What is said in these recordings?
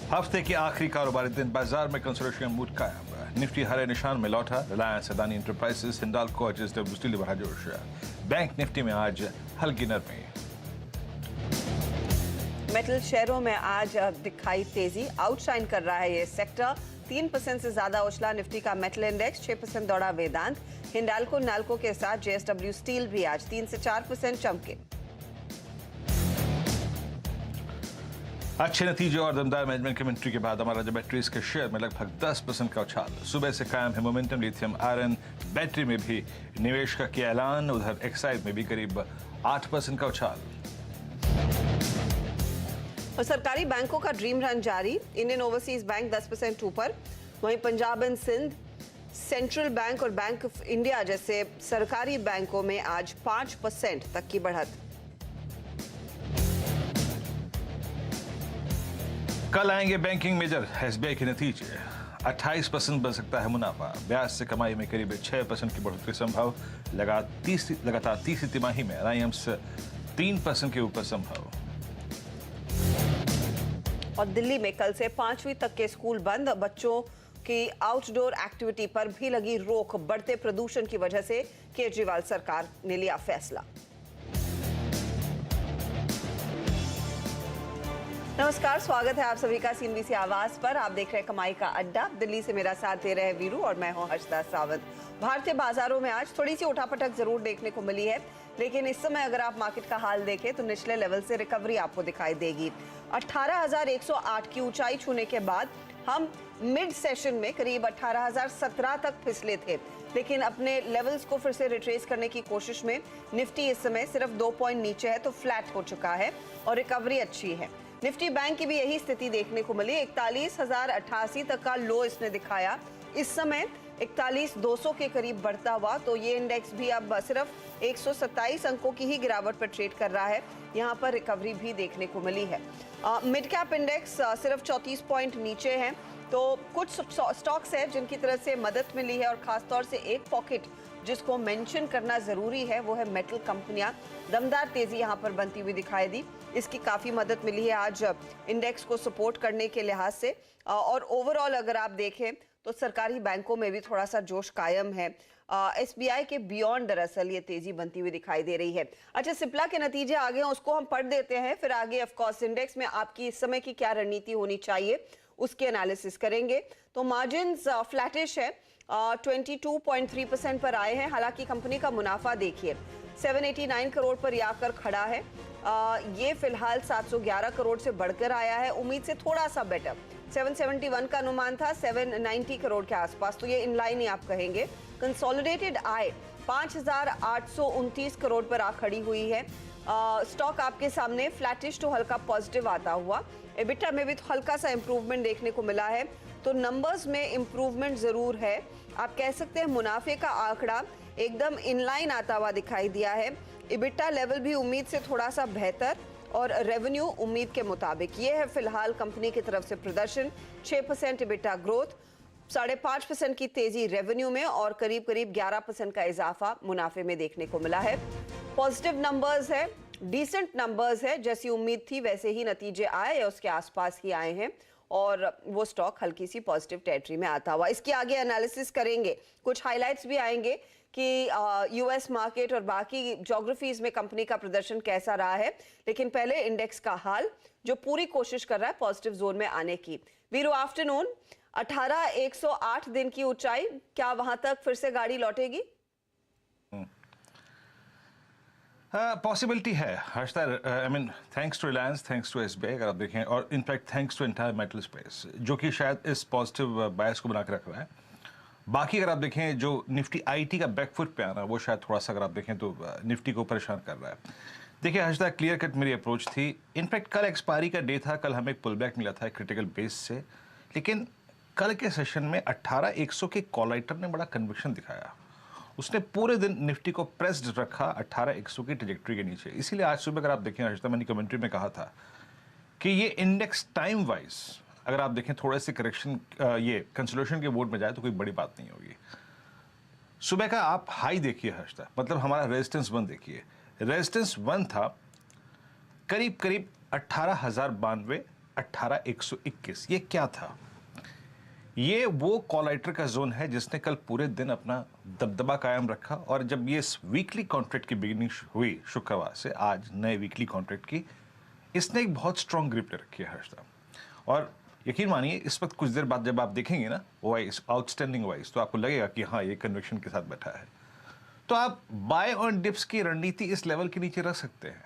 हफ्ते की आखिरी कारोबारी दिन बाजार में कंसोलिडेशन मूड कायम। निफ्टी हरे निशान में लौटा। रिलायंस, अदानी एंटरप्राइजेस, हिंडाल्को, एचएसडब्ल्यू स्टील बढ़ा जोश। बैंक निफ्टी में आज हल्की नरमी। मेटल शेयरों में आज दिखाई तेजी, आउटशाइन कर रहा है ये सेक्टर। 3% से ज्यादा उछला निफ्टी का मेटल इंडेक्स, 6% दौड़ा वेदांत। हिंडाल्को नाल्को के साथ जेएसडब्ल्यू स्टील भी आज 3 से 4% चमके। अच्छे नतीजे और दमदार मैनेजमेंट कमेंट्री के बाद हमारा बैटरीज के शेयर में लगभग 10% का उछाल। सुबह से कायम है मोमेंटम। लिथियम आयरन बैटरी में भी निवेश का किया ऐलान। उधर एक्साइड में भी करीब 8% का उछाल। और सरकारी बैंकों का ड्रीम रन जारी। इंडियन ओवरसीज बैंक 10% ऊपर, वहीं Punjab and Sind, central bank और बैंक ऑफ इंडिया जैसे सरकारी बैंकों में आज 5% तक की बढ़त। कल आएंगे बैंकिंग मेजर एसबीआई के नतीजे। 28% बन सकता है मुनाफा। ब्याज से कमाई में करीब 6% की बढ़ोतरी संभव। लगातार तीसरी तिमाही में एनआईएम्स 3% के ऊपर संभव। और दिल्ली में कल से 5वीं तक के स्कूल बंद। बच्चों की आउटडोर एक्टिविटी पर भी लगी रोक। बढ़ते प्रदूषण की वजह से केजरीवाल सरकार ने लिया फैसला। नमस्कार, स्वागत है आप सभी का सीएनबीसी आवाज पर। आप देख रहे हैं कमाई का अड्डा। दिल्ली से मेरा साथ दे रहे हैं वीरू और मैं हूं हर्षदा सावंत। भारतीय बाजारों में आज थोड़ी सी उठापटक जरूर देखने को मिली है, लेकिन इस समय अगर आप मार्केट का हाल देखें तो निचले लेवल से रिकवरी आपको दिखाई देगी। 18,108 की ऊंचाई छूने के बाद हम मिड सेशन में करीब 18,017 तक फिसले थे, लेकिन अपने लेवल्स को फिर से रिट्रेस करने की कोशिश में निफ्टी इस समय सिर्फ 2 पॉइंट नीचे है, तो फ्लैट हो चुका है और रिकवरी अच्छी है। निफ्टी बैंक की भी यही स्थिति देखने को मिली। 41,088 तक का लो इसने दिखाया। इस समय 41,200 के करीब बढ़ता हुआ, तो ये इंडेक्स भी अब सिर्फ 127 अंकों की ही गिरावट पर ट्रेड कर रहा है। यहाँ पर रिकवरी भी देखने को मिली है। मिड कैप इंडेक्स सिर्फ 34 पॉइंट नीचे है। तो कुछ स्टॉक्स है जिनकी तरफ से मदद मिली है, और खासतौर से एक पॉकेट जिसको मेंशन करना जरूरी है वो है मेटल कंपनियां। दमदार तेजी यहां पर बनती हुई दिखाई दी। इसकी काफी मदद मिली है आज इंडेक्स को सपोर्ट करने के लिहाज से। और ओवरऑल अगर आप देखें तो सरकारी बैंकों में भी थोड़ा सा जोश कायम है। एसबीआई के बियॉन्ड दरअसल ये तेजी बनती हुई दिखाई दे रही है। अच्छा, सिप्ला के नतीजे आ गए, उसको हम पढ़ देते हैं, फिर आगे ऑफकोर्स इंडेक्स में आपकी इस समय की क्या रणनीति होनी चाहिए उसके एनालिसिस करेंगे। तो मार्जिन्स फ्लैटिश है, 22.3% पर आए हैं। हालांकि कंपनी का मुनाफा देखिए 789 करोड़ पर ये आकर खड़ा है। ये फिलहाल 711 करोड़ से बढ़कर आया है, उम्मीद से थोड़ा सा बेटर। 771 का अनुमान था, 790 करोड़ के आसपास, तो ये इनलाइन ही आप कहेंगे। कंसोलिडेटेड आय 5,829 करोड़ पर आ खड़ी हुई है। स्टॉक आपके सामने फ्लैटिश टू हल्का पॉजिटिव आता हुआ। एबिटा में भी तो हल्का सा इंप्रूवमेंट देखने को मिला है, तो नंबर्स में इंप्रूवमेंट जरूर है। आप कह सकते हैं मुनाफे का आंकड़ा एकदम इनलाइन आता हुआ दिखाई दिया है। एबिटा लेवल भी उम्मीद से थोड़ा सा बेहतर, और रेवेन्यू उम्मीद के मुताबिक। ये है फिलहाल कंपनी की तरफ से प्रदर्शन। 6% एबिटा ग्रोथ, 5.5% की तेजी रेवेन्यू में, और करीब करीब 11% का इजाफा मुनाफे में देखने को मिला है। पॉजिटिव नंबर्स है, डिसेंट नंबर्स है। जैसी उम्मीद थी वैसे ही नतीजे आए या उसके आसपास ही आए हैं, और वो स्टॉक हल्की सी पॉजिटिव टेरिटरी में आता हुआ। इसके आगे एनालिसिस करेंगे, कुछ हाइलाइट्स भी आएंगे कि यूएस मार्केट और बाकी ज्योग्राफीज में कंपनी का प्रदर्शन कैसा रहा है। लेकिन पहले इंडेक्स का हाल, जो पूरी कोशिश कर रहा है पॉजिटिव जोन में आने की। वीरो आफ्टरनून, 18,108 दिन की ऊंचाई, क्या वहां तक फिर से गाड़ी लौटेगी? पॉसिबिलिटी है Harshada. I mean thanks to Reliance, thanks to SBI अगर आप देखें, और in fact thanks to entire metal space, जो कि शायद इस पॉजिटिव बायस को बना के रख रहा है। बाकी अगर आप देखें जो निफ्टी आईटी का बैकफुट पे आना, वो शायद थोड़ा सा अगर आप देखें तो निफ्टी को परेशान कर रहा है। देखिए हर्षदा, क्लियर कट मेरी अप्रोच थी। इनफैक्ट कल एक्सपायरी का डे था, कल हमें एक पुल बैक मिला था क्रिटिकल बेस से, लेकिन कल के सेशन में 18,100 के कॉल राइटर ने बड़ा कन्विक्शन दिखाया। उसने पूरे दिन निफ्टी को प्रेस्ड रखा 18,100 की ट्रैजेक्टरी के नीचे। इसीलिए आज सुबह अगर आप देखें हर्षदा, मैंने कमेंट्री में कहा था कि ये इंडेक्स टाइम वाइज अगर आप देखें थोड़े से करेक्शन, ये कंसोलिडेशन के मोड में जाए तो कोई बड़ी बात नहीं होगी। सुबह का आप हाई देखिए हर्षदा, मतलब हमारा रेजिस्टेंस 1 देखिए। रेजिस्टेंस 1 था करीब करीब 18,092, 18,121। ये क्या था? ये वो कॉल राइटर का जोन है जिसने कल पूरे दिन अपना दबदबा कायम रखा, और जब ये इस वीकली कॉन्ट्रैक्ट की बिगिनिंग हुई शुक्रवार से आज नए वीकली कॉन्ट्रैक्ट की, इसने एक बहुत स्ट्रॉन्ग ग्रिप ले रखी है हर्षदा। और यकीन मानिए इस वक्त कुछ देर बाद जब आप देखेंगे ना वाइस, आउटस्टैंडिंग वाइस, तो आपको लगेगा कि हाँ ये कन्विक्शन के साथ बैठा है। तो आप बाय ऑन डिप्स की रणनीति इस लेवल के नीचे रख सकते हैं।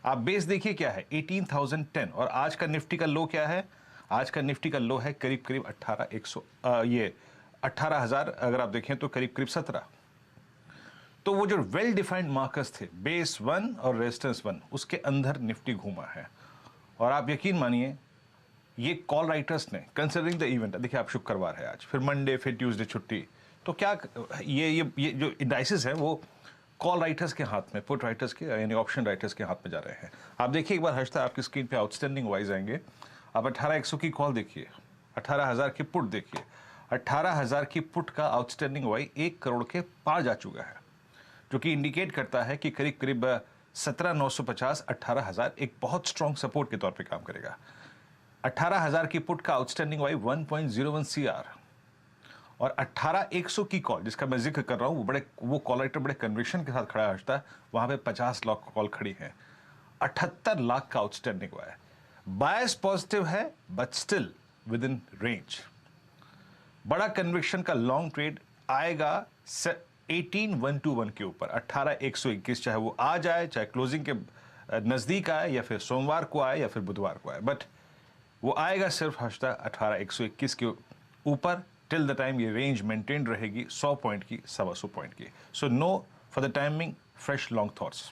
आप बेस देखिए क्या है, 18,010, और आज का निफ्टी का लो क्या है? आज का निफ्टी का लो है करीब करीब 18,000, अगर आप देखें तो करीब करीब 17। तो वो जो वेल डिफाइंड मार्कर्स थे, बेस 1 और रेजिस्टेंस 1, उसके अंदर निफ्टी घूमा है। और आप यकीन मानिए ये कॉल राइटर्स ने, कंसिडरिंग द इवेंट, देखिए आप शुक्रवार है आज, फिर मंडे, फिर ट्यूसडे छुट्टी, तो क्या ये जो इंडाइसेस है वो कॉल राइटर्स के हाथ में, पुट राइटर्स के यानी ऑप्शन राइटर्स के हाथ में जा रहे हैं। आप देखिए एक बार हर्षदा, आपकी स्क्रीन पे आउटस्टैंडिंग वाइज आएंगे, आप 18,100 की कॉल देखिए, 18,000 की पुट देखिए, 18,000 की पुट का आउटस्टैंडिंग वाई 1 करोड़ के पार जा चुका है, जो कि इंडिकेट करता है कि करीब करीब 17,950, 18,000 एक बहुत स्ट्रॉन्ग सपोर्ट के तौर पे काम करेगा। 18,000 की पुट का आउटस्टैंडिंग वाई 1.01 CR, और 18,100 की कॉल जिसका मैं जिक्र कर रहा हूं, वो कॉल राइटर बड़े कन्विक्शन के साथ खड़ा है, वहां पे 50 लाख कॉल खड़ी है, 78 लाख का आउटस्टैंडिंग हुआ है। बायस पॉजिटिव है but still with in range. बड़ा कन्विक्शन का लॉन्ग ट्रेड आएगा 18,121 के ऊपर, 18,121, चाहे वो आज आए, चाहे क्लोजिंग के नजदीक आए, या फिर सोमवार को आए, या फिर बुधवार को आए, बट वो आएगा सिर्फ हर्षदा 18,121 के ऊपर। टिल द टाइम ये रेंज मेंटेन रहेगी 100 पॉइंट की, 125 पॉइंट की। So no for the timing, fresh long thoughts.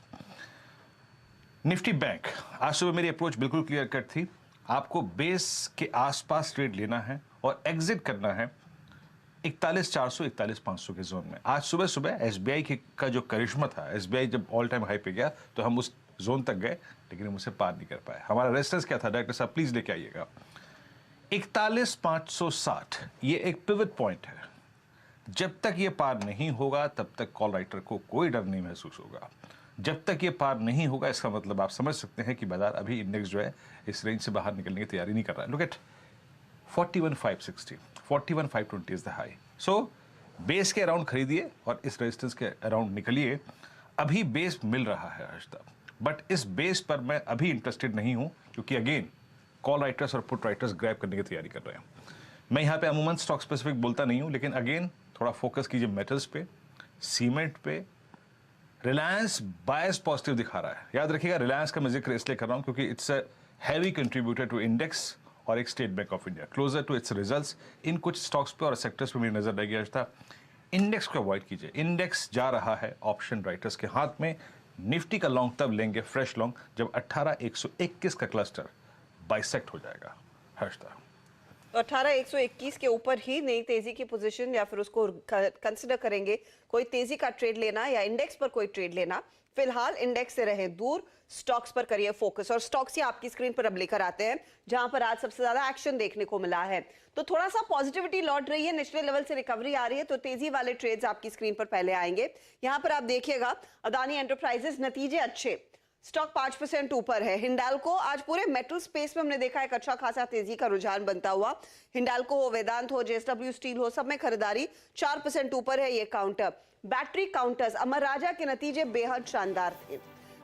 Nifty bank, आज सुबह मेरी अप्रोच बिल्कुल क्लियर कट थी, आपको बेस के आसपास ट्रेड लेना है और एग्जिट करना है 41,400, 41,500 के जोन में। आज सुबह सुबह एसबीआई का जो करिश्मा था, एसबीआई जब ऑल टाइम हाई पे गया तो हम उस जोन तक गए, लेकिन हम उसे पार नहीं कर पाए। हमारा रेजिस्टेंस क्या था? डायरेक्टर साहब प्लीज लेके आइएगा, 41,560। ये एक पिवट पॉइंट है, जब तक ये पार नहीं होगा तब तक कॉल राइटर को कोई डर नहीं महसूस होगा। जब तक ये पार नहीं होगा, इसका मतलब आप समझ सकते हैं कि बाजार अभी इंडेक्स जो है इस रेंज से बाहर निकलने की तैयारी नहीं कर रहा है। Look eight 41,560, 41,520 is the high. So base के अराउंड खरीदिए और इस रेजिस्टेंस के अराउंड निकलिए। अभी बेस मिल रहा है हर्षदा, बट इस बेस पर मैं अभी इंटरेस्टेड नहीं हूं, क्योंकि अगेन कॉल राइटर्स और पुट राइटर्स ग्रैब करने की तैयारी कर रहे हैं। मैं यहाँ पे अमूमन स्टॉक स्पेसिफिक बोलता नहीं हूँ, लेकिन अगेन थोड़ा फोकस कीजिए मेटल्स पे, सीमेंट पे। रिलायंस बायस पॉजिटिव दिखा रहा है। याद रखिएगा, रिलायंस का मैं जिक्र इसलिए कर रहा हूँ क्योंकि it's a heavy contributor to index, और एक state bank of India closer to its results. इन कुछ स्टॉक्स पे और सेक्टर्स पे मेरी नजर रहेगी आज था। इंडेक्स को अवॉइड कीजिए, इंडेक्स जा रहा है ऑप्शन राइटर्स के हाथ में। निफ्टी का लॉन्ग तब लेंगे, फ्रेश लॉन्ग, जब 18,121 का क्लस्टर बाइसेक्ट हो जाएगा हर्षदा। तो 18,121 के ऊपर ही नई तेजी की पोजीशन, या फिर उसको कंसिडर करेंगे कोई तेजी का ट्रेड लेना या इंडेक्स पर कोई ट्रेड लेना? फिलहाल इंडेक्स से रहे दूर, स्टॉक्स पर करिए फोकस। और स्टॉक्स ही आपकी स्क्रीन पर अब लेकर आते हैं जहां पर आज सबसे ज्यादा एक्शन देखने को मिला है। तो थोड़ा सा पॉजिटिविटी लौट रही है, निचले लेवल से रिकवरी आ रही है, तो तेजी वाले ट्रेड्स आपकी स्क्रीन पर पहले आएंगे। यहां पर आप देखिएगा अदानी एंटरप्राइजेस, नतीजे अच्छे, स्टॉक 5% ऊपर है। हिंडाल्को, आज पूरे मेटल स्पेस में हमने देखा एक अच्छा खासा तेजी का रुझान बनता हुआ। हिंडाल्को हो, वेदांत हो, जेएसडब्ल्यू स्टील हो, सब में खरीदारी 4% ऊपर है। ये काउंटर बैटरी काउंटर्स, अमर राजा के नतीजे बेहद शानदार थे।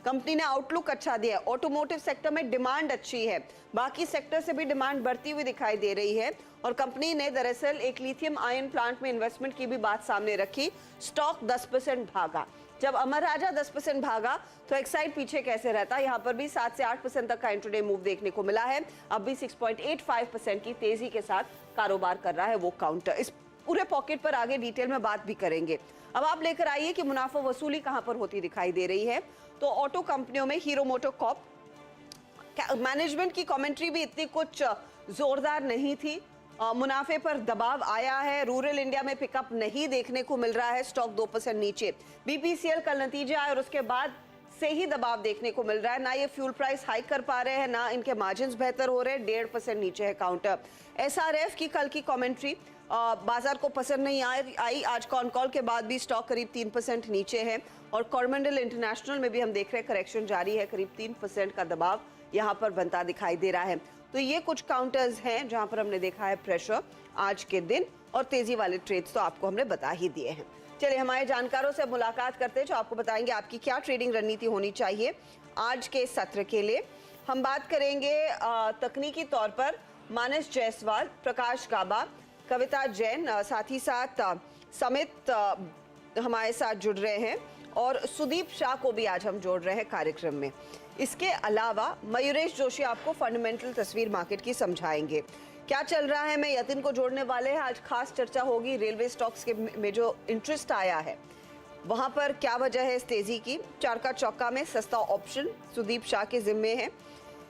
कंपनी ने आउटलुक अच्छा दिया। ऑटोमोटिव सेक्टर में डिमांड अच्छी है, बाकी सेक्टर से भी डिमांड बढ़ती हुई दिखाई दे रही है। और कंपनी ने दरअसल एक लिथियम आयन प्लांट में इन्वेस्टमेंट की भी बात सामने रखी। स्टॉक 10% भागा। जब अमर राजा 10% भागा तो एक्साइड पीछे कैसे रहता? यहां पर भी 7 से 8% तक का इंट्राडे मूव देखने को मिला है। अब भी 6.85% की तेजी के साथ कारोबार कर रहा है वो काउंटर। इस पूरे पॉकेट पर आगे डिटेल में बात भी करेंगे। अब आप लेकर आइए कि मुनाफा वसूली कहां पर होती दिखाई दे रही है। तो ऑटो कंपनियों में हीरो मोटोकॉर्प, मैनेजमेंट की कमेंट्री भी इतनी कुछ जोरदार नहीं थी। मुनाफे पर दबाव आया है। रूरल इंडिया में पिकअप नहीं देखने को मिल रहा है, स्टॉक 2% नीचे। बीपीसीएल कल नतीजे आए और उसके बाद से ही दबाव देखने को मिल रहा है। ना ये फ्यूल प्राइस हाइक कर पा रहे हैं, ना इनके मार्जिन्स बेहतर हो रहे हैं। 1.5% नीचे है काउंटर। एसआरएफ की कल की कमेंट्री बाजार को पसंद नहीं आई। आज कॉन कॉल के बाद भी स्टॉक करीब 3% नीचे है। और कोरोमंडल इंटरनेशनल में भी हम देख रहे हैं करेक्शन जारी है, करीब 3% का दबाव यहां पर बनता दिखाई दे रहा है। तो ये कुछ काउंटर्स हैं जहां पर हमने देखा है प्रेशर आज के दिन, और तेजी वाले ट्रेड्स तो आपको हमने बता ही दिए हैं। चलिए हमारे जानकारों से मुलाकात करते हैं जो आपको बताएंगे आपकी क्या ट्रेडिंग रणनीति होनी चाहिए आज के सत्र के लिए। हम बात करेंगे तकनीकी तौर पर मानस जायसवाल, प्रकाश गाबा, कविता जैन, साथ ही साथ समित हमारे साथ जुड़ रहे हैं, और सुदीप शाह को भी आज हम जोड़ रहे हैं कार्यक्रम में। इसके अलावा मयूरेश जोशी आपको फंडामेंटल तस्वीर मार्केट की समझाएंगे। क्या चल रहा है, मैं यतिन को जोड़ने वाले हैं। आज खास चर्चा होगी रेलवे स्टॉक्स के में जो इंटरेस्ट आया है वहां पर क्या वजह है इस तेजी की। चार का चौका में सस्ता ऑप्शन सुदीप शाह के जिम्मे है।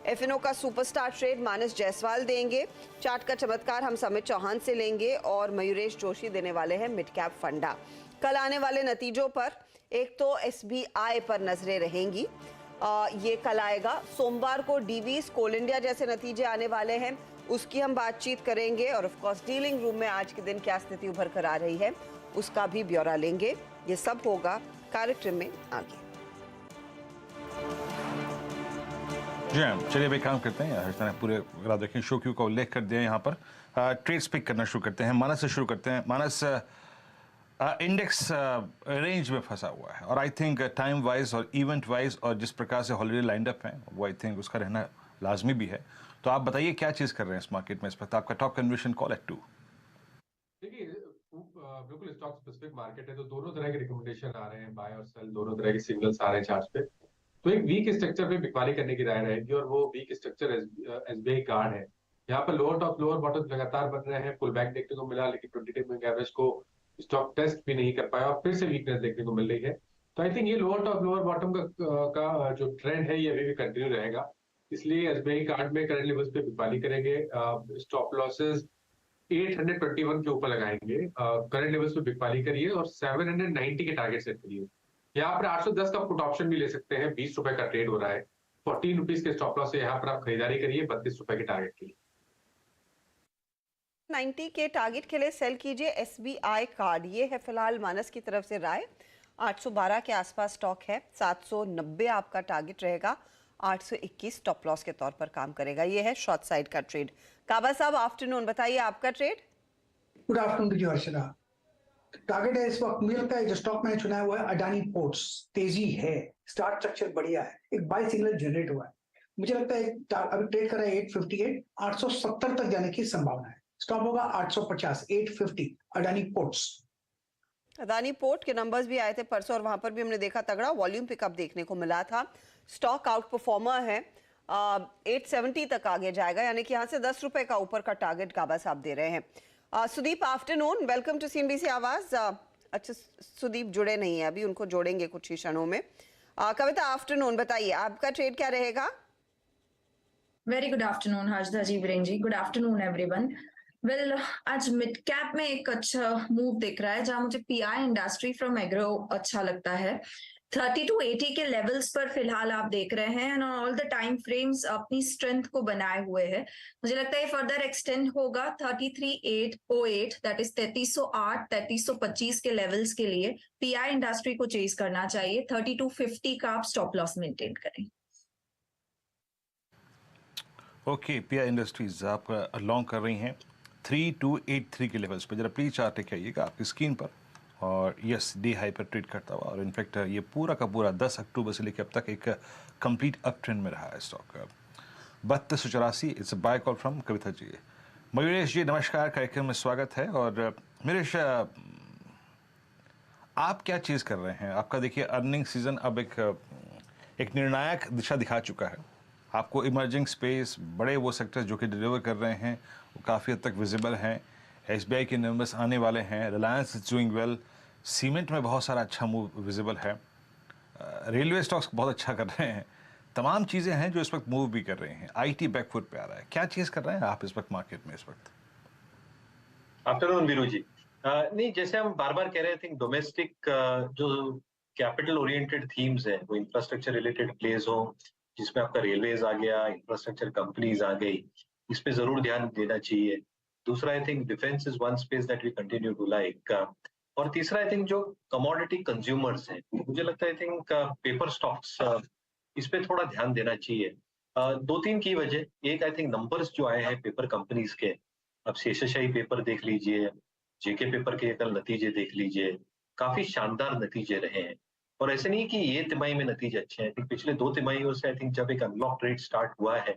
एफएनओ का सुपरस्टार ट्रेड मानस जायसवाल देंगे। चार्ट का चमत्कार हम समित चौहान से लेंगे, और मयूरेश जोशी देने वाले हैं मिड कैप फंडा। कल आने वाले नतीजों पर एक तो एसबीआई पर नजरें रहेंगी, ये कल आएगा। सोमवार को डीवीज, कोल इंडिया जैसे नतीजे आने वाले हैं, उसकी हम बातचीत करेंगे। और ऑफ कोर्स डीलिंग रूम में आज के दिन क्या स्थिति उभर कर आ रही है उसका भी ब्यौरा लेंगे। ये सब होगा कार्यक्रम में आगे। जी हाँ, चलिए भाई काम करते हैं। हर तरह पूरे अगर आप देखें शो क्यू का उल्लेख कर दिया यहाँ पर। ट्रेड्स पिक करना शुरू करते हैं। मानस से शुरू करते हैं। मानस, इंडेक्स रेंज में फंसा हुआ है, और आई थिंक टाइम वाइज और इवेंट वाइज और जिस प्रकार से हॉलीडे लाइंड अप है वो आई थिंक उसका रहना लाजमी भी है। तो आप बताइए क्या चीज़ कर रहे हैं इस मार्केट में इस वक्त। आपका टॉप कन्विक्शन कॉल एट 2। देखिए, बिल्कुल स्टॉक स्पेसिफिक मार्केट है, तो दोनों तरह के रिकमेंडेशन आ रहे हैं, बाय और सेल दोनों तरह के सिग्नल्स आ रहे हैं चार्ट पे। तो एक वीक स्ट्रक्चर पे बिकवाली करने की राय रहेगी, और वो वीक स्ट्रक्चर एसबीआई कार्ड है। यहाँ पर लोअर टॉप लोअर बॉटम लगातार बन रहे हैं, पुल बैक देखने को मिला, लेकिन 20 मूविंग एवरेज को स्टॉक टेस्ट भी नहीं कर पाया और फिर से वीकनेस देखने को मिल रही है। तो आई थिंक ये लोअर टॉप लोअर बॉटम का जो ट्रेंड है ये अभी भी कंटिन्यू रहेगा। इसलिए एसबीआई कार्ड में करंट लेवल्स पे बिकवाली करेंगे। स्टॉप लॉसेस 821 के ऊपर लगाएंगे, करंट लेवल्स पे बिकवाली करिए, और 790 के टारगेट सेट करिए। यहाँ पर 810 का पुट ऑप्शन भी ले सकते हैं, 20 रुपए का ट्रेड हो रहा है। 14 रुपीज के स्टॉप लॉस से यहाँ पर आप खरीदारी करिए 32 रुपए के टारगेट के लिए। 90 के टारगेट के लिए सेल कीजिए एसबीआई कार्ड। ये है फिलहाल मानस की तरफ से राय। 812 के आसपास स्टॉक है, 790 आपका टारगेट रहेगा, 821 स्टॉप लॉस के तौर पर काम करेगा। ये है शॉर्ट साइड का ट्रेड। काबा साहब आफ्टरनून, बताइए आपका trade. Good afternoon to you Harshada. Target है इस वक्त मुझे लगता है जो स्टॉक मैंने चुना हुआ है अडानी पोर्ट्स। तेजी है, स्टार्ट स्ट्रक्चर बढ़िया है, एक बाय सिग्नल जनरेट हुआ है। मुझे लगता है अभी ट्रेड कर रहा है 858, 870 तक जाने की संभावना है। स्टॉप होगा 850, 850 अडानी पोर्ट्स। अदानी पोर्ट के नंबर्स भी आए थे परसों, और वहां पर भी हमने देखा तगड़ा वॉल्यूम पिकअप देखने को मिला था। स्टॉक आउट परफॉर्मर है, 870 तक आगे जाएगा, यानी कि यहाँ से 10 रुपए का ऊपर का टारगेट काबा साहब दे रहे हैं। Sudeep afternoon, welcome to CNBC Awaaz. अच्छा, सुदीप जुड़े नहीं है अभी, उनको जोड़ेंगे कुछ ही क्षणों में। कविता आफ्टरनून, बताइए आपका ट्रेड क्या रहेगा। वेरी गुड आफ्टरनून हर्षदा जी, वीरेन जी, गुड आफ्टरनून एवरीवन। वेल, आज मिड कैप में एक अच्छा मूव दिख रहा है, जहां मुझे पीआई इंडस्ट्री फ्रॉम एग्रो अच्छा लगता है। 30 to 80 के लेवल्स पर फिलहाल आप देख रहे हैं, and all the time frames अपनी स्ट्रेंथ को बनाए हुए है। मुझे लगता है फर्दर एक्सटेंड होगा 33,808, दैट इज 3308 3325 के लेवल्स के लिए पीआई इंडस्ट्री को चेज करना चाहिए। 3250 का आप स्टॉप लॉस मेंटेन करें। ओके, पीआई इंडस्ट्रीज आप लॉन्ग कर रही हैं 3283 के लेवल्स पे। जरा प्लीज चार्ट लेके आइएगा आपकी स्क्रीन पर। और यस, डे हाई पर ट्रेड करता हुआ, और इनफैक्ट ये पूरा का पूरा 10 अक्टूबर से लेकर अब तक एक कंप्लीट अप ट्रेंड में रहा है stock. 3284, it's a buy call from Kavita ji. Mayuresh ji नमस्कार, कार्यक्रम में स्वागत है। और मयूरेश, आप क्या चीज़ कर रहे हैं। आपका देखिए अर्निंग सीजन अब एक निर्णायक दिशा दिखा चुका है। आपको इमर्जिंग स्पेस, बड़े वो सेक्टर्स जो कि डिलीवर कर रहे हैं वो काफ़ी हद तक विजिबल हैं। एसबीआई के नंबर्स आने वाले हैं, Reliance is doing well, cement में बहुत सारा अच्छा मूव विजिबल है, रेलवे स्टॉक्स बहुत अच्छा कर रहे हैं। तमाम चीज़ें हैं जो इस वक्त मूव भी कर रही हैं। आईटी बैकफुट पे आ रहा है। क्या चीज़ कर रहे हैं आप इस वक्त मार्केट में इस वक्त। आफ्टरनून वीरू जी। नहीं, जैसे हम बार बार कह रहे थे, डोमेस्टिक जो कैपिटल ओरिएंटेड थीम्स है, वो इंफ्रास्ट्रक्चर रिलेटेड प्लेस हो, जिसमें आपका रेलवेज आ गया, इंफ्रास्ट्रक्चर कंपनीज आ गई, इस पे जरूर ध्यान देना चाहिए। दूसरा, I think defence is one space that we continue to like. और तीसरा, आई थिंक जो कमोडिटी कंज्यूमर्स हैं, मुझे लगता है आई थिंक पेपर स्टॉक्स, इस पे थोड़ा ध्यान देना चाहिए। दो तीन की वजह, एक आई थिंक नंबर्स जो आए हैं पेपर कंपनीज के, अब शेषशाही पेपर देख लीजिए, जेके पेपर के कल नतीजे देख लीजिए, काफी शानदार नतीजे रहे हैं। और ऐसे नहीं कि ये तिमाही में नतीजे अच्छे हैं, आई थिंक पिछले 2 तिमाहियों से आई थिंक जब एक अनलॉक रेट स्टार्ट हुआ है,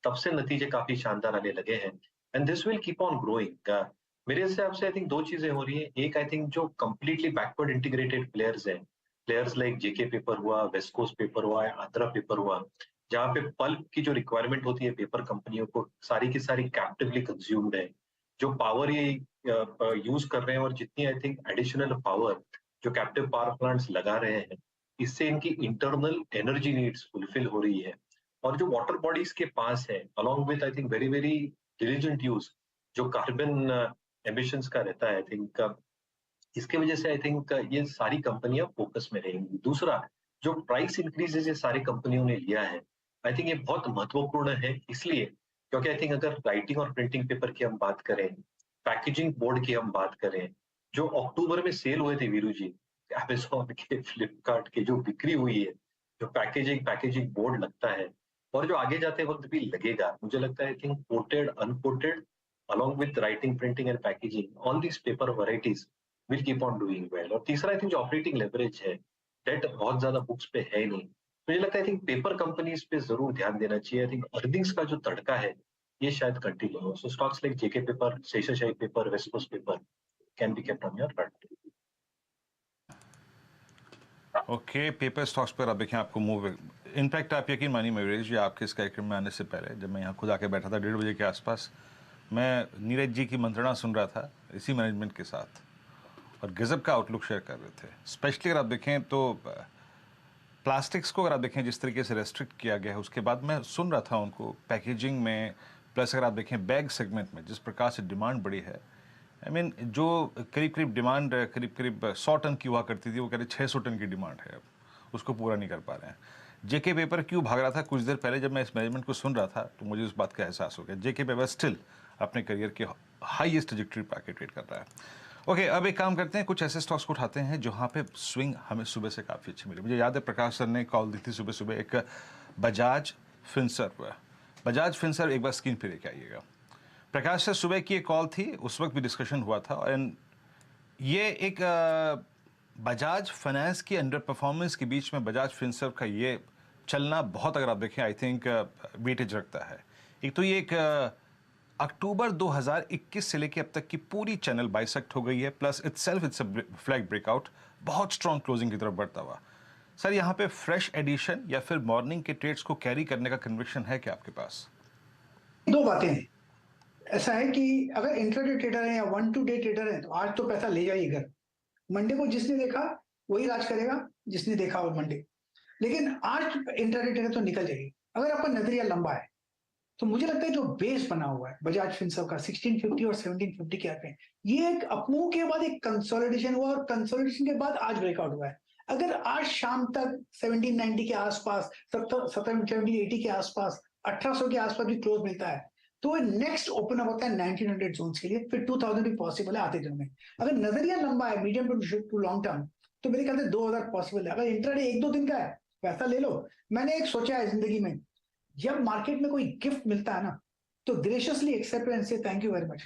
तब से नतीजे काफी शानदार आने लगे हैं and this will keep on growing. मेरे हिसाब से आई थिंक 2 चीजें हो रही हैं। एक आई थिंक जो कंप्लीटली बैकवर्ड इंटीग्रेटेड प्लेयर्स हैं, प्लेयर्स लाइक जेके पेपर हुआ, वेस्ट कोस्ट पेपर हुआ, आंध्रा पेपर हुआ, जहाँ पे पल्प की जो रिक्वायरमेंट होती है पेपर कंपनियों को सारी की सारी कैप्टिवली कंज्यूम्ड है। जो पावर ये यूज कर रहे हैं और जितनी आई थिंक एडिशनल पावर जो कैप्टिव पावर प्लांट्स लगा रहे हैं, इससे इनकी इंटरनल एनर्जी नीड्स फुलफिल हो रही है। और जो वाटर बॉडीज के पास है along with I think very very diligent use जो कार्बन एमिशंस का रहता है, आई थिंक इसके वजह से आई थिंक ये सारी कंपनियां फोकस में रहेंगी। दूसरा, जो प्राइस इंक्रीजेस ये सारी कंपनियों ने लिया है, आई थिंक ये बहुत महत्वपूर्ण है, इसलिए क्योंकि आई थिंक अगर राइटिंग और प्रिंटिंग पेपर की हम बात करें, पैकेजिंग बोर्ड की हम बात करें, जो अक्टूबर में सेल हुए थे वीरू जी, अमेज़न के, फ्लिपकार्ट के, जो बिक्री हुई है, जो पैकेजिंग बोर्ड लगता है और जो आगे जाते वक्त भी लगेगा, मुझे लगता है I think coated, uncoated along with writing, printing and packaging, all these paper varieties will keep on doing well. और तीसरा आई थिंक जो ऑपरेटिंग लेवरेज है, डेट बहुत ज्यादा बुक्स पे है नहीं, मुझे लगता है आई थिंक पेपर कंपनीज पे जरूर ध्यान देना चाहिए। आई थिंक अर्निंग्स का जो तड़का है ये शायद कंटिन्यू हो। So stocks like JK paper, Seshasayee paper, west coast paper can be kept on your radar. Okay, paper stocks पर आप देखें आपको मूव, इनफैक्ट आप यकीन मानिए मयूरेश जी, आपके इस कार्यक्रम में आने से पहले जब मैं यहाँ खुद आके बैठा था 1:30 बजे के आसपास, मैं नीरज जी की मंत्रणा सुन रहा था इसी मैनेजमेंट के साथ और गजब का आउटलुक शेयर कर रहे थे। स्पेशली अगर आप देखें तो प्लास्टिक्स को अगर आप देखें जिस तरीके से रेस्ट्रिक्ट किया गया है, उसके बाद मैं सुन रहा था उनको पैकेजिंग में, प्लस अगर आप देखें बैग सेगमेंट में जिस प्रकार से डिमांड बढ़ी है, आई मीन जो करीब डिमांड करीब 100 टन की हुआ करती थी, वो कह रहे 600 टन की डिमांड है, उसको पूरा नहीं कर पा रहे हैं। जेके पेपर क्यों भाग रहा था कुछ देर पहले जब मैं इस मैनेजमेंट को सुन रहा था तो मुझे उस बात का एहसास हो गया। जेके पेपर स्टिल अपने करियर के हाईएस्ट ट्रैजेक्टरी पर आके ट्रेड कर रहा है। ओके, अब एक काम करते हैं, कुछ ऐसे स्टॉक्स को उठाते हैं जहाँ पे स्विंग हमें सुबह से काफ़ी अच्छी मिली। मुझे याद है प्रकाश सर ने कॉल दी थी सुबह एक बजाज फिनसर्व एक बार स्क्रीन पे लेके आइएगा। प्रकाश सर सुबह की एक कॉल थी, उस वक्त भी डिस्कशन हुआ था एंड ये एक बजाज फाइनेंस की अंडर परफॉर्मेंस के बीच में बजाज फिनसर्व का ये चलना बहुत, अगर आप देखें आई थिंक वेटेज रखता है। एक तो ये एक अक्टूबर 2021 से लेकर अब तक की पूरी चैनल बाइसेक्ट हो गई है, plus itself it's a flag breakout, बहुत स्ट्रॉन्ग क्लोजिंग की तरफ बढ़ता हुआ। सर यहाँ पे फ्रेश एडिशन या फिर मॉर्निंग के ट्रेड्स को कैरी करने का कन्विक्शन है क्या आपके पास? दो बातें हैं। ऐसा है कि अगर इंट्राडे ट्रेडर है या 1 to डे ट्रेडर है तो आज तो पैसा ले जाइए घर। मंडे को जिसने देखा वही राज करेगा, जिसने देखा वो मंडे। लेकिन आज इंट्राडे ट्रेडर तो निकल जाएगी। अगर आपका नजरिया लंबा है तो मुझे लगता है जो बेस बना हुआ है बजाज फिनसर्व का 1650 और 1750 के आगे, ये एक अपमूव के बाद एक कंसोलिडेशन हुआ और कंसोलिडेशन के बाद आज ब्रेकआउट हुआ है। अगर आज शाम तक 1790 के आसपास, 1780 के आसपास, 1800 के आसपास भी क्लोज मिलता है तो नेक्स्ट ओपन अप होता है 1900 जोन्स के लिए, फिर 2000 भी पॉसिबल है आते दिन में। अगर नजरिया लंबा है मीडियम टू लॉन्ग टर्म तो मेरे ख्याल से 2000 पॉसिबल है। अगर इंट्राडे 1-2 दिन का है पैसा ले लो। मैंने एक सोचा है जिंदगी में, जब मार्केट में कोई गिफ्ट मिलता है ना तो ग्रेशियसली एक्सेप्ट एंड से thank you very much.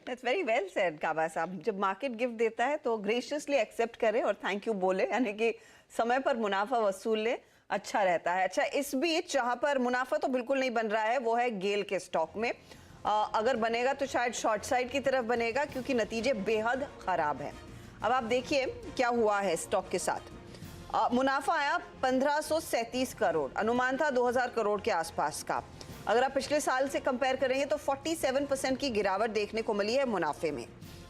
That's very well said Kaba sahab. जब मार्केट गिफ्ट देता है तो ग्रेशियसली एक्सेप्ट करें और थैंक यू बोले, यानी कि समय पर मुनाफा वसूल ले, अच्छा रहता है। अच्छा, इस बीच जहां पर मुनाफा तो बिल्कुल नहीं बन रहा है वो है गेल के स्टॉक में। अगर बनेगा तो शायद शॉर्ट साइड की तरफ बनेगा क्योंकि नतीजे बेहद खराब हैं। अब आप देखिए क्या हुआ है स्टॉक के साथ। मुनाफा आया 1537 करोड़, अनुमान था 2000 करोड़ के आसपास का। अगर आप पिछले साल से कंपेयर करेंगे तो 47% की गिरावट देखने को मिली है मुनाफे में।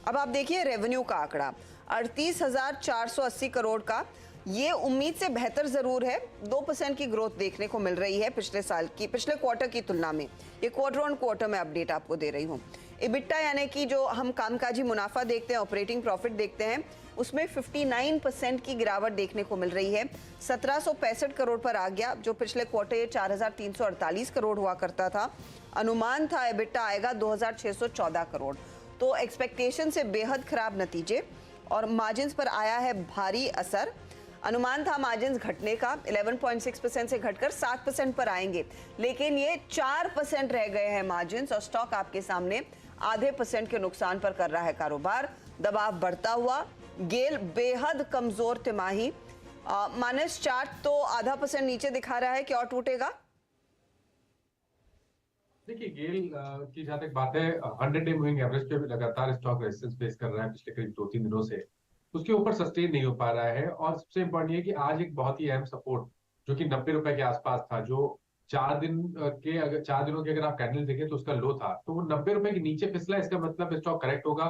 अब आप देखिए रेवेन्यू का आंकड़ा 38,480 करोड़ का, ये उम्मीद से बेहतर जरूर है। 2% की ग्रोथ देखने को मिल रही है पिछले क्वार्टर की तुलना में। ये क्वार्टर ऑन क्वार्टर में अपडेट आपको दे रही हूँ। इबिट्टा यानी कि जो हम कामकाजी मुनाफा देखते हैं, ऑपरेटिंग प्रॉफिट देखते हैं, उसमें 59% की गिरावट देखने को मिल रही है। 1765 करोड़ पर आ गया, जो पिछले क्वार्टर 4348 करोड़ हुआ करता था। अनुमान था इबिट्टा आएगा 2614 करोड़, तो एक्सपेक्टेशन से बेहद खराब नतीजे और मार्जिन्स पर आया है भारी असर। अनुमान था मार्जिन घटने का, 11.6% से घटकर 7% पर आएंगे, लेकिन ये 4% रह गए हैं मार्जिन और स्टॉक आपके सामने आधे % के नुकसान पर कर रहा है कारोबार। दबाव बढ़ता हुआ, गेल बेहद कमजोर तिमाही, माइनस चार्ट तो आधा % नीचे दिखा रहा है कि और टूटेगा। देखिए गेल की जहां तक बात है, 100-डे मूविंग एवरेज पे भी लगातार स्टॉक रेजिस्टेंस फेस कर रहा है पिछले करीब 2-3 दिनों से। उसके ऊपर सस्टेन नहीं हो पा रहा है और सबसे इम्पोर्टेंट ये कि आज एक बहुत ही अहम सपोर्ट जो कि 90 रुपए के आसपास था, जो 4 दिनों के अगर आप कैंडल देखें तो उसका लो था, तो वो 90 रुपए के नीचे फिसला। इसका मतलब स्टॉक करेक्ट होगा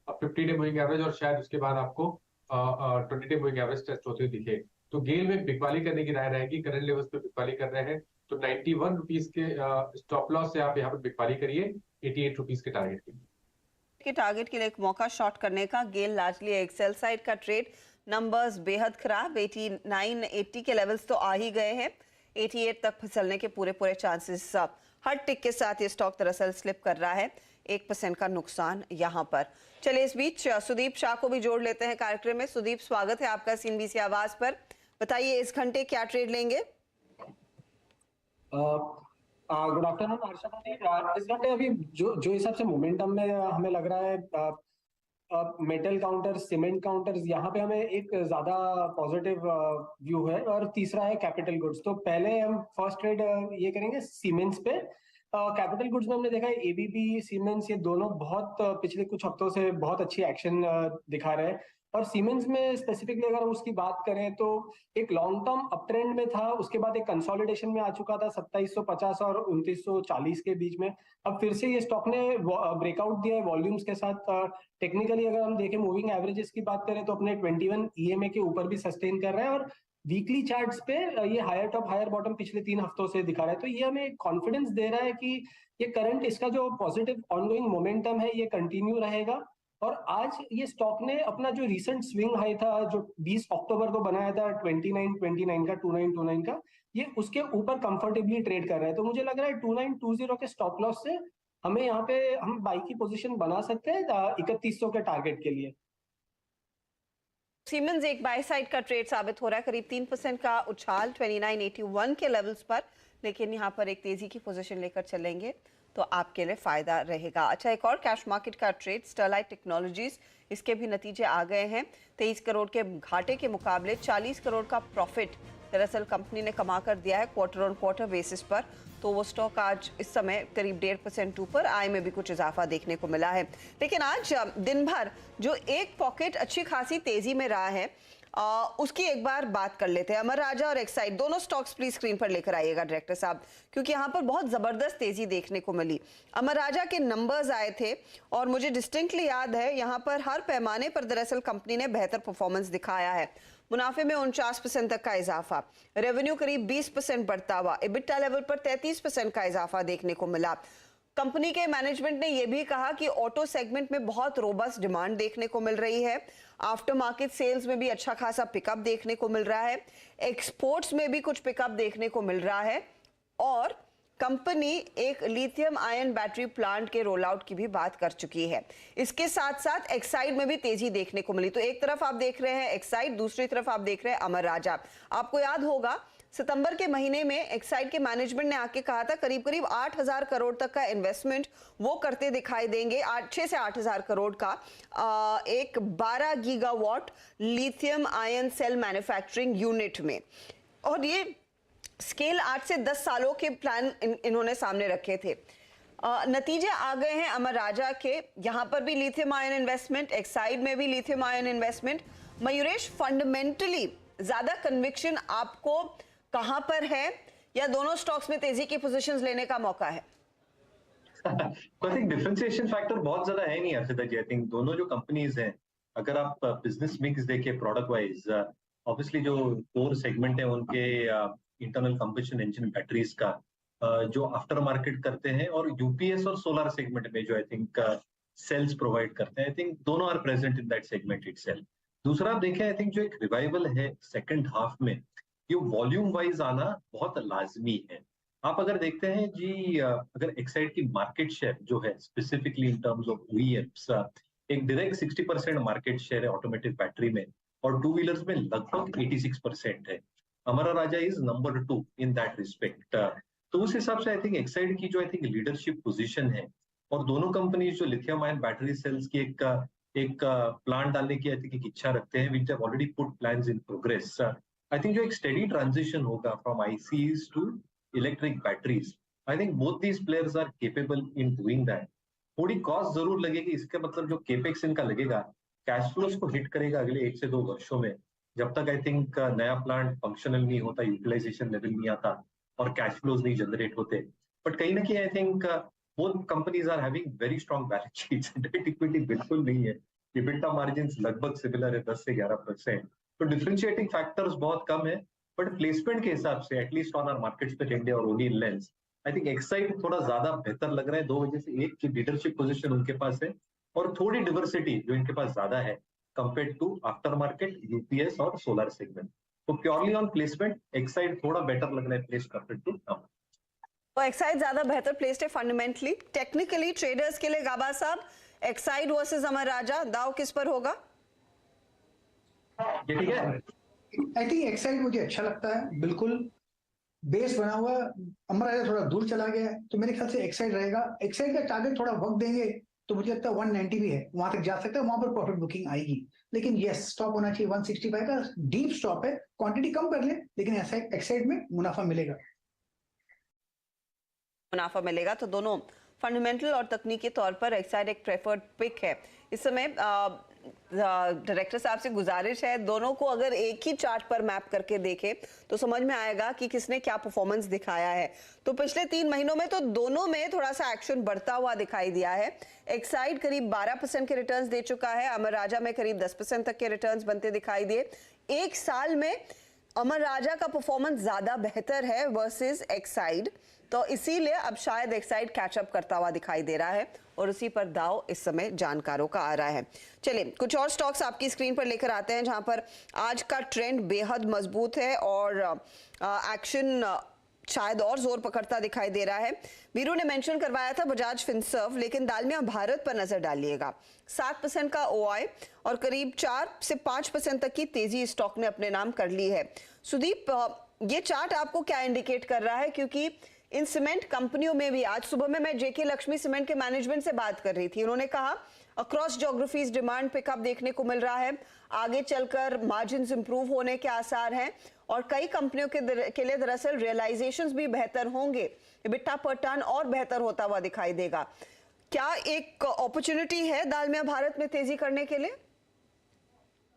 अब 50-डे मूविंग एवरेज और शायद उसके बाद आपको 20-डे मूविंग एवरेज टेस्ट होते हुए दिखे। तो गेल में बिकवाली करने की राय रहेगी, करंट लेवल्स पे बिकवाली कर रहे हैं तो 91 रुपीज के स्टॉप लॉस से आप यहाँ पर बिकवाली करिए 88 रुपीज के टारगेट के लिए। के टारगेट के लिए एक मौका शॉर्ट करने का। गेल लार्जली एक्सेल साइड का ट्रेड, नंबर्स बेहद खराब, 89-80 के लेवल्स तो आ ही गए हैं, 88 तक फिसलने के पूरे चांसेस हर टिक के साथ ये स्टॉक दरअसल स्लिप कर रहा है, 1% का नुकसान यहां पर। चलिए इस बीच सुदीप शाह को भी जोड़ लेते हैं कार्यक्रम में। सुदीप, स्वागत है आपका सीएनबीसी आवाज पर। बताइए इस घंटे क्या ट्रेड लेंगे? गुड आफ्टरनून हर्षदा जी। इस घंटे अभी जो हिसाब से मोमेंटम में हमें लग रहा है, मेटल काउंटर, सीमेंट काउंटर्स, यहाँ पे हमें एक ज्यादा पॉजिटिव व्यू है। और तीसरा है कैपिटल गुड्स। तो पहले हम फर्स्ट ट्रेड ये करेंगे सीमेंट्स पे। कैपिटल गुड्स में हमने देखा है एबीबी, सीमेंट्स, ये दोनों बहुत पिछले कुछ हफ्तों से बहुत अच्छी एक्शन दिखा रहे हैं। और सीमेंट्स में स्पेसिफिकली अगर हम उसकी बात करें तो एक लॉन्ग टर्म अप ट्रेंड में था, उसके बाद एक कंसोलिडेशन में आ चुका था 2750 और 2940 के बीच में। अब फिर से ये स्टॉक ने ब्रेकआउट दिया है वॉल्यूम्स के साथ। टेक्निकली अगर हम देखें मूविंग एवरेजेस की बात करें तो अपने 21 ईएमए के ऊपर भी सस्टेन कर रहा है और वीकली चार्ट्स पे ये हायर टॉप हायर बॉटम पिछले 3 हफ्तों से दिखा रहा है। तो ये हमें कॉन्फिडेंस दे रहा है कि ये करंट इसका जो पॉजिटिव ऑनगोइंग मोमेंटम है ये कंटिन्यू रहेगा। और आज ये स्टॉक ने अपना जो रीसेंट स्विंग हाई था जो 20 अक्टूबर को बनाया था 2929 का 2929 का, ये उसके ऊपर कंफर्टेबली ट्रेड कर रहा है। तो मुझे लग रहा है 2920 के स्टॉप लॉस से हमें यहाँ पे हम बाई की पोजीशन बना सकते हैं 3100 के टारगेट के लिए। सीमेंस एक बाय साइड का ट्रेड साबित हो रहा है, करीब 3% का उछाल 2981 के लेवल्स पर, लेकिन यहाँ पर एक तेजी की पोजीशन लेकर चलेंगे तो आपके लिए फायदा रहेगा। अच्छा, एक और कैश मार्केट का ट्रेड स्टरलाइट टेक्नोलॉजीज, इसके भी नतीजे आ गए हैं। 23 करोड़ के घाटे के मुकाबले 40 करोड़ का प्रॉफिट दरअसल कंपनी ने कमा कर दिया है क्वार्टर ऑन क्वार्टर बेसिस पर। तो वो स्टॉक आज इस समय करीब 1.5% ऊपर, आय में भी कुछ इजाफा देखने को मिला है। लेकिन आज दिन भर जो एक पॉकेट अच्छी खासी तेजी में रहा है उसकी एक बार बात कर लेते हैं। अमर राजा और एक्साइड दोनों स्टॉक्स प्लीज स्क्रीन पर लेकर आइएगा डायरेक्टर साहब, क्योंकि यहाँ पर बहुत जबरदस्त तेजी देखने को मिली। अमर राजा के नंबर्स आए थे और मुझे डिस्टिंक्टली याद है यहाँ पर हर पैमाने पर दरअसल कंपनी ने बेहतर परफॉर्मेंस दिखाया है। मुनाफे में 49% तक का इजाफा, रेवेन्यू करीब 20% बढ़ता हुआ, एबिटा लेवल पर 33% का इजाफा देखने को मिला। कंपनी के मैनेजमेंट ने यह भी कहा कि ऑटो सेगमेंट में बहुत रोबस्ट डिमांड देखने को मिल रही है, आफ्टर मार्केट सेल्स में भी अच्छा खासा पिकअप देखने को मिल रहा है, एक्सपोर्ट्स में भी कुछ पिकअप देखने को मिल रहा है और कंपनी एक लिथियम आयन बैटरी प्लांट के रोल आउट की भी बात कर चुकी है। इसके साथ साथ एक्साइड में भी तेजी देखने को मिली। तो एक तरफ आप देख रहे हैं एक्साइड, दूसरी तरफ आप देख रहे हैं अमर राजा। आपको याद होगा सितंबर के महीने में एक्साइड के मैनेजमेंट ने आके कहा था करीब करीब 8,000 करोड़ तक का इन्वेस्टमेंट वो करते दिखाई देंगे, 6 से 8,000 करोड़ का एक 12 gigawatt lithium ion cell manufacturing unit में। और ये स्केल 8 से 10 सालों के प्लान इन्होंने सामने रखे थे। नतीजे आ गए हैं अमर राजा के, यहाँ पर भी लिथियम आयन इन्वेस्टमेंट, एक्साइड में भी lithium ion investment. Mayuresh, fundamentally ज्यादा कन्विक्शन आपको कहां पर है या दोनों स्टॉक्स में तेजी की पोजीशंस लेने का मौका है? आई थिंक डिफरेंशिएशन फैक्टर बहुत ज्यादा है नहीं हर्षिता जी। आई थिंक दोनों जो कंपनीज हैं, अगर आप बिजनेस मिक्स देखें प्रोडक्ट वाइज, ऑब्वियसली जो कोर सेगमेंट है उनके इंटरनल कंबशन इंजन बैटरीज का जो आफ्टर मार्केट करते हैं, और यूपीएस और सोलर सेगमेंट में जो आई थिंक सेल्स प्रोवाइड करते हैं, आई थिंक दोनों are present in that segment itself. दूसरा आप देखें, आई थिंक जो एक रिवाइवल है सेकंड हाफ में, ये वॉल्यूम वाइज आना बहुत लाजमी है। आप अगर देखते हैं जी, अगर एक्साइड की मार्केट शेयर जो है specifically in terms of OEMs, एक डायरेक्ट 60% मार्केट शेयर है ऑटोमेटिक बैटरी में, और टू व्हीलर्स में लगभग 86% है। Amara Raja is number 2 in that respect. तो उस हिसाब से आई थिंक एक्साइड की जो आई थिंक लीडरशिप पोजीशन है, और दोनों कंपनी जो लिथियम आयन बैटरी सेल्स की एक प्लांट डालने की आई थिंक एक इच्छा रखते हैं, which have already put plans in progress. I think जो एक स्टेडी ट्रांजिशन होगा from ICEs to electric batteries, I think both these players are capable in doing that. थोड़ी कॉस्ट जरूर लगेगी, इसका मतलब जो केपेक्स इनका लगेगा कैश फ्लोस को हिट करेगा अगले 1 से 2 वर्षों में, जब तक आई थिंक नया प्लांट फंक्शनल नहीं होता, यूटिलाइजेशन लेवल नहीं आता और कैश फ्लोज नहीं जनरेट होते। बट कहीं ना कहीं I think both companies are having very strong balance sheets, debt equity बिल्कुल नहीं है, EBITDA मार्जिन्स लगभग सिमिलर है 10 से 11%, तो डिफरेंशिएटिंग फैक्टर्स बहुत कम है। बट प्लेसमेंट के हिसाब से at least on our market space India और onion lens, I think Exide थोड़ा ज्यादा बेहतर लग रहा है, 2 वजह से। एक की लीडरशिप पोजीशन उनके पास है, और थोड़ी डिवर्सिटी जो इनके पास ज्यादा है compare to after market, UPS और सोलर सेगमेंट। तो प्योरली ऑन प्लेसमेंट एक्साइड थोड़ा बेटर लग रहा है प्लेस कंपेयर टू। तो एक्साइड ज्यादा बेहतर प्लेस्ड है फंडामेंटली। टेक्निकली ट्रेडर्स के लिए गाबा साहब, एक्साइड वर्सेस अमर राजा, दाव किस पर होगा? ये ठीक है। आई थिंक एक्साइड मुझे अच्छा लगता है, बिल्कुल बेस बना हुआ। अमर राजा थोड़ा दूर चला गया है, तो मेरे ख्याल से एक्साइड रहेगा। एक्साइड का टारगेट थोड़ा वक्त देंगे तो मुझे लगता है 190 भी है, वहां तक जा सकता है, वहां पर प्रॉफिट बुकिंग आएगी। लेकिन यस, स्टॉप होना चाहिए 165 का, डीप स्टॉप है, क्वांटिटी कम कर ले, लेकिन एक्साइड में मुनाफा मिलेगा। मुनाफा मिलेगा, तो दोनों फंडामेंटल और तकनीकी तौर पर एक्साइड एक प्रेफर्ड पिक है इस समय। डायरेक्टर साहब से गुजारिश है, दोनों को अगर एक ही चार्ट पर मैप करके देखें तो समझ में आएगा कि किसने क्या परफॉर्मेंस दिखाया है। तो पिछले 3 महीनों में तो दोनों में थोड़ा सा एक्शन बढ़ता हुआ दिखाई दिया है। एक्साइड करीब 12% के रिटर्न्स दे चुका है, अमर राजा में करीब 10% तक के रिटर्न्स बनते दिखाई दिए। 1 साल में अमर राजा का परफॉर्मेंस ज्यादा बेहतर है वर्सेस एक्साइड, तो इसीलिए अब शायद एक्साइड कैचअप करता हुआ दिखाई दे रहा है, और उसी पर दाव इस समय जानकारों का आ रहा है। चलिए कुछ और स्टॉक्स आपकी स्क्रीन पर लेकर आते हैं, जहां पर आज का ट्रेंड बेहद मजबूत है और एक्शन शायद और जोर पकड़ता दिखाई दे रहा है। वीरू ने मेंशन करवाया था बजाज फिनसर्व, लेकिन दालमिया भारत पर नजर डालिएगा। 7% का OI और करीब 4 से 5% तक की तेजी स्टॉक ने अपने नाम कर ली है। सुदीप, ये चार्ट आपको क्या इंडिकेट कर रहा है? क्योंकि इन सीमेंट कंपनियों में भी, आज सुबह में मैं जेके लक्ष्मी सीमेंट के मैनेजमेंट से बात कर रही थी, उन्होंने कहा अक्रॉस ज्योग्राफीज डिमांड पिकअप देखने को मिल रहा है, आगे चलकर मार्जिन्स इंप्रूव होने के आसार हैं, और कई कंपनियों के लिए दरअसल रियलाइजेशंस भी बेहतर होंगे, EBITDA पर टन और बेहतर होता हुआ दिखाई देगा। क्या एक अपॉर्चुनिटी है दालमिया भारत में तेजी करने के लिए?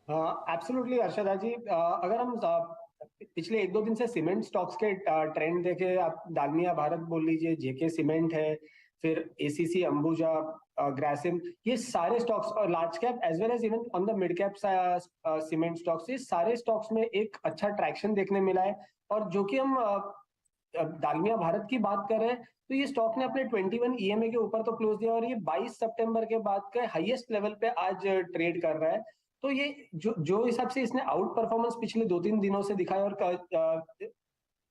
एब्सोल्युटली अर्शदा जी, अगर हम पिछले 1-2 दिन से सीमेंट स्टॉक्स के ट्रेंड देखे, आप दालमिया भारत बोल लीजिए, जेके सीमेंट है, फिर एसीसी, अंबुजा, ग्रासिम, ये सारे स्टॉक्स, और large cap as well as even on the mid cap cement stocks, ये सारे स्टॉक्स में एक अच्छा ट्रैक्शन देखने मिला है। और जो कि हम दालमिया भारत की बात कर रहे हैं, तो ये स्टॉक ने अपने 21 EMA के ऊपर तो क्लोज दिया, और ये 22 सितंबर के बाद के हाईएस्ट लेवल पे आज ट्रेड कर रहा है। तो ये जो हिसाब से इसने आउट परफॉर्मेंस पिछले 2-3 दिनों से दिखाया, और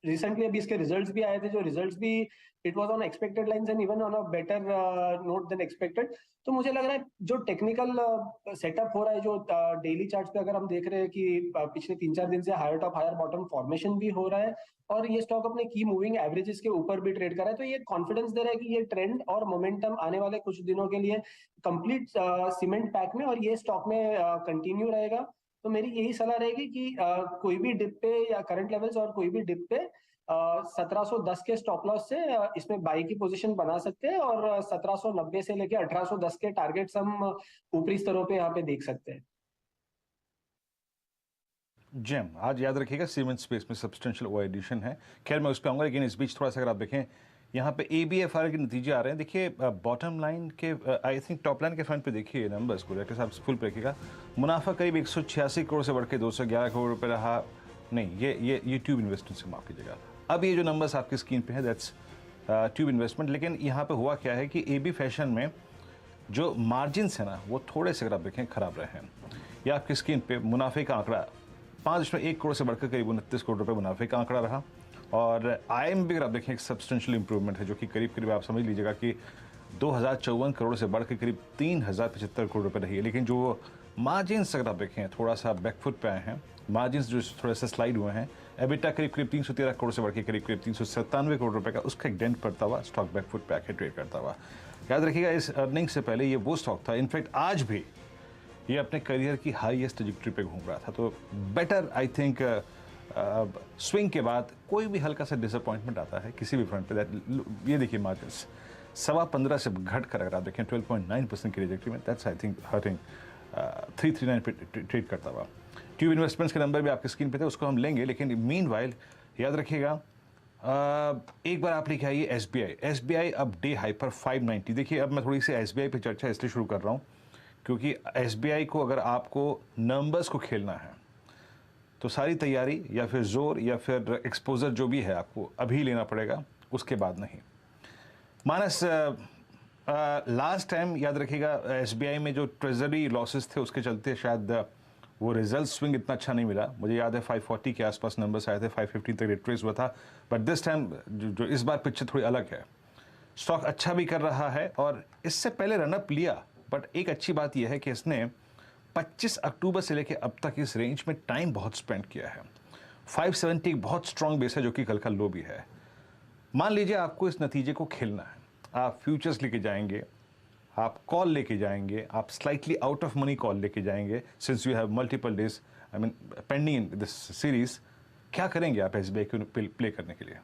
रिसेंटली अभी इसके रिजल्ट्स भी आए थे, जो रिजल्ट्स भी it was on expected lines and even on a better note then expected. तो मुझे लग रहा है जो टेक्निकल सेटअप हो रहा है, जो डेली चार्ट्स पे अगर हम देख रहे हैं कि पिछले 3-4 दिन से higher top higher bottom formation भी हो रहा है, और ये स्टॉक अपने की मूविंग एवरेजेस के ऊपर भी ट्रेड कर रहा है, तो ये कॉन्फिडेंस दे रहा है कि ये ट्रेंड और मोमेंटम आने वाले कुछ दिनों के लिए कंप्लीट सीमेंट पैक में और ये स्टॉक में कंटिन्यू रहेगा। तो मेरी यही सलाह रहेगी कि कोई भी डिप पे या करंट लेवल्स और कोई भी डिप पे 1710 के स्टॉप लॉस से इसमें बाई की पोजीशन बना सकते हैं, और 1790 से लेके 1810 के टारगेट्स हम ऊपरी स्तरों पे यहाँ पे देख सकते हैं। जेम, आज याद रखिएगा सीमेंट स्पेस में सब्सटेंशियल ओवर एडिशन है। खैर मैं उस पर आऊँगा, लेकिन इस बीच थोड़ा सा अगर आप देखें यहाँ पे ABFR के नतीजे आ रहे हैं। देखिए बॉटम लाइन के आई थिंक टॉप लाइन के फ्रंट पे देखिए नंबर्स को, डायरेक्टर साहब फुल पे रखिएगा। मुनाफा करीब 186 करोड़ से बढ़ के 211 करोड़ रुपए रहा। नहीं, ये ट्यूब इन्वेस्टमेंट से माफ कीजिएगा। अब ये जो नंबर्स आपकी स्क्रीन पे है दैट्स ट्यूब इन्वेस्टमेंट। लेकिन यहाँ पे हुआ क्या है कि AB फैशन में जो मार्जिन्स है ना, वो थोड़े से अगर आप देखें खराब रहे हैं। यह आपकी स्क्रीन पे मुनाफे का आंकड़ा 5.1 करोड़ से बढ़कर करीब 29 करोड़ रुपए मुनाफे का आंकड़ा रहा। और IMB अगर आप देखें एक सब्सटेंशियल इंप्रूवमेंट है, जो कि करीब आप समझ लीजिएगा कि 2054 करोड़ से बढ़कर करीब 3075 करोड़ रुपए रही है। लेकिन जो मार्जिन्स अगर आप देखें थोड़ा सा बैकफुट पे आए हैं, मार्जिन्स जो थोड़ा सा स्लाइड हुए हैं, एबिटा करीब 313 करोड़ से बढ़ के करीब 397 करोड़ रुपए का उसका एक डेंट पड़ता हुआ स्टॉक बैकफुट पे आके ट्रेड करता हुआ। याद रखिएगा इस अर्निंग से पहले ये वो स्टॉक था, इनफैक्ट आज भी ये अपने करियर की हाईएस्ट ट्रैजेक्टरी पे घूम रहा था। तो बेटर आई थिंक स्विंग के बाद कोई भी हल्का सा डिसअपॉइंटमेंट आता है किसी भी फ्रंट पे। ये देखिए मार्जिन्स 15.25 से घट कर अगर आप देखें 12.9% की ट्रैजेक्टरी में, दैट्स आई थिंक हर्टिंग। 339 पे ट्रेड करता हुआ। ट्यूब इन्वेस्टमेंट्स के नंबर भी आपकी स्क्रीन पे थे, उसको हम लेंगे, लेकिन मीनवाइल याद रखिएगा एक बार आप लेके आइए एसबीआई अब डे हाई पर 590। देखिए अब मैं थोड़ी सी एसबीआई पे चर्चा इसलिए शुरू कर रहा हूँ क्योंकि एसबीआई को अगर आपको नंबर्स को खेलना है तो सारी तैयारी या फिर जोर या फिर एक्सपोजर जो भी है आपको अभी लेना पड़ेगा, उसके बाद नहीं। मानस लास्ट टाइम याद रखिएगा एसबीआई में जो ट्रेजरी लॉसेस थे उसके चलते शायद वो रिजल्ट स्विंग इतना अच्छा नहीं मिला। मुझे याद है 540 के आसपास नंबर्स आए थे, 550 तक रिट्रेस हुआ था, बट दिस टाइम जो इस बार पिक्चर थोड़ी अलग है। स्टॉक अच्छा भी कर रहा है और इससे पहले रनअप लिया, बट एक अच्छी बात यह है कि इसने 25 अक्टूबर से लेकर अब तक इस रेंज में टाइम बहुत स्पेंड किया है। 570 एक बहुत स्ट्रॉन्ग बेस है जो कि कल का लो भी है। मान लीजिए आपको इस नतीजे को खेलना है, आप फ्यूचर्स लेके जाएंगे, आप कॉल लेके जाएंगे, आप slightly out of money call लेके जाएंगे, since you have multiple days I mean pending in this series, क्या करेंगे आप एसबीआई को प्ले करने के लिए?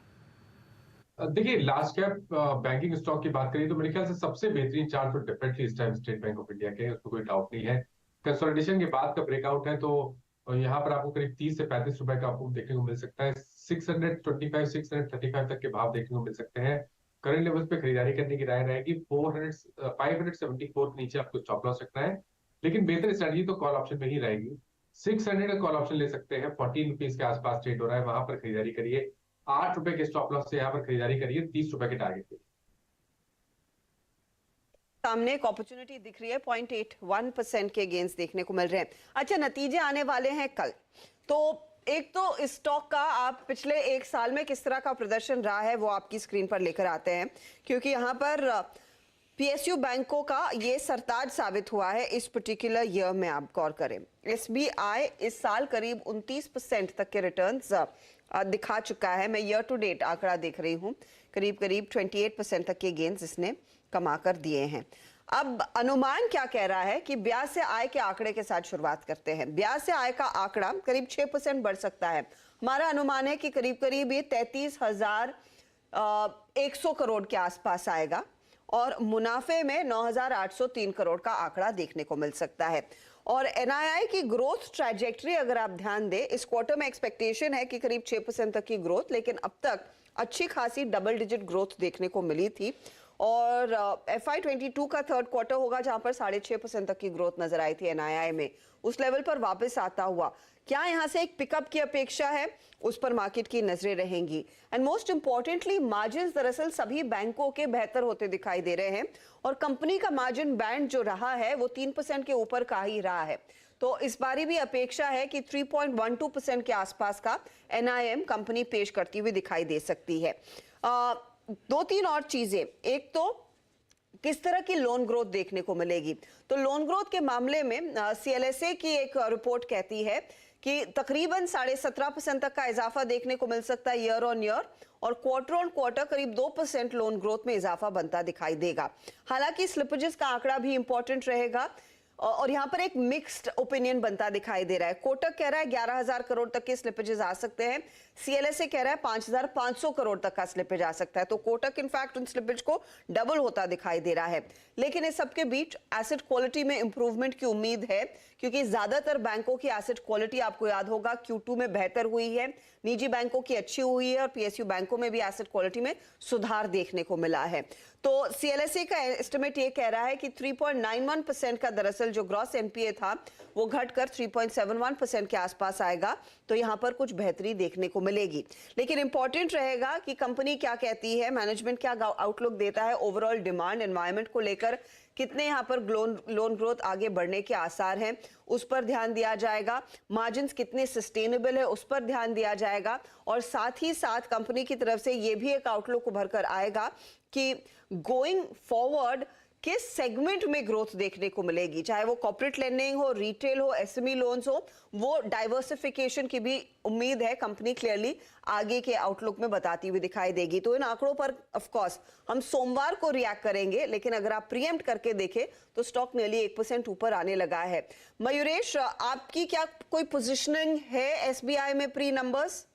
देखिए लास्ट कैप बैंकिंग स्टॉक की बात करें तो मेरे ख्याल से सबसे बेहतरीन चार्ट तो डेफिनेटली इस time state bank of India के, उसमें कोई डाउट नहीं है। कंसोलिडेशन के बाद का ब्रेकआउट है तो यहाँ पर आपको करीब 30 से 35 रुपए का आपको देखने को मिल सकता है। 625 635 तक के भाव देखने को मिल सकते हैं। करंट लेवल्स पे खरीदारी करने की राय रहेगी। 574 के नीचे आपको स्टॉप लॉस रखना है, लेकिन बेहतर स्ट्रेटजी तो कॉल ऑप्शन में ही रहेगी। 600 का कॉल ऑप्शन ले सकते हैं, 14 रुपीज के आसपास ट्रेड हो रहा है, वहां पर खरीदारी करिए। 8 रुपए के स्टॉप लॉस से यहाँ पर खरीदारी करिए 30 रुपए के टारगेट पे। सामने एक अपॉर्चुनिटी दिख रही है, 0.81% के गेंस देखने को मिल रहे हैं। अच्छा, नतीजे आने वाले हैं कल, तो एक तो इस स्टॉक का आप पिछले एक साल में किस तरह का प्रदर्शन रहा है वो आपकी स्क्रीन पर लेकर आते हैं, क्योंकि यहाँ पर पीएसयू बैंकों का ये सरताज साबित हुआ है इस पर्टिकुलर ईयर में। आप गौर करें, एसबीआई इस साल करीब 29% तक के रिटर्न्स दिखा चुका है। मैं ईयर टू डेट आंकड़ा देख रही हूँ, करीब 28% तक के गेन्स इसने कमा कर दिए हैं। अब अनुमान क्या कह रहा है कि ब्याज से आय के आंकड़े के साथ शुरुआत करते हैं। ब्याज से आय का आंकड़ा करीब 6% बढ़ सकता है। हमारा अनुमान है कि करीब करीब ये 33,100 करोड़ के आसपास आएगा और मुनाफे में 9,803 करोड़ का आंकड़ा देखने को मिल सकता है। और एनआईआई की ग्रोथ ट्रैजेक्टरी अगर आप ध्यान दें, इस क्वार्टर में एक्सपेक्टेशन है कि करीब 6% तक की ग्रोथ, लेकिन अब तक अच्छी खासी डबल डिजिट ग्रोथ देखने को मिली थी। और FY22 का थर्ड क्वार्टर होगा जहां पर 6.5% तक की ग्रोथ नजर आई थी एनआईआई में, उस लेवल पर वापस आता हुआ क्या यहां से एक पिकअप की अपेक्षा है, उस पर मार्केट की नजरें रहेंगी। एंड मोस्ट इंपॉर्टेंटली मार्जिन दरअसल सभी बैंकों के बेहतर होते दिखाई दे रहे हैं और कंपनी का मार्जिन बैंड जो रहा है वो 3% के ऊपर का ही रहा है। तो इस बारी भी अपेक्षा है कि 3.12% के आसपास का एनआईएम कंपनी पेश करती हुई दिखाई दे सकती है। दो तीन और चीजें, एक तो किस तरह की लोन ग्रोथ देखने को मिलेगी। तो लोन ग्रोथ के मामले में CLSA की एक रिपोर्ट कहती है कि तकरीबन 17.5% तक का इजाफा देखने को मिल सकता है ईयर ऑन ईयर, और क्वार्टर ऑन क्वार्टर करीब 2% लोन ग्रोथ में इजाफा बनता दिखाई देगा। हालांकि स्लिपेजेस का आंकड़ा भी इंपॉर्टेंट रहेगा और यहाँ पर एक मिक्स्ड ओपिनियन बनता दिखाई दे रहा है। कोटक कह रहा है 11,000 करोड़ तक के स्लिपेजेस आ सकते हैं, CLSA कह रहा है 5,500 करोड़ तक का स्लिपेज आ सकता है। तो कोटक इनफैक्ट उन स्लिपेज को डबल होता दिखाई दे रहा है। लेकिन इस सबके बीच एसेट क्वालिटी में इंप्रूवमेंट की उम्मीद है, क्योंकि ज्यादातर बैंकों की एसेट क्वालिटी आपको याद होगा Q2 में बेहतर हुई है, निजी बैंकों की अच्छी हुई है और PSU बैंकों में भी एसेट क्वालिटी में सुधार देखने को मिला है। तो CLSA का एस्टिमेट ये कह रहा है कि 3.91% का दरअसल जो ग्रॉस NPA था वो घटकर 3.71% के आसपास आएगा। तो यहां पर कुछ बेहतरी देखने को मिलेगी, लेकिन इंपॉर्टेंट रहेगा कि कंपनी क्या कहती है, मैनेजमेंट क्या आउटलुक देता है ओवरऑल डिमांड एनवायरनमेंट को लेकर, कितने यहां पर लोन ग्रोथ आगे बढ़ने के आसार हैं, उस पर ध्यान दिया जाएगा। मार्जिन्स कितने सस्टेनेबल है उस पर ध्यान दिया जाएगा। और साथ ही साथ कंपनी की तरफ से ये भी एक आउटलुक उभर कर आएगा कि गोइंग फॉरवर्ड किस सेगमेंट में ग्रोथ देखने को मिलेगी, चाहे वो कॉर्पोरेट लेंडिंग हो, रिटेल हो, एसएमई लोन्स हो, वो डाइवर्सिफिकेशन की भी उम्मीद है कंपनी क्लियरली आगे के आउटलुक में बताती हुई दिखाई देगी। तो इन आंकड़ों पर ऑफ कोर्स हम सोमवार को रिएक्ट करेंगे, लेकिन अगर आप प्रीएम्प्ट करके देखें तो स्टॉक नियरली 1% ऊपर आने लगा है। मयूरेश, आपकी क्या कोई पोजिशनिंग है एसबीआई में प्री नंबर्स?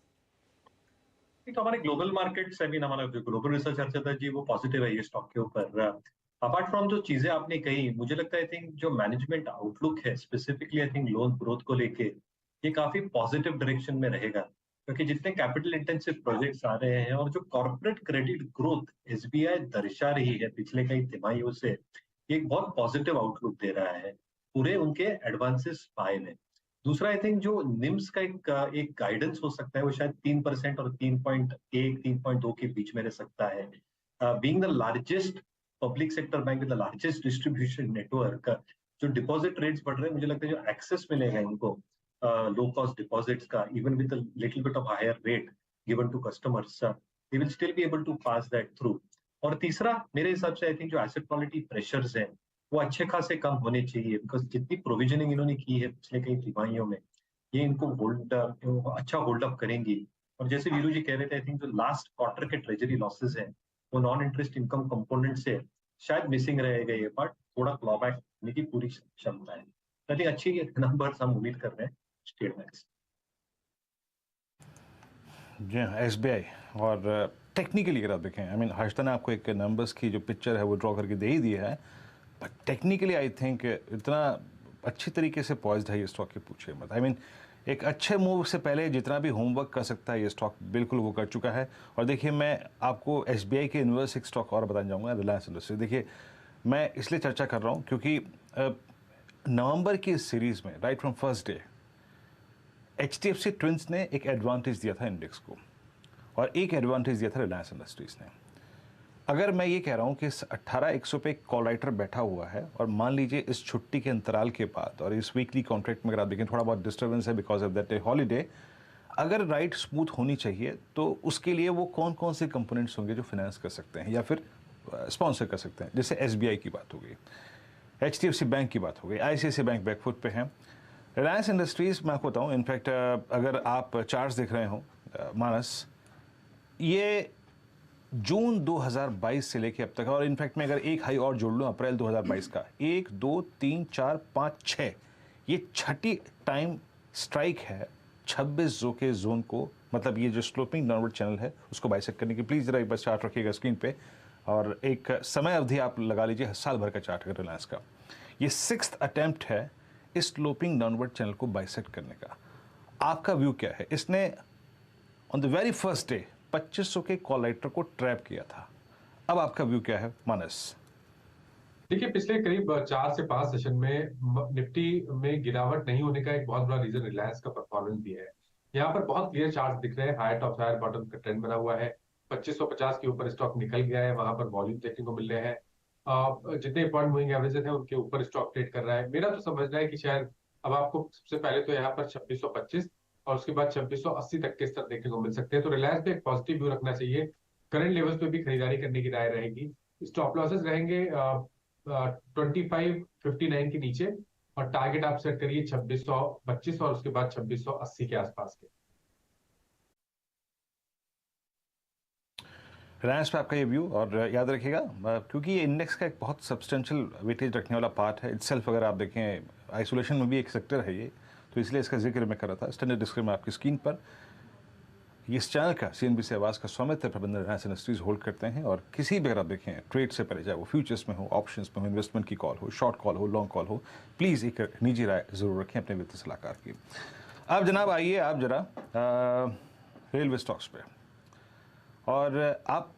तो हमारे ग्लोबल मार्केट्स, आई मीन हमारा जो ग्लोबल रिसर्च हर्षदा जी वो पॉजिटिव है ये स्टॉक के ऊपर। अपार्ट फ्रॉम जो चीजें आपने कही, मुझे लगता है आई थिंक जो मैनेजमेंट आउटलुक है specifically I think loan growth को लेके ये काफी पॉजिटिव डायरेक्शन में रहेगा, क्योंकि जितने कैपिटल इंटेंसिव प्रोजेक्ट्स आ रहे हैं और जो कॉर्पोरेट क्रेडिट ग्रोथ एसबीआई दर्शा रही है पिछले कई तिमाहियों से, ये एक बहुत पॉजिटिव आउटलुक दे रहा है पूरे उनके एडवांसेस पाए में। दूसरा आई थिंक जो निम्स का एक गाइडेंस हो सकता है वो शायद 3% और 3.1 3.2 के बीच में रह सकता है। Being the largest public sector bank with the largest distribution network, जो डिपॉजिट रेट्स बढ़ रहे हैं, मुझे लगता है जो एक्सेस मिलेगा इनको लो कॉस्ट डिपॉजिट्स का, even with a little bit of higher rate given to customers, they will still be able to pass that through. और तीसरा मेरे हिसाब से आई थिंक जो एसेट क्वालिटी प्रेशर्स हैं वो अच्छे खासे कम होने चाहिए, बिकॉज जितनी प्रोविजनिंग इन्होंने की है पिछले कई तिमाहियों में ये इनको अच्छा होल्ड अप करेंगी। और जैसे वीरू जी कह रहे थे, आई थिंक जो लास्ट क्वार्टर के ट्रेजरी लॉसेस हैं वो नॉन इंटरेस्ट इनकम कंपोनेंट से शायद मिसिंग रह गए, बट थोड़ा क्लॉबैक होने की पूरी क्षमता है। आई थिंक अच्छी नंबर्स हम उम्मीद कर रहे हैं स्टेट बैंक से। जी हाँ, एसबीआई और टेक्निकली अगर आप देखें, आई मीन हर्षदा ने आपको एक नंबर्स की जो पिक्चर है वो ड्रॉ करके दे ही दिया है, बट टेक्निकली आई थिंक इतना अच्छी तरीके से पॉइज्ड है ये स्टॉक की पूछे मत। आई मीन एक अच्छे मूव से पहले जितना भी होमवर्क कर सकता है ये स्टॉक बिल्कुल वो कर चुका है। और देखिए मैं आपको एसबीआई के इन्वर्स एक स्टॉक और बताना चाहूँगा, रिलायंस इंडस्ट्री। देखिए मैं इसलिए चर्चा कर रहा हूँ क्योंकि नवंबर की इस सीरीज़ में right from first day HDFC twins ने एक एडवांटेज दिया था इंडेक्स को और एक एडवांटेज दिया था रिलायंस इंडस्ट्रीज़ ने। अगर मैं ये कह रहा हूँ कि इस 18,100 पे कॉल राइटर बैठा हुआ है और मान लीजिए इस छुट्टी के अंतराल के बाद और इस वीकली कॉन्ट्रैक्ट में अगर आप देखें थोड़ा बहुत डिस्टर्बेंस है बिकॉज ऑफ दैट हॉलीडे, अगर राइट स्मूथ होनी चाहिए तो उसके लिए वो कौन कौन से कंपोनेंट्स होंगे जो फाइनेंस कर सकते हैं या फिर स्पॉन्सर कर सकते हैं। जैसे एसबीआई की बात हो गई, एचडीएफसी बैंक की बात हो गई, आईसीआईसीआई बैंक बैकफुट पे है। रिलायंस इंडस्ट्रीज़ मैं आपको बताऊँ, इनफैक्ट अगर आप चार्ट्स देख रहे हो मानस, ये जून 2022 से लेके अब तक, और इनफैक्ट मैं अगर एक हाई और जोड़ लूँ अप्रैल 2022 का, 1 2 3 4 5 6, ये छठी टाइम स्ट्राइक है 26 के जोन को, मतलब ये जो स्लोपिंग डाउनवर्ड चैनल है उसको बाइसेक्ट करने की। प्लीज़ ज़रा एक बार चार्ट रखिएगा स्क्रीन पे और एक समय अवधि आप लगा लीजिए, साल भर का चार्ट है रिलायंस का। ये 6th अटैम्प्ट है इस स्लोपिंग डाउनवर्ड चैनल को बाइसेक्ट करने का। आपका व्यू क्या है? इसने on the very first day 2500 के कॉल राइटर को ट्रैप किया था, अब आपका व्यू क्या है मानस? देखिए पिछले करीब 4 से 5 सेशन में निफ्टी में गिरावट नहीं होने का एक बहुत बड़ा रीजन रिलायंस का परफॉर्मेंस भी है। यहाँ पर बहुत क्लियर चार्ट दिख रहे हैं, हायर टॉप हायर बॉटम का ट्रेंड बना हुआ है, 2550 के ऊपर स्टॉक निकल गया है, वहां पर वॉल्यूम देखने को मिल रहे हैं, जितने पॉइंट मूविंग एवरेजेस हैं उनके ऊपर स्टॉक ट्रेड कर रहा है। मेरा तो समझना है कि शायद अब आपको सबसे पहले तो यहाँ पर 2625 और उसके बाद 2680 तक के स्तर देखने को मिल सकते हैं। तो रिलायंस पे एक पॉजिटिव व्यू रखना चाहिए, करंट लेवल्स पे भी खरीदारी करने की राय रहेगी। स्टॉप लॉसेस रहेंगे 2559 के नीचे और टारगेट आप सेट करिए 2625 और उसके बाद 2680 के आसपास के। रिलायंस पे आपका ये व्यू, और याद रखिएगा क्योंकि ये इंडेक्स का एक बहुत सब्सटेंशियल वेटेज रखने वाला पार्ट है इटसेल्फ। अगर आप देखें आइसोलेशन में भी एक सेक्टर है ये, तो इसलिए इसका जिक्र मैं कर रहा था। स्टैंडर्ड डिस्क्लेमर आपकी स्क्रीन पर। इस चैनल का सीएनबीसी आवाज़ का स्वामित्व प्रबंधन रिलायंस इंडस्ट्रीज होल्ड करते हैं और किसी भी अगर आप देखें ट्रेड से पहले, चाहे वो फ्यूचर्स में हो, ऑप्शंस में हो, इन्वेस्टमेंट की कॉल हो, शॉर्ट कॉल हो, लॉन्ग कॉल हो, प्लीज़ एक निजी राय ज़रूर रखें अपने वित्तीय सलाहकार की। अब जनाब आइए आप जरा रेलवे स्टॉक्स पे, और आप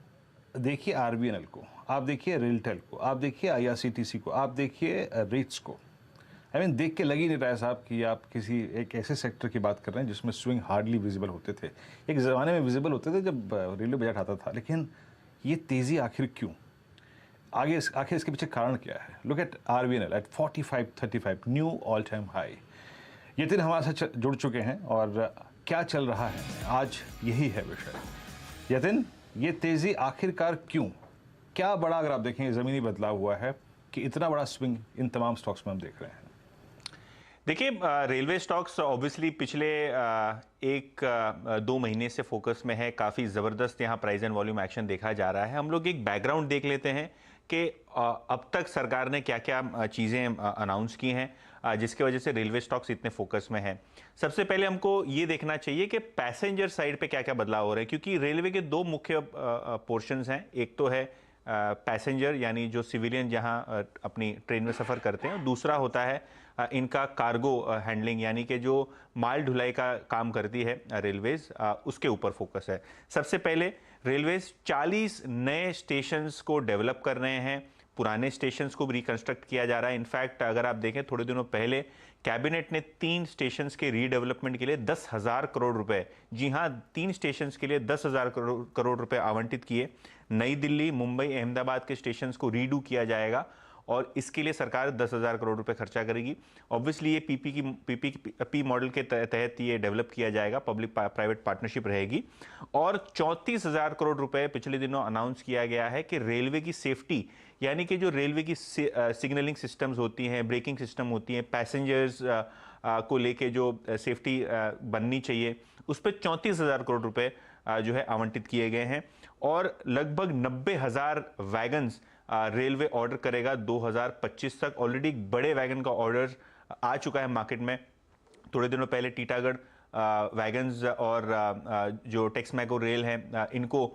देखिए आरबीएनएल को, आप देखिए रेलटेल को, आप देखिए आईआरसीटीसी को, आप देखिए रेट्स को। आई मीन देख के लग ही नहीं रहा है साहब कि आप किसी एक ऐसे सेक्टर की बात कर रहे हैं जिसमें स्विंग हार्डली विजिबल होते थे। एक ज़माने में विजिबल होते थे जब रेलवे बजट आता था, लेकिन ये तेज़ी आखिर क्यों? आखिर इसके पीछे कारण क्या है? Look at RBNL at 4535 new all time high. ये दिन हमारे साथ जुड़ चुके हैं और क्या चल रहा है आज यही है विषय। यतिन, ये तेज़ी आखिरकार क्यों? क्या बड़ा अगर आप देखें ज़मीनी बदलाव हुआ है कि इतना बड़ा स्विंग इन तमाम स्टॉक्स में हम देख रहे हैं? देखिए, रेलवे स्टॉक्स ऑब्वियसली पिछले 1-2 महीने से फोकस में है। काफ़ी ज़बरदस्त यहाँ प्राइस एंड वॉल्यूम एक्शन देखा जा रहा है। हम लोग एक बैकग्राउंड देख लेते हैं कि अब तक सरकार ने क्या क्या चीज़ें अनाउंस की हैं जिसकी वजह से रेलवे स्टॉक्स इतने फोकस में हैं। सबसे पहले हमको ये देखना चाहिए कि पैसेंजर साइड पे क्या क्या बदलाव हो रहे हैं, क्योंकि रेलवे के 2 मुख्य पोर्शंस हैं। एक तो है पैसेंजर यानी जो सिविलियन जहाँ अपनी ट्रेन में सफ़र करते हैं, और दूसरा होता है इनका कार्गो हैंडलिंग यानी कि जो माल ढुलाई का काम करती है रेलवेज, उसके ऊपर फोकस है। सबसे पहले रेलवेज 40 नए स्टेशंस को डेवलप कर रहे हैं, पुराने स्टेशंस को भी रिकंस्ट्रक्ट किया जा रहा है। इनफैक्ट अगर आप देखें थोड़े दिनों पहले कैबिनेट ने 3 स्टेशंस के रीडेवलपमेंट के लिए 10,000 करोड़ रुपए, जी हाँ 3 स्टेशंस के लिए 10,000 करोड़ रुपए आवंटित किए। नई दिल्ली, मुंबई, अहमदाबाद के स्टेशंस को रीडू किया जाएगा और इसके लिए सरकार 10,000 करोड़ रुपए खर्चा करेगी। ऑब्वियसली ये पीपी मॉडल के तहत ये डेवलप किया जाएगा, पब्लिक प्राइवेट पार्टनरशिप रहेगी। और 34,000 करोड़ रुपए पिछले दिनों अनाउंस किया गया है कि रेलवे की सेफ्टी यानी कि जो रेलवे की सिग्नलिंग सिस्टम्स होती हैं, ब्रेकिंग सिस्टम होती हैं, पैसेंजर्स को लेके जो सेफ्टी बननी चाहिए, उस पर 34,000 करोड़ रुपए जो है आवंटित किए गए हैं। और लगभग 90,000 वैगन्स रेलवे ऑर्डर करेगा 2025 तक। ऑलरेडी बड़े वैगन का ऑर्डर आ चुका है मार्केट में। थोड़े दिनों पहले टीटागढ़ वैगन्स और जो टेक्समैको रेल हैं इनको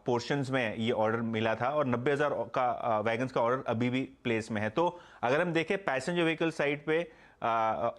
पोर्शंस में ये ऑर्डर मिला था और 90,000 का वैगन्स का ऑर्डर अभी भी प्लेस में है। तो अगर हम देखें पैसेंजर व्हीकल साइड पे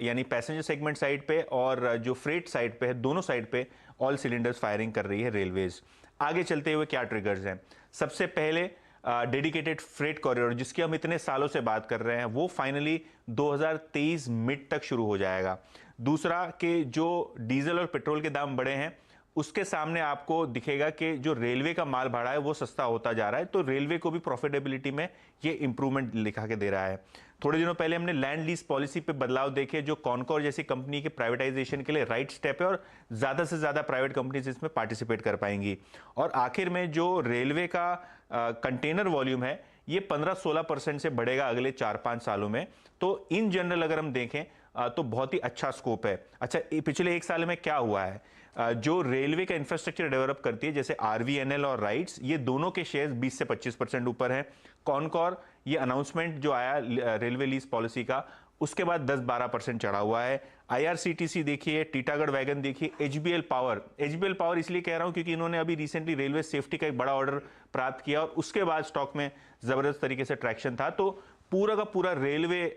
यानी पैसेंजर सेगमेंट साइड पे और जो फ्रेट साइड पे है, दोनों साइड पे ऑल सिलेंडर्स फायरिंग कर रही है रेलवेज। आगे चलते हुए क्या ट्रिगर्स हैं? सबसे पहले डेडिकेटेड फ्रेट कॉरिडोर जिसकी हम इतने सालों से बात कर रहे हैं, वो फाइनली 2023 मिड तक शुरू हो जाएगा। दूसरा कि जो डीजल और पेट्रोल के दाम बढ़े हैं उसके सामने आपको दिखेगा कि जो रेलवे का माल भाड़ा है वो सस्ता होता जा रहा है, तो रेलवे को भी प्रॉफिटेबिलिटी में ये इंप्रूवमेंट लिखा के दे रहा है। थोड़े दिनों पहले हमने लैंड लीज पॉलिसी पे बदलाव देखे जो कॉनकॉर जैसी कंपनी के प्राइवेटाइजेशन के लिए राइट स्टेप है और ज़्यादा से ज़्यादा प्राइवेट कंपनीज इसमें पार्टिसिपेट कर पाएंगी। और आखिर में जो रेलवे का कंटेनर वॉल्यूम है ये 15-16% से बढ़ेगा अगले 4-5 सालों में। तो इन जनरल अगर हम देखें तो बहुत ही अच्छा स्कोप है। अच्छा, पिछले 1 साल में क्या हुआ है? जो रेलवे का इंफ्रास्ट्रक्चर डेवलप करती है जैसे आरवीएनएल और राइट्स, ये दोनों के शेयर्स 20 से 25% ऊपर हैं। कॉनकॉर ये अनाउंसमेंट जो आया रेलवे लीज पॉलिसी का, उसके बाद 10-12% चढ़ा हुआ है। आईआरसीटीसी देखिए, टीटागढ़ वैगन देखिए, एचबीएल पावर इसलिए कह रहा हूं क्योंकि इन्होंने अभी रिसेंटली रेलवे सेफ्टी का एक बड़ा ऑर्डर प्राप्त किया और उसके बाद स्टॉक में जबरदस्त तरीके से ट्रैक्शन था। तो पूरा का पूरा रेलवे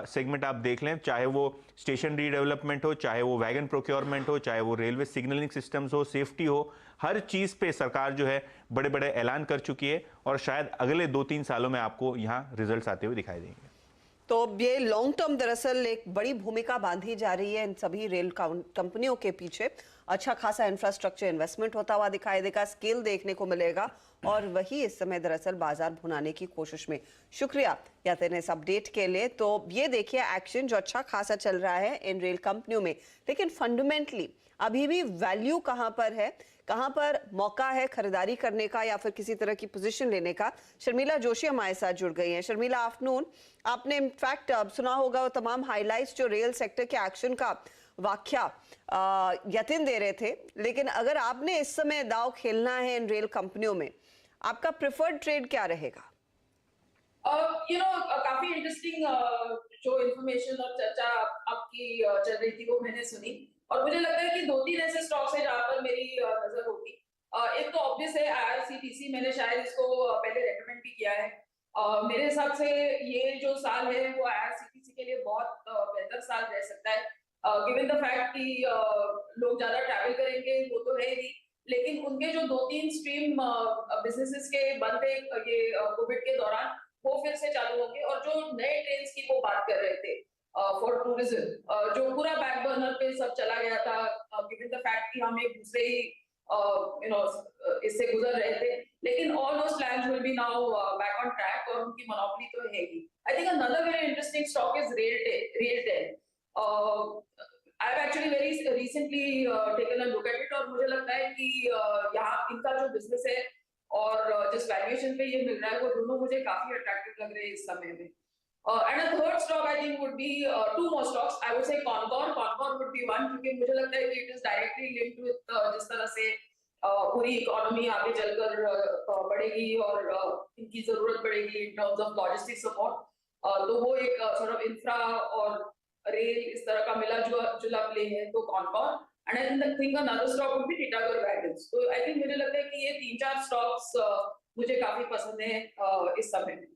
सेगमेंट आप देख लें, चाहे वो स्टेशन रीडेवलपमेंट हो, चाहे वो वैगन प्रोक्योरमेंट हो, चाहे वो रेलवे सिग्नलिंग सिस्टम्स हो, सेफ्टी हो, हर चीज पे सरकार जो है बड़े बड़े ऐलान कर चुकी है और शायद अगले 2-3 सालों में आपको यहाँ रिजल्ट्स आते हुए दिखाई देंगे। तो ये लॉन्ग टर्म दरअसल एक बड़ी भूमिका बांधी जा रही है इन सभी रेल कंपनियों के पीछे। अच्छा खासा इंफ्रास्ट्रक्चर इन्वेस्टमेंट होता हुआ दिखाई देगा, स्केल देखने को मिलेगा और वही इस समय दरअसल बाजार भुनाने की कोशिश में। शुक्रिया यातिन इस अपडेट के लिए। तो ये देखिए एक्शन जो अच्छा खासा चल रहा है इन रेल कंपनियों में, लेकिन फंडामेंटली अभी भी वैल्यू कहां पर है, कहां पर मौका है खरीदारी करने का या फिर किसी तरह की पोजीशन लेने का? शर्मिला जोशी हमारे साथ जुड़ गई हैं। शर्मिला, आफ्टरनून। आपने इनफैक्ट तमाम होगा वो तमाम हाइलाइट्स जो रेल सेक्टर के एक्शन का व्याख्या यतिन दे रहे थे, लेकिन अगर आपने इस समय दाव खेलना है इन रेल कंपनियों में, आपका प्रेफर्ड ट्रेड क्या रहेगा? काफी इंटरेस्टिंग जो इन्फॉर्मेशन और चर्चा आपकी चल रही थी वो मैंने सुनी और मुझे लगता है कि 2-3 ऐसे स्टॉक्स हैं जहां पर मेरी नजर होगी। एक तो ऑब्वियस है आईआरसीटीसी, मैंने शायद इसको पहले रेकमेंड भी किया है। मेरे हिसाब से ये जो साल है वो आईआरसीटीसी के लिए बहुत बेहतर साल रह सकता है, गिवन द फैक्ट कि लोग ज्यादा ट्रैवल करेंगे वो तो है ही, लेकिन उनके जो 2-3 स्ट्रीम बिजनेसेस के बंद थे ये कोविड के दौरान, वो फिर से चालू होंगे। और जो नए ट्रेन्स की वो बात कर रहे थे फॉर टूरिज्म, जो पूरा बैक बर्नर पे सब चला गया था गिवन द फैक्ट कि हम एक दूसरे ही इससे गुजर रहे थे, लेकिन all those plans will be now back on track और उनकी मोनोपोली तो है ही। I think another very interesting stock is RailTel. I've actually very recently taken a look at it और मुझे लगता है कि यहाँ इनका जो बिजनेस है और जिस वैल्यूएशन पे ये मिल रहा है वो दोनों मुझे काफी अट्रैक्टिव लग रहे हैं इस समय में। And a third stock I think would be two more stocks. I would say Concor would be one क्योंकि मुझे लगता है कि it is directly linked with जिस तरह से पूरी इकोनॉमी आगे चलकर बढ़ेगी और इनकी जरूरत पड़ेगी in terms of logistics support. तो वो एक sort of infra और रेल इस तरह का मिला जुला प्ले है तो Concor. And I think another stock would be Titagarh Wagons. तो I think मुझे लगता है कि ये 3-4 stocks मुझे काफी पसंद है इस समय में।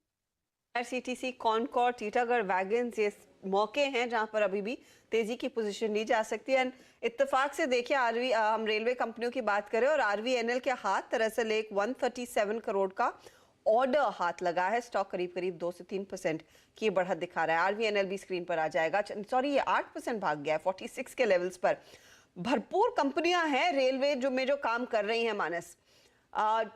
IRCTC, कॉनकॉर, टीटागढ़ वैगन्स ये मौके हैं जहां पर अभी भी तेजी की पोजीशन ली जा सकती है। इत्तेफाक से देखिए हम रेलवे कंपनियों की बात करें और RVNL के हाथ दरअसल एक 137 करोड़ का ऑर्डर हाथ लगा है। स्टॉक करीब करीब 2 से 3% की बढ़त दिखा रहा है। RVNL भी स्क्रीन पर आ जाएगा। सॉरी, ये 8% भाग गया है 46 के लेवल्स पर। भरपूर कंपनियां हैं रेलवे जो काम कर रही हैं। मानस,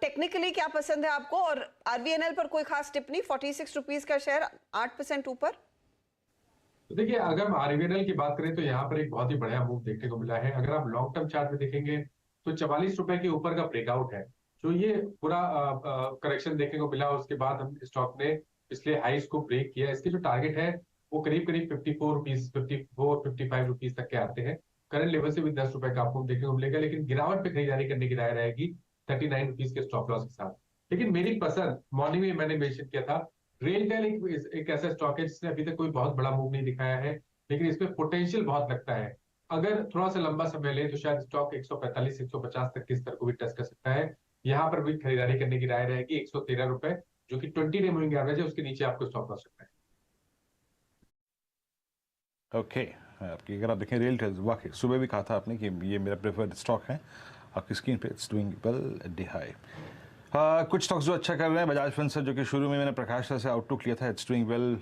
टेक्निकली क्या पसंद है आपको? और RVNL पर कोई खास टिप्पणी? 46 रुपीज का शेयर 8% ऊपर। तो देखिए, अगर हम RVNL की बात करें तो यहाँ पर एक बहुत ही बढ़िया मूव देखने को मिला है। अगर आप लॉन्ग टर्म चार्ट में देखेंगे तो 44 रुपए के ऊपर का ब्रेकआउट है, जो ये पूरा करेक्शन देखने को मिला। उसके बाद हम स्टॉक ने पिछले हाइस को ब्रेक किया। इसके जो टारगेट है वो करीब करीब 54 रुपीज, 55 रुपीज तक के आते हैं। करंट लेवल से भी 10 रुपए का आपको देखने को मिलेगा, लेकिन गिरावट पे खरीदारी करने की राय रहेगी 39 रुपीज के स्टॉप लॉस के साथ। लेकिन मेरी पसंद, मॉर्निंग में मैंने मेंशन किया था, रेलटेल एक ऐसा स्टॉक है जिसने अभी तक कोई बहुत बड़ा मूव नहीं दिखाया है, लेकिन इसमें पोटेंशियल बहुत लगता है। अगर थोड़ा सा लंबा समय ले तो शायद स्टॉक 145 150 तक के स्तर को भी टच कर सकता है। यहाँ पर भी खरीदारी करने की राय रहेगी 113 रुपए, जो कि 20 डे मूविंग एवरेज है, उसके नीचे आपको स्टॉप लॉस सकता है। ओके, आपकी अगर आप देखें रेलटेल, वाकई सुबह भी कहा था आपने कि ये मेरा प्रेफर्ड स्टॉक है। आपकी स्क्रीन पे it's doing well at the high. कुछ स्टॉक्स जो अच्छा कर रहे हैं, बजाज फिनसर्व जो कि शुरू में मैंने प्रकाश से आउटलुक लिया था, इट्स डूइंग वेल।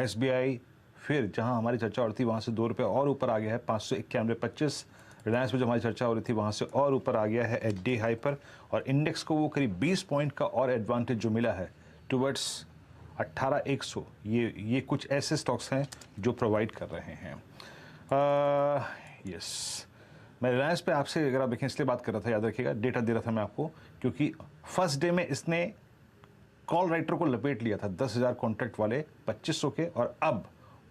SBI फिर जहां हमारी चर्चा हो रही थी वहां से 2 रुपये और ऊपर आ गया है, 591.25। रिलायंस में जो हमारी चर्चा हो रही थी वहां से और ऊपर आ गया है एट डे हाई पर, और इंडेक्स को वो करीब 20 पॉइंट का और एडवांटेज जो मिला है टुवर्ड्स 18,100। ये कुछ ऐसे स्टॉक्स हैं जो प्रोवाइड कर रहे हैं। यस, मैं रिलायंस पे आपसे अगर आप देखें इसलिए बात कर रहा था, याद रखिएगा डेटा दे रहा था मैं आपको, क्योंकि फर्स्ट डे में इसने कॉल राइटर को लपेट लिया था 10,000 कॉन्ट्रैक्ट वाले 2500 के, और अब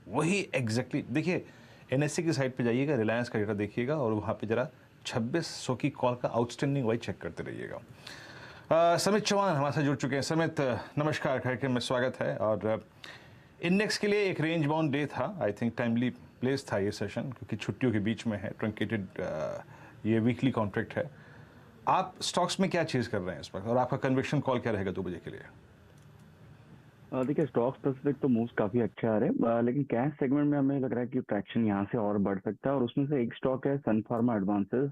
वही एग्जैक्टली देखिए NSE की साइट पे जाइएगा, रिलायंस का डेटा देखिएगा और वहाँ पे जरा 2600 की कॉल का आउटस्टैंडिंग वही चेक करते रहिएगा। समित चौहान हमारे साथ जुड़ चुके हैं। समित, नमस्कार, कार्यक्रम में स्वागत है। और इंडेक्स के लिए एक रेंज बाउंड डे था, आई थिंक टाइमली प्लेस था ये सेशन, क्योंकि छुट्टियों के बीच में है, ट्रंकेटेड ये वीकली कॉन्ट्रैक्ट है। आप स्टॉक्स में क्या चीज़ कर रहे हैं इस वक्त, और आपका कन्विक्शन कॉल क्या रहेगा 2 बजे के लिए? देखिए, स्टॉक स्पेसिफिक तो मूव्स काफी अच्छे आ रहे हैं, लेकिन कैश सेगमेंट में हमें लग रहा है कि ट्रैक्शन यहाँ से और बढ़ सकता है। और उसमें से एक स्टॉक है सन फार्मा एडवांसेस,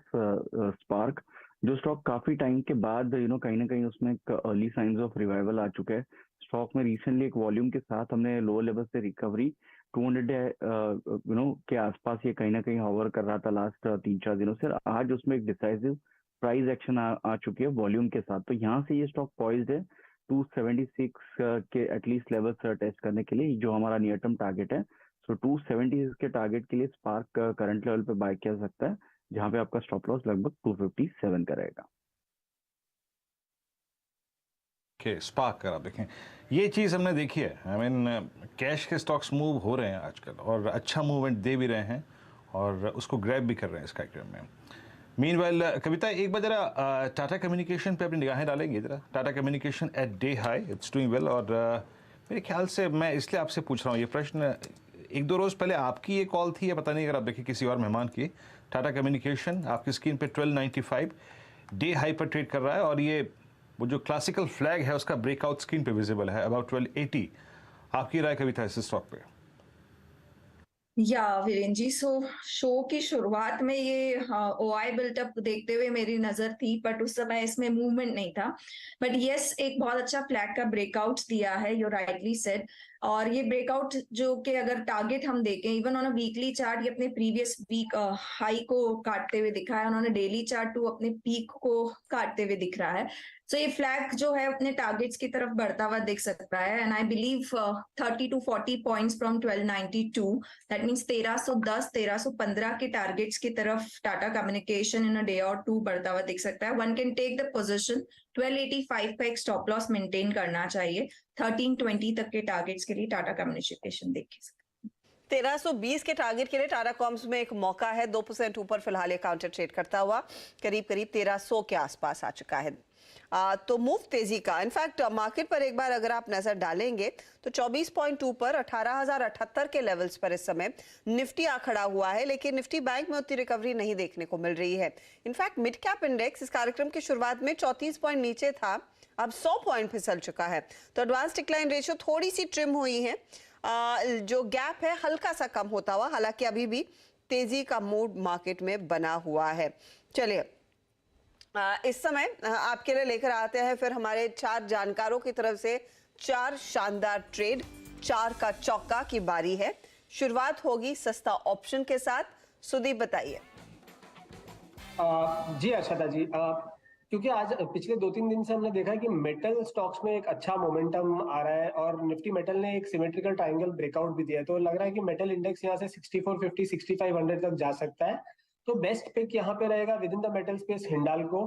स्पार्क, जो स्टॉक काफी टाइम के बाद कहीं ना कहीं उसमें एक अर्ली साइंस ऑफ रिवाइवल आ चुका है। स्टॉक में रिसेंटली एक वॉल्यूम के साथ हमने लो लेवल से रिकवरी 200 डे के आसपास ये कहीं ना कहीं हॉवर कर रहा था लास्ट 3-4 दिनों से। आज उसमें एक डिसाइसिव प्राइस एक्शन आ चुकी है वॉल्यूम के साथ। तो यहाँ से ये स्टॉक पॉइज्ड है 276 के एटलीस्ट लेवल टेस्ट करने के लिए, जो हमारा नियर टर्म टारगेट है। सो 276 के टारगेट के लिए स्पार्क करंट लेवल पे बाय किया सकता है, जहां पे आपका स्टॉप लॉस लगभग 257 का रहेगा। ओके, स्पार्क कर आप देखें, ये चीज़ हमने देखी है। आई मीन कैश के स्टॉक्स मूव हो रहे हैं आजकल, और अच्छा मूवमेंट दे भी रहे हैं, और उसको ग्रैब भी कर रहे हैं इस कार्यक्रम में। मीनवाइल कविता, एक बार जरा टाटा कम्युनिकेशन पे अपनी निगाहें डालेंगे जरा। Tata communication at day high, it's doing well. और मेरे ख्याल से मैं इसलिए आपसे पूछ रहा हूँ ये प्रश्न, 1-2 रोज़ पहले आपकी ये कॉल थी या पता नहीं, अगर आप देखिए किसी और मेहमान की। टाटा कम्युनिकेशन आपकी स्क्रीन पे 1295 डे हाई पर ट्रेड कर रहा है, और ये वो जो क्लासिकल फ्लैग है उसका ब्रेकआउट स्क्रीन पे विजिबल है अबाउट 1280। आपकी राय कविता इस स्टॉक पे? या वीरेन जी, शो की शुरुआत में ये OI बिल्टअप देखते हुए मेरी नजर थी, बट उस समय इसमें मूवमेंट नहीं था। बट यस, एक बहुत अच्छा फ्लैग का ब्रेकआउट दिया है, यू राइटली सेड। और ये ब्रेकआउट जो कि अगर टारगेट हम देखें, even on a weekly chart, ये अपने प्रीवियस वीक हाई को काटते हुए दिखा है। उन्होंने डेली चार्ट टू अपने पीक को काटते हुए दिख रहा है। सो ये फ्लैग जो है अपने टारगेट्स की तरफ बढ़ता हुआ दिख सकता है and I believe 30 to 40 points from 1292, that means 1310 1315 के टारगेट्स की तरफ Tata communication in a day और टू बढ़ता हुआ दिख सकता है। One can take the position 1285 का एक स्टॉप लॉस मेंटेन करना चाहिए। 1320 तक के टारगेट्स के लिए टाटा कम्युनिकेशन देखिए। 1320 के टारगेट के लिए टाटा कॉम्स में एक मौका है। 2% ऊपर फिलहाल ये काउंटर ट्रेड करता हुआ करीब 1300 के आसपास आ चुका है। तो मूव तेजी का, इनफैक्ट मार्केट पर एक बार अगर आप नजर डालेंगे तो 24.2 पर 18,078 के लेवल्स पर इस समय निफ्टी आ खड़ा हुआ है, लेकिन निफ्टी बैंक में उतनी रिकवरी नहीं देखने को मिल रही है। इनफैक्ट मिड कैप इंडेक्स इस कार्यक्रम की शुरुआत में 34 पॉइंट नीचे था, अब 100 पॉइंट फिसल चुका है। तो एडवांस डिक्लाइन रेशियो थोड़ी सी ट्रिम हुई है, जो गैप है हल्का सा कम होता हुआ, हालांकि अभी भी तेजी का मूड मार्केट में बना हुआ है। चलिए इस समय आपके लिए लेकर आते हैं फिर हमारे 4 जानकारों की तरफ से 4 शानदार ट्रेड। 4 का चौका की बारी है। शुरुआत होगी सस्ता ऑप्शन के साथ। सुदीप बताइए। जी अर्षदा जी, क्योंकि आज पिछले 2-3 दिन से हमने देखा है कि मेटल स्टॉक्स में एक अच्छा मोमेंटम आ रहा है और निफ्टी मेटल ने एक सिमेट्रिकल ट्रायंगल ब्रेकआउट भी दिया है, तो लग रहा है कि मेटल इंडेक्स यहाँ से 6450 6500 तक जा सकता है। तो बेस्ट पिक यहाँ पे रहेगा with in the metal space Hindalco.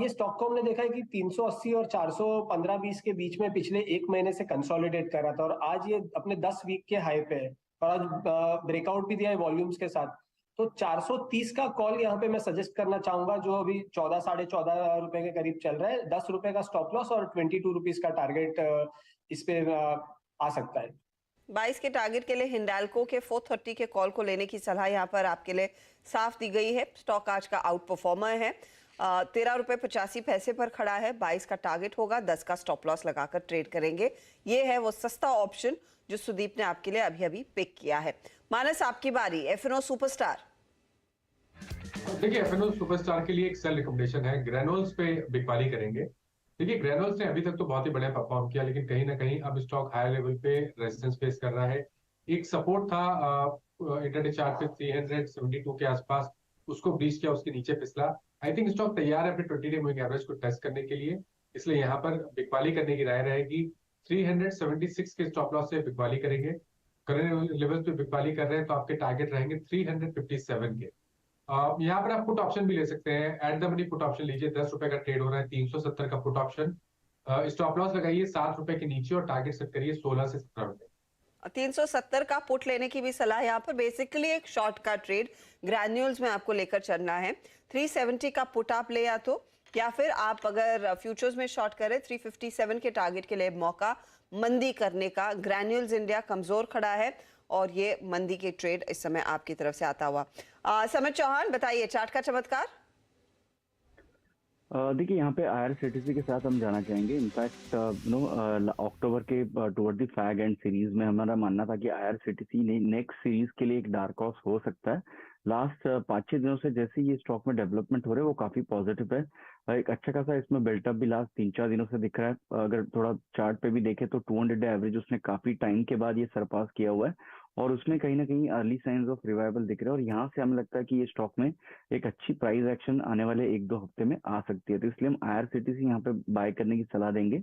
ये स्टॉक को हमने देखा है कि 380 और 415-20 के बीच में पिछले 1 महीने से कंसोलिडेट कर रहा था और आज ये अपने 10 वीक के हाई पे है और आज ब्रेकआउट भी दिया है वॉल्यूम्स के साथ। तो 430 का कॉल यहाँ पे मैं सजेस्ट करना चाहूंगा, जो अभी 14 साढ़े 14 रुपए के करीब चल रहा है। 10 रुपए का स्टॉप लॉस और 22 रुपीज का टारगेट इस पे आ सकता है। 22 के टारगेट के लिए हिंडाल्को के 430 के कॉल को लेने की सलाह यहाँ पर आपके लिए साफ दी गई है। स्टॉक आज का आउट परफॉर्मर है, 13 रुपए 85 पैसे पर खड़ा है। 22 का टारगेट होगा, 10 का स्टॉप लॉस लगाकर ट्रेड करेंगे। ये है वो सस्ता ऑप्शन जो सुदीप ने आपके लिए अभी अभी पिक किया है। मानस आपकी बारी। FnO superstar. देखिए एफएनओ सुपरस्टार के लिए एक सेल रिकमेंडेशन है, ग्रेनुल्स पे बिकवाली करेंगे। देखिए ग्रेनुल्स ने अभी तक तो बहुत ही बढ़िया परफॉर्म किया, लेकिन कहीं ना कहीं अब स्टॉक हाई लेवल पे रेजिस्टेंस फेस कर रहा है। एक सपोर्ट था इंटरडे चार्ट पे 372 के आसपास, उसको ब्रीच किया, उसके नीचे फिसला। आई थिंक स्टॉक तैयार है अपने 20 डे मूविंग एवरेज को टेस्ट करने के लिए, इसलिए यहाँ पर बिकवाली करने की राय रहेगी। 376 के स्टॉप लॉस से बिकवाली करेंगे। करंट लेवल पे बिकवाली कर रहे हैं तो आपके टारगेट रहेंगे 357 के। यहाँ पर आप पुट ऑप्शन भी ले सकते हैं, at the money put option लीजिए। 10 रुपए का ट्रेड हो रहा है, 370 का पुट ऑप्शन। स्टॉप लॉस लगाइए 7 रुपए के नीचे और टारगेट सेट करिए 16 से 17 रुपए। 370 का पुट लेने की भी सलाह यहाँ पर। बेसिकली एक शॉर्ट का ट्रेड ग्रैन्यूल्स में आपको लेकर चलना है। 370 का पुट आप ले या फिर आप अगर फ्यूचर्स में शॉर्ट करें 357 के टारगेट के लिए मौका मंदी करने का। ग्रैन्यूल्स इंडिया कमजोर खड़ा है और ये मंदी के ट्रेड इस समय आपकी तरफ से आता हुआ। समित चौहान बताइए चार्ट का चमत्कार। देखिए यहाँ पे IRCTC के साथ हम जाना चाहेंगे। इनफैक्ट अक्टूबर के toward the fag and series में हमारा मानना था कि IRCTC ने नेक्स्ट सीरीज के लिए एक डार्क हॉर्स हो सकता है। लास्ट 5-6 दिनों से जैसे ये स्टॉक में डेवलपमेंट हो रहे हैं वो काफी पॉजिटिव है। एक अच्छा खासा इसमें बिल्टअप भी लास्ट 3-4 दिनों से दिख रहा है। अगर थोड़ा चार्ट पे भी देखें तो 200 डे एवरेज उसने काफी टाइम के बाद ये सरपास किया हुआ है और उसमें कहीं ना कहीं अर्ली साइंस ऑफ रिवाइवल दिख रहे हैं और यहाँ से हमें लगता है कि ये स्टॉक में एक अच्छी प्राइस एक्शन आने वाले 1-2 हफ्ते में आ सकती है। तो इसलिए हम IRCTC यहाँ पे बाय करने की सलाह देंगे,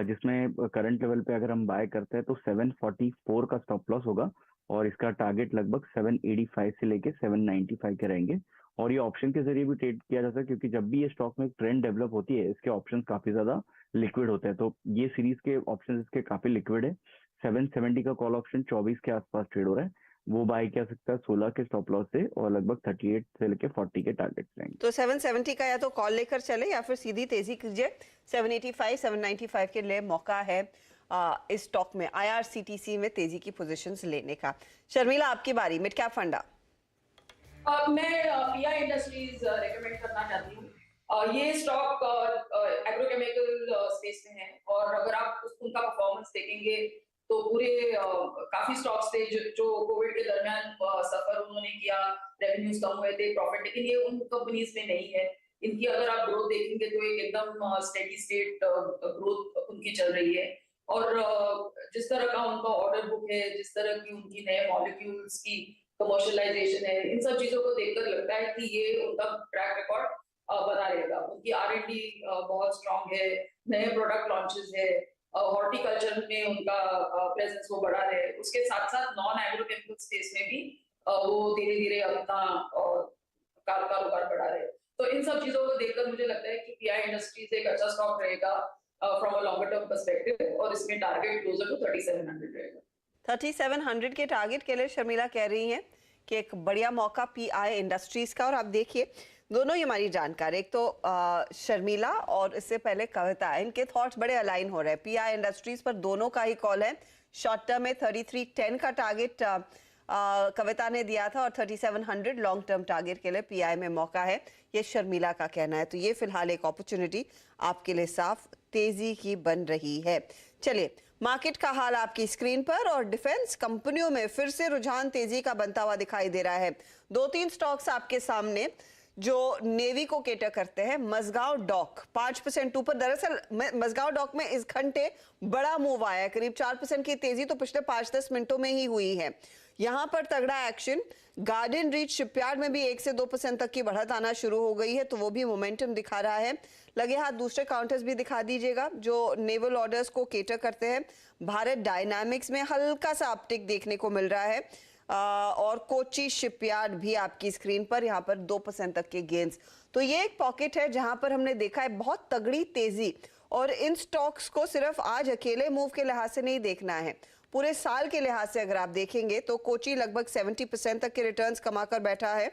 जिसमें करंट लेवल पे अगर हम बाय करते हैं तो 744 का स्टॉप लॉस होगा और इसका टारगेट लगभग 785 से लेके 795 के रहेंगे। और ये ऑप्शन के जरिए भी ट्रेड किया जाता है, क्योंकि जब भी ये स्टॉक में एक ट्रेंड डेवलप होती है इसके ऑप्शंस काफी ज्यादा लिक्विड होते हैं। तो ये सीरीज के ऑप्शंस इसके काफी लिक्विड है। 770 का कॉल ऑप्शन 24 के आसपास ट्रेड हो रहा है, वो बाय किया सकता है 16 के स्टॉप लॉस से और लगभग 38 से लेके 40 के टारगेट रहेंगे। तो 770 का या तो कॉल लेकर चले या फिर सीधी तेजी कीजिए। 785 795 के लिए मौका है इस स्टॉक में IRCTC में तेजी की पोजीशंस लेने का। शर्मिला आपकी बारी। मिड कैप फंडा। मैं PI इंडस्ट्रीज रेकमेंड करना चाहती हूँ। ये स्टॉक एग्रोकेमिकल स्पेस में है और अगर आप उनका परफॉर्मेंस देखेंगे तो पूरे काफी स्टॉक्स थे जो कोविड के दरमियान सफर उन्होंने किया, रेवेन्यूज कम हुए थे, प्रॉफिट, लेकिन ये उन कंपनीज में नहीं है। इनकी अगर आप ग्रोथ देखेंगे तो एकदम स्टेडी स्टेट ग्रोथ उनकी चल रही है और जिस तरह का उनका ऑर्डर बुक है, जिस तरह की उनकी नए मॉलिक्यूल्स की कमर्शियलाइजेशन है, इन सब चीजों को देखकर लगता है कि ये उनका ट्रैक रिकॉर्ड बना रहेगा। उनकी R&D बहुत स्ट्रांग है, नए प्रोडक्ट लॉन्चेस है, हॉर्टिकल्चर में उनका प्रेजेंस वो बढ़ा रहे हैं। उसके साथ साथ नॉन एग्रोकेमिकल स्पेस में भी वो धीरे धीरे अपना कारोबार बढ़ा रहे हैं। तो इन सब चीजों को देखकर मुझे लगता है कि PI इंडस्ट्रीज एक अच्छा स्टॉक रहेगा from a longer term perspective, और इसमें टारगेट क्लोजर टू 3700 रहेगा। 3700 के टारगेट के लिए शर्मिला कह रही हैं कि एक बढ़िया मौका PI इंडस्ट्रीज का। और आप देखिए दोनों ही हमारी जानकारी, एक तो शर्मिला और इससे पहले कविता, इनके थॉट्स बड़े अलाइन हो रहे हैं। PI इंडस्ट्रीज पर दोनों का ही कॉल है। शॉर्ट टर्म में 3310 का टारगेट कविता ने दिया था और 3700 लॉन्ग टर्म टारगेट के लिए PI में मौका है, ये शर्मिला का कहना है। तो ये फिलहाल एक अपॉर्चुनिटी आपके लिए साफ तेजी की बन रही है। चलिए मार्केट का हाल आपकी स्क्रीन पर, और डिफेंस कंपनियों में फिर से रुझान तेजी का बनता हुआ दिखाई दे रहा है। 2-3 स्टॉक्स आपके सामने जो नेवी को केटर करते हैं। मझगांव डॉक 5% ऊपर। दरअसल मझगांव डॉक में इस घंटे बड़ा मूव आया है, करीब 4% की तेजी तो पिछले 5-10 मिनटों में ही हुई है। यहां पर तगड़ा एक्शन। गार्डन रीच शिपयार्ड में भी 1 से 2% तक की बढ़त आना शुरू हो गई है, तो वो भी मोमेंटम दिखा रहा है। लगे हाथ दूसरे काउंटर्स भी दिखा दीजिएगा जो नेवल ऑर्डर्स को केटर करते हैं। भारत डायनामिक्स में हल्का सा अपटिक देखने को मिल रहा है, और कोची शिपयार्ड भी आपकी स्क्रीन पर, यहाँ पर 2% तक के गेंस। तो ये एक पॉकेट है जहां पर हमने देखा है बहुत तगड़ी तेजी। और इन स्टॉक्स को सिर्फ आज अकेले मूव के लिहाज से नहीं देखना है, पूरे साल के लिहाज से अगर आप देखेंगे तो कोची लगभग 70% तक के रिटर्न्स कमाकर बैठा है।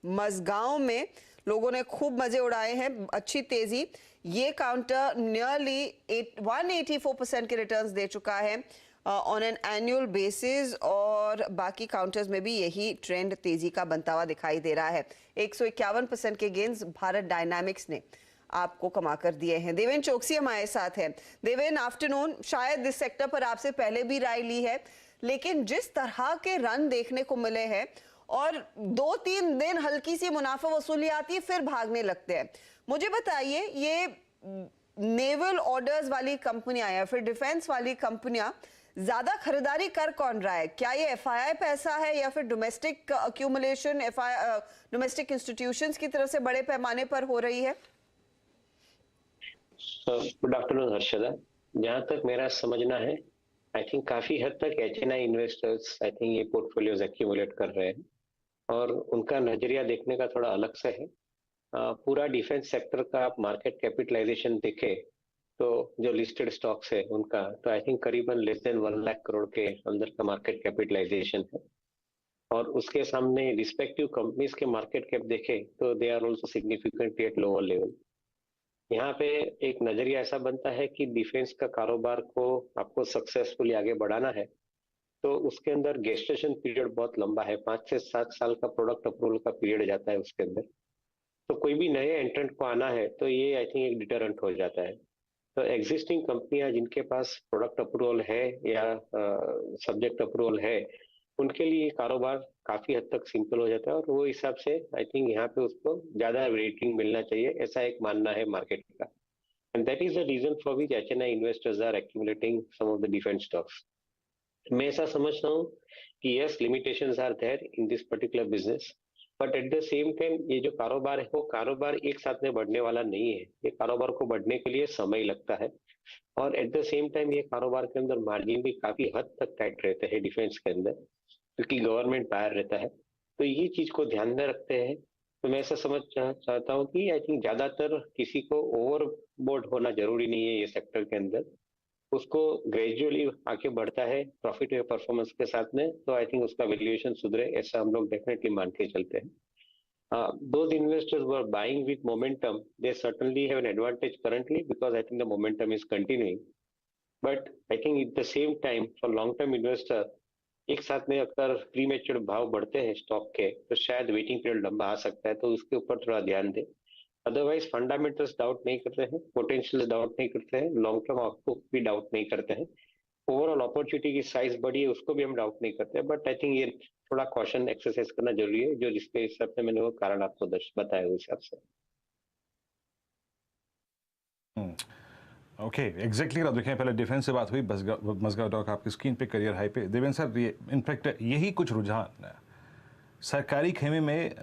मझगांव में लोगों ने खूब मजे उड़ाए हैं, अच्छी तेजी। ये काउंटर नियरली 184% के रिटर्न्स दे चुका है ऑन एन एनुअल बेसिस, और बाकी काउंटर्स में भी यही ट्रेंड तेजी का बनता हुआ दिखाई दे रहा है। 151% के गेंस भारत डायनामिक्स ने आपको कमा कर दिए हैं। देवेन चौकसी हमारे साथ है। देवेन आफ्टरनून। शायद इस सेक्टर पर आपसे पहले भी राय ली है, लेकिन जिस तरह के रन देखने को मिले हैं और 2-3 दिन हल्की सी मुनाफा वसूली आती है फिर भागने लगते हैं, मुझे बताइए ये नेवल ऑर्डर्स वाली कंपनियां या फिर डिफेंस वाली कंपनियां ज्यादा खरीदारी कर कौन रहा है? क्या ये FII पैसा है या फिर डोमेस्टिक अक्यूमुलेशन डोमेस्टिक इंस्टीट्यूशंस की तरफ से बड़े पैमाने पर हो रही है? Good afternoon Harshada. जहां तक मेरा समझना है, आई थिंक काफी हद तक HNI इन्वेस्टर्स आई थिंक ये पोर्टफोलियोज एक्यूमुलेट कर रहे हैं और उनका नजरिया देखने का थोड़ा अलग से है। पूरा डिफेंस सेक्टर का आप मार्केट कैपिटलाइजेशन देखे तो जो लिस्टेड स्टॉक्स है उनका, तो आई थिंक करीबन लेस देन 1 लाख करोड़ के अंदर का मार्केट कैपिटलाइजेशन है। और उसके सामने रिस्पेक्टिव कंपनीज के मार्केट कैप देखे तो they are also significantly at lower level. यहाँ पे एक नजरिया ऐसा बनता है कि डिफेंस का कारोबार को आपको सक्सेसफुली आगे बढ़ाना है तो उसके अंदर गेस्टेशन पीरियड बहुत लंबा है, 5 से 7 साल का प्रोडक्ट अप्रूवल का पीरियड जाता है उसके अंदर। तो कोई भी नए एंट्रेंट को आना है तो ये आई थिंक एक डिटरेंट हो जाता है। तो एग्जिस्टिंग कंपनियां जिनके पास प्रोडक्ट अप्रूवल है या सब्जेक्ट अप्रूवल है, उनके लिए कारोबार काफी हद तक सिंपल हो जाता है और वो हिसाब से आई थिंक यहाँ पे उसको ज्यादा रेटिंग मिलना चाहिए, ऐसा एक मानना है मार्केट का। And that is the reason for which HNI investors are accumulating some of the defence stocks. मैं ऐसा समझता हूँ कि yes, limitations are there in this particular business, but at the same time ये जो कारोबार है वो कारोबार एक साथ में बढ़ने वाला नहीं है। ये कारोबार को बढ़ने के लिए समय लगता है और एट द सेम टाइम ये कारोबार के अंदर मार्जिन भी काफी हद तक टाइट रहते हैं डिफेंस के अंदर, क्योंकि गवर्नमेंट बाहर रहता है। तो ये चीज को ध्यान में रखते हैं तो मैं ऐसा समझ चाहता हूँ कि आई थिंक ज्यादातर किसी को ओवरबोर्ड होना जरूरी नहीं है ये सेक्टर के अंदर, उसको ग्रेजुअली आगे बढ़ता है प्रॉफिट में परफॉर्मेंस के साथ में, तो आई थिंक उसका वैल्यूएशन सुधरे, ऐसा हम लोग डेफिनेटली मान के चलते हैं। Those investors who are buying with momentum, they certainly have an advantage currently because I think the momentum is continuing. But I think at the same time, for long-term investor, एक साथ में अगर premature भाव बढ़ते हैं stock के तो शायद वेटिंग पीरियड लंबा आ सकता है, तो उसके ऊपर थोड़ा ध्यान दें। अदरवाइज फंडामेंटल्स डाउट नहीं करते हैं, पोटेंशियल डाउट नहीं करते हैं, लॉन्ग टर्म आउटलुक भी डाउट नहीं करते हैं, ओवरऑल अपॉर्चुनिटी की साइज बड़ी है उसको भी हम डाउट नहीं करते हैं। बट आई थिंक ये थोड़ा कॉशन एक्सरसाइज करना जरूरी है, जो जिसके हिसाब से मैंने वो कारण आपको बताया उस हिसाब से। ओके, एग्जैक्टली आप देखें, पहले डिफेंस से बात हुई, मझगांव डॉक आपकी स्क्रीन पे करियर हाई पे। देवेंद्र सर, ये इनफैक्ट यही कुछ रुझान सरकारी खेमे में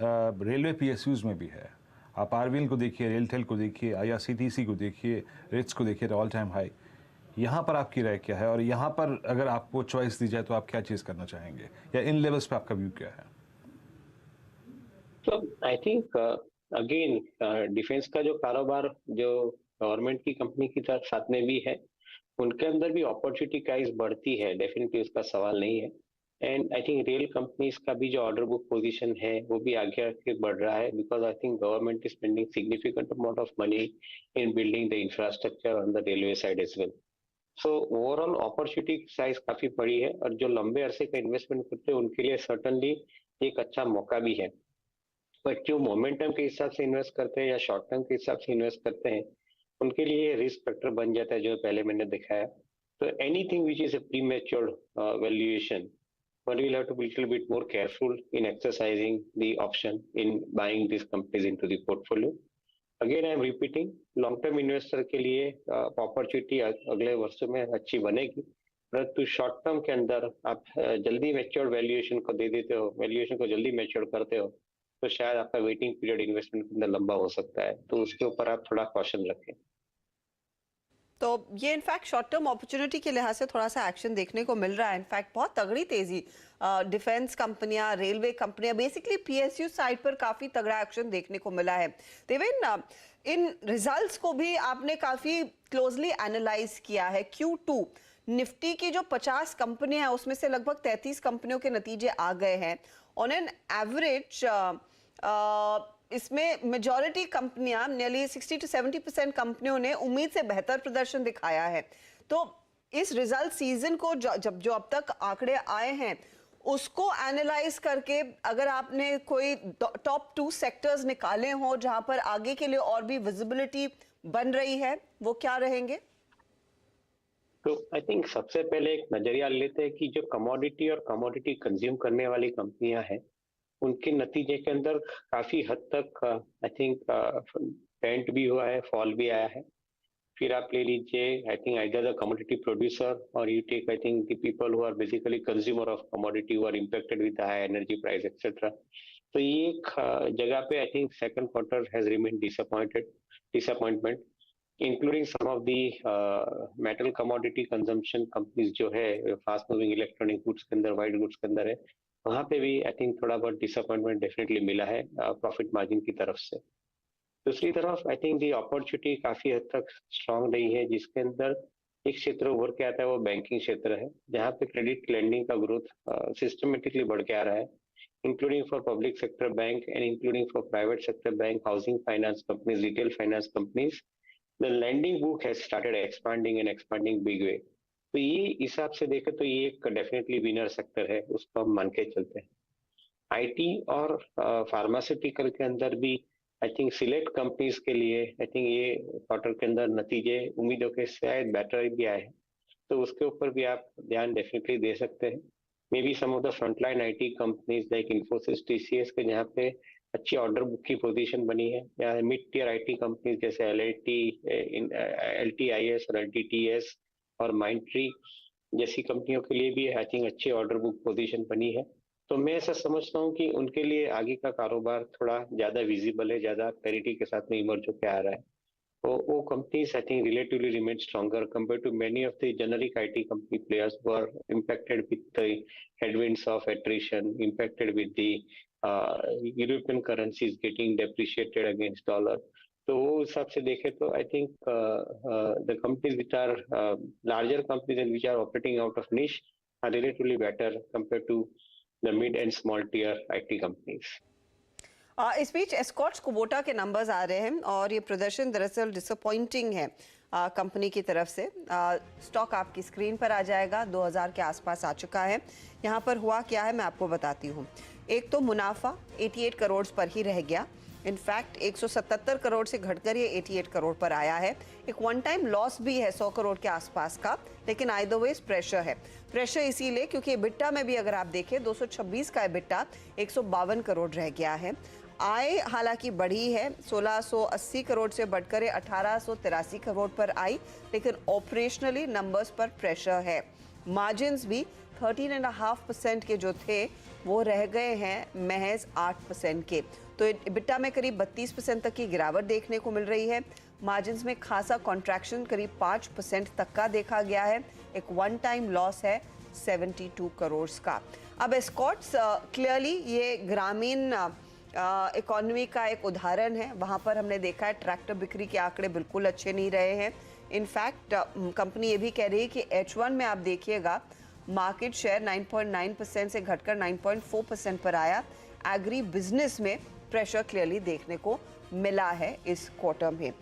रेलवे PSUs में भी है। आप आरवीएल को देखिए, रेलटेल को देखिए, आईआरसीटीसी को देखिए, रिट्स को देखिए, ऑल टाइम हाई। यहाँ पर आपकी राय क्या है, और यहाँ पर अगर आपको चॉइस दी जाए तो आप क्या चीज़ करना चाहेंगे, या इन लेवल्स पे आपका व्यू क्या है? तो आई थिंक अगेन डिफेंस का जो कारोबार जो गवर्नमेंट की कंपनी की तरफ साथ में भी है, उनके अंदर भी अपॉर्चुनिटी प्राइस बढ़ती है, डेफिनेटली उसका सवाल नहीं है। And I think rail companies का भी जो ऑर्डर बुक पोजीशन है वो भी आगे आगे बढ़ रहा है, because I think government is spending significant amount of money in building the infrastructure on the railway side as well. So overall opportunity size काफी बड़ी है, और जो लंबे अरसे का इन्वेस्टमेंट करते हैं उनके लिए सर्टनली एक अच्छा मौका भी है। बट जो मोमेंटम के हिसाब से इन्वेस्ट करते हैं या शॉर्ट टर्म के हिसाब से इन्वेस्ट करते हैं, उनके लिए रिस्क फैक्टर बन जाता है, जो पहले मैंने दिखाया। तो anything which is a premature valuation, one will have to be a little bit more careful in exercising the option in buying these companies into the portfolio. Again, I am repeating, long term investor के लिए opportunity अगले वर्षों में अच्छी बनेगी, परंतु short term के अंदर आप जल्दी मैच्योर वैल्यूएशन को दे देते हो, वैल्यूएशन को जल्दी मैच्योर करते हो, तो शायद आपका वेटिंग पीरियड इन्वेस्टमेंट के अंदर लंबा हो सकता है, तो उसके ऊपर आप थोड़ा कॉशन रखें। तो ये इनफैक्ट शॉर्ट टर्म अपॉर्चुनिटी के लिहाज से थोड़ा सा एक्शन देखने को मिल रहा है। इनफैक्ट बहुत तगड़ी तेजी डिफेंस कंपनियां, रेलवे कंपनियां, बेसिकली पीएसयू साइड पर काफी तगड़ा एक्शन देखने को मिला है। देवेन, इन रिजल्ट्स को भी आपने काफी क्लोजली एनालाइज किया है। Q2 निफ्टी की जो 50 कंपनियां हैं उसमें से लगभग 33 कंपनियों के नतीजे आ गए हैं। ऑन एन एवरेज इसमें मेजॉरिटी कंपनियां, नियरली 60 to 70% कंपनियों ने उम्मीद से बेहतर प्रदर्शन दिखाया है। तो इस रिजल्ट सीजन को जब जो अब तक आंकड़े आए हैं उसको एनालाइज करके अगर आपने कोई टॉप 2 सेक्टर्स निकाले हो जहां पर आगे के लिए और भी विजिबिलिटी बन रही है, वो क्या रहेंगे? तो आई थिंक सबसे पहले एक नजरिया लेते हैं कि जो कमोडिटी और कमोडिटी कंज्यूम करने वाली कंपनियां हैं, उनके नतीजे के अंदर काफी हद तक आई थिंक टेंट भी हुआ है, फॉल भी आया है। फिर आप ले लीजिए, I think either the commodity producer और you take I think the people who are basically consumer of commodity who are impacted with high energy price etcetera. तो ये एक जगह पे I think second quarter has remain disappointment, including some of the metal commodity consumption companies जो है fast moving electronic goods के अंदर, white goods के अंदर है, वहां पे भी आई थिंक थोड़ा बहुत डिसअपॉइंटमेंट डेफिनेटली मिला है प्रॉफिट मार्जिन की तरफ से। दूसरी तरफ आई थिंक दी अपॉर्चुनिटी काफी हद तक स्ट्रांग रही है, जिसके अंदर एक क्षेत्र उभर के आता है, वो बैंकिंग क्षेत्र है, जहाँ पे क्रेडिट लेंडिंग का ग्रोथ सिस्टमेटिकली बढ़ के आ रहा है, including for public sector bank and including for private sector bank, housing finance companies, retail finance companies. The lending book has started expanding big way. तो ये हिसाब से देखें तो ये एक डेफिनेटली विनर सेक्टर है, उसको हम मान के चलते हैं। आईटी और फार्मास्यूटिकल के अंदर भी आई थिंक सिलेक्ट कंपनीज के लिए आई थिंक ये क्वार्टर के अंदर नतीजे उम्मीदों के शायद बेटर भी आए हैं, तो उसके ऊपर भी आप ध्यान डेफिनेटली दे सकते हैं। May be some of the frontline IT companies like Infosys, TCS के जहाँ पे अच्छी ऑर्डर बुक की पोजीशन बनी है, या मिड टियर आईटी कंपनीज जैसे LTIS और LTTS और माइंडट्री जैसी कंपनियों के लिए भी आई थिंक अच्छी ऑर्डर बुक पोजीशन बनी है। तो मैं ऐसा समझता हूँ कि उनके लिए आगे का कारोबार थोड़ा ज्यादा विजिबल है, ज्यादा क्लैरिटी के साथ में इमर्ज होकर आ रहा है। तो वो companies I think relatively remain stronger compare to many of the generic IT company players who are impacted with the headwinds of attrition, impacted with the European currencies getting depreciated against dollar. तो वो हिसाब से देखें तो I think the companies which are larger companies and which are operating out of niche are relatively better compare to the mid and small tier IT companies. इस बीच Escorts Kubota के numbers आ रहे हैं और ये प्रदर्शन दरअसल डिसअपॉइंटिंग है company की तरफ से। स्टॉक आपकी स्क्रीन पर आ जाएगा, 2000 के आसपास आ चुका है। यहाँ पर हुआ क्या है मैं आपको बताती हूँ। एक तो मुनाफा 88 करोड़ पर ही रह गया, इनफैक्ट 177 करोड़ से घटकर ये 88 करोड़ पर आया है। एक वन टाइम लॉस भी है 100 करोड़ के आसपास का, लेकिन आइदर वेज प्रेशर है। प्रेशर इसीलिए क्योंकि एबिटा में भी अगर आप देखें 226 का एबिटा 152 करोड़ रह गया है। आय हालांकि बढ़ी है, 1680 करोड़ से बढ़कर 1883 करोड़ पर आई, लेकिन ऑपरेशनली नंबर्स पर प्रेशर है। मार्जिन्स भी 13.5% के जो थे वो रह गए हैं महज 8% के। तो EBITDA में करीब 32% तक की गिरावट देखने को मिल रही है। मार्जिन्स में खासा कॉन्ट्रैक्शन करीब 5% तक का देखा गया है। एक वन टाइम लॉस है 72 करोड़ का। अब एस्कॉर्ट्स क्लियरली ये ग्रामीण इकोनॉमी का एक उदाहरण है। वहाँ पर हमने देखा है ट्रैक्टर बिक्री के आंकड़े बिल्कुल अच्छे नहीं रहे हैं। इनफैक्ट कंपनी ये भी कह रही है कि H1 में आप देखिएगा मार्केट शेयर 9.9% से घटकर 9.4% पर आया। एग्री बिजनेस में प्रेशर क्लियरली देखने को मिला है इस क्वार्टर में।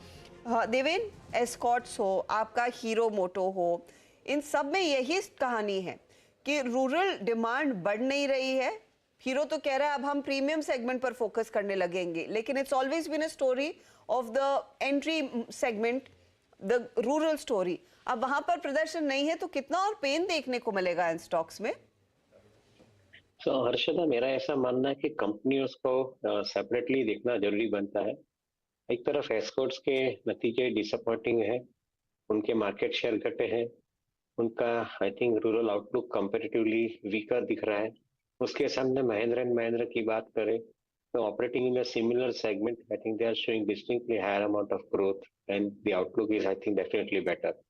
देवेन, एस्कॉर्ट्स हो, आपका हीरो मोटो हो, इन सब में यही कहानी है कि रूरल डिमांड बढ़ नहीं रही है। हीरो तो कह रहा है अब हम प्रीमियम सेगमेंट पर फोकस करने लगेंगे, लेकिन it's always been a story of the entry segment, the rural story. अब वहां पर प्रदर्शन नहीं है तो कितना और पेन देखने को मिलेगा इन स्टॉक्स में? हर्षदा, मेरा ऐसा मानना है कि कंपनियों को सेपरेटली देखना जरूरी बनता है। एक तरफ एस्कॉर्ट्स के नतीजे डिसअपॉइंटिंग है, उनके मार्केट शेयर घटे हैं, उनका I think rural outlook comparatively weaker दिख रहा है। उसके सामने महिंद्रा एंड महिंद्रा की बात करें तो operating in a similar segment, I think they are showing distinctly higher amount of growth and the outlook is I think definitely better.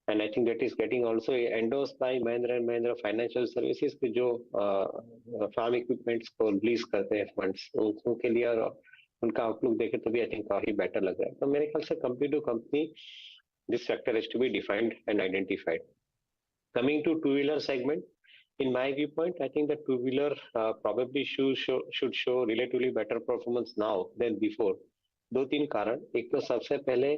And I think that is getting also endorsed by Mahindra and Mahindra financial services के जो farm equipments को lease करते हैं funds, उनके लिए और उनका outlook देखे तो भी आई थिंक काफी बेटर लग रहा है। तो मेरे ख्याल से company to company this sector has to be defined and identified. Coming to two-wheeler segment, in my viewpoint, I think the two-wheeler probably should show relatively better performance now than before. दो तीन कारण, एक तो सबसे पहले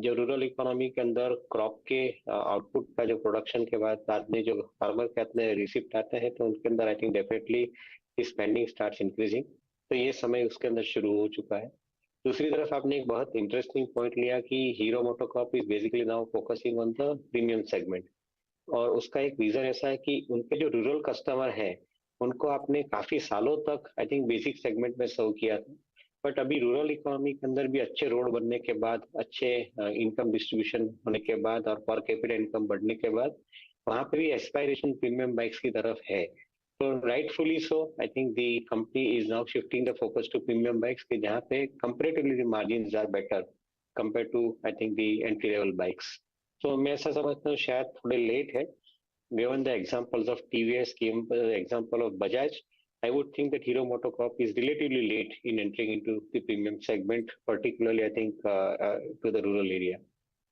जो rural economy के अंदर क्रॉप के आउटपुट का जो प्रोडक्शन के बाद में जो फार्मर के अपने रिसिप्ट आते हैं तो उनके अंदर आई think definitely spending starts increasing, तो ये समय उसके अंदर शुरू हो चुका है। दूसरी तरफ आपने एक बहुत इंटरेस्टिंग पॉइंट लिया कि hero MotoCorp is basically now focusing on the premium segment, और उसका एक रीजन ऐसा है कि उनके जो रूरल कस्टमर है उनको आपने काफी सालों तक आई थिंक बेसिक सेगमेंट में सर्व किया था, बट अभी रूरल इकोनॉमी के अंदर भी अच्छे रोड बनने के बाद, अच्छे इनकम डिस्ट्रीब्यूशन होने के बाद और पर कैपिटा इनकम बढ़ने के बाद वहां पे भी एस्पायरेशन प्रीमियम बाइक्स की तरफ है। So rightfully so, I think the company is now shifting the focus to premium bikes, के जहाँ पे comparatively the margins are better compared to I think the entry level bikes. So मैं ऐसा समझता हूँ शायद थोड़े late है. Given the examples of TVS, example of Bajaj, I would think that Hero MotoCorp is relatively late in entering into the premium segment, particularly I think to the rural area.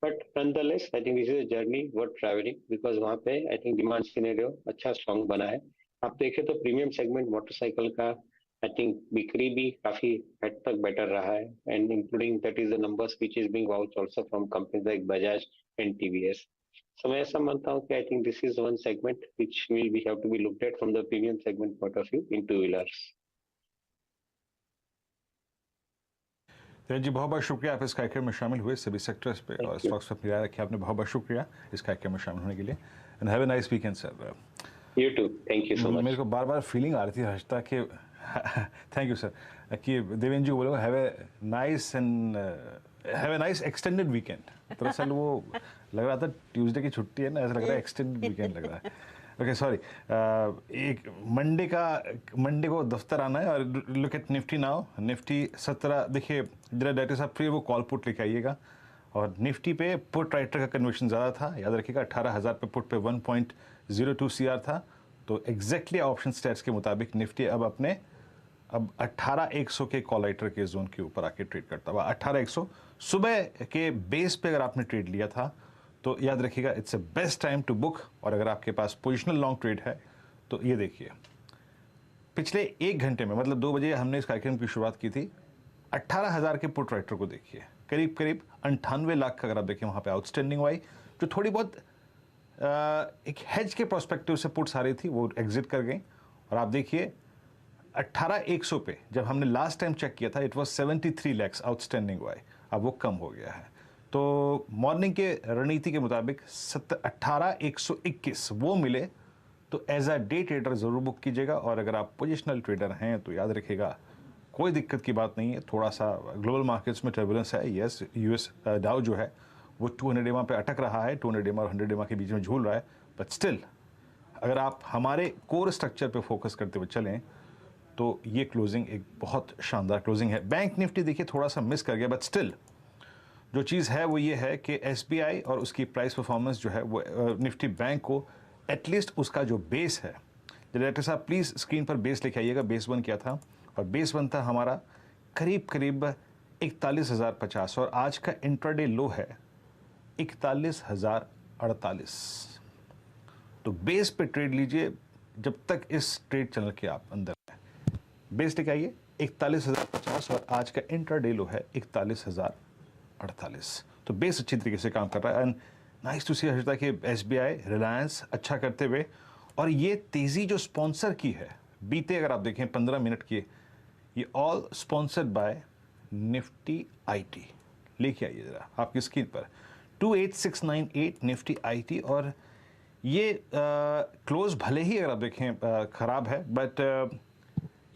But nonetheless, I think this is a journey worth traveling because वहाँ पे I think demand scenario अच्छा strong बना है. आप देखें तो premium segment motorcycle का I think बिक्री भी काफी हद तक बेटर रहा है, and including that is the numbers which is being vouched also from companies like Bajaj and TVS. So मैं ऐसा मानता हूं कि I think this is one segment which will be have to be looked at from the premium segment point of view in two wheelers. जी बहुत बहुत शुक्रिया, आप इस कार्यक्रम में शामिल हुए सभी सेक्टर्स पे और स्टॉक्स पर राय रखी आपने। बहुत बहुत शुक्रिया इस कार्यक्रम में शामिल होने के लिए, and have a nice weekend sir. You too. Thank you so much. मेरे को बार बार फीलिंग आ रही थी हर्षता के थैंक यू सर कि देवेंद्र जी बोलो have a nice extended weekend. दरअसल वो लग रहा था ट्यूसडे की छुट्टी है ना, ऐसा लग रहा है एक्सटेंडेड वीकेंड लग रहा है। ओके सॉरी, एक मंडे को दफ्तर आना है और look at Nifty now. Nifty 17 देखिए जरा डायरेक्टर साहब फिर वो कॉल पुट लेके आइएगा, और निफ्टी पे पुट राइटर का कन्वर्शन ज़्यादा था, याद रखिएगा 18,000 पे पुट पे 1.02 CR था, तो एग्जैक्टली ऑप्शन स्टैट्स के मुताबिक निफ्टी अब 18,100 के कॉल राइटर के जोन के ऊपर आके ट्रेड करता हुआ। 18,100 सुबह के बेस पे अगर आपने ट्रेड लिया था तो याद रखिएगा it's a best time to book, और अगर आपके पास पोजिशनल लॉन्ग ट्रेड है तो ये देखिए पिछले 1 घंटे में, मतलब 2 बजे हमने इस कार्यक्रम की शुरुआत की थी, 18,000 के पुट राइटर को देखिए, करीब 98 लाख का अगर आप देखें वहाँ पे आउटस्टैंडिंग वाई, जो थोड़ी बहुत एक हेज के प्रोस्पेक्टिव से पुट्स आ रही थी वो एग्जिट कर गई। और आप देखिए 18,100 पे जब हमने लास्ट टाइम चेक किया था इट वाज 73 लाख आउटस्टैंडिंग वाई, अब वो कम हो गया है। तो मॉर्निंग के रणनीति के मुताबिक 18,121 वो मिले तो एज अ डे ट्रेडर ज़रूर बुक कीजिएगा, और अगर आप पोजिशनल ट्रेडर हैं तो याद रखिएगा कोई दिक्कत की बात नहीं है। थोड़ा सा ग्लोबल मार्केट्स में टर्बुलेंस है, यस यूएस डाउ जो है वो 200 EMA पे अटक रहा है, 200 EMA और 100 EMA के बीच में झूल रहा है, बट स्टिल अगर आप हमारे कोर स्ट्रक्चर पे फोकस करते हुए चलें तो ये क्लोजिंग एक बहुत शानदार क्लोजिंग है। बैंक निफ्टी देखिए थोड़ा सा मिस कर गया, बट स्टिल जो चीज़ है वो ये है कि SBI और उसकी प्राइस परफॉर्मेंस जो है वो निफ्टी बैंक को एटलीस्ट उसका जो बेस है, डायरेक्टर साहब प्लीज़ स्क्रीन पर बेस लेके आइएगा, बेस 1 क्या था, और बेस 1 था हमारा करीब 41,050 और आज का इंट्राडे लो है 41,048। तो बेस पे ट्रेड लीजिए जब तक इस ट्रेड चैनल के आप अंदर हैं। बेस लेके आइए 41,050 और आज का इंट्राडे लो है 41,048। तो बेस अच्छी तरीके से काम कर रहा है एंड नाइस टू सी हर्षिता कि SBI रिलायंस अच्छा करते हुए, और ये तेज़ी जो स्पॉन्सर की है बीते अगर आप देखें 15 मिनट की, ये all sponsored by Nifty IT। लेके आइए ज़रा आपकी स्क्रीन पर 28698 निफ्टी IT, और ये क्लोज भले ही अगर आप देखें ख़राब है, बट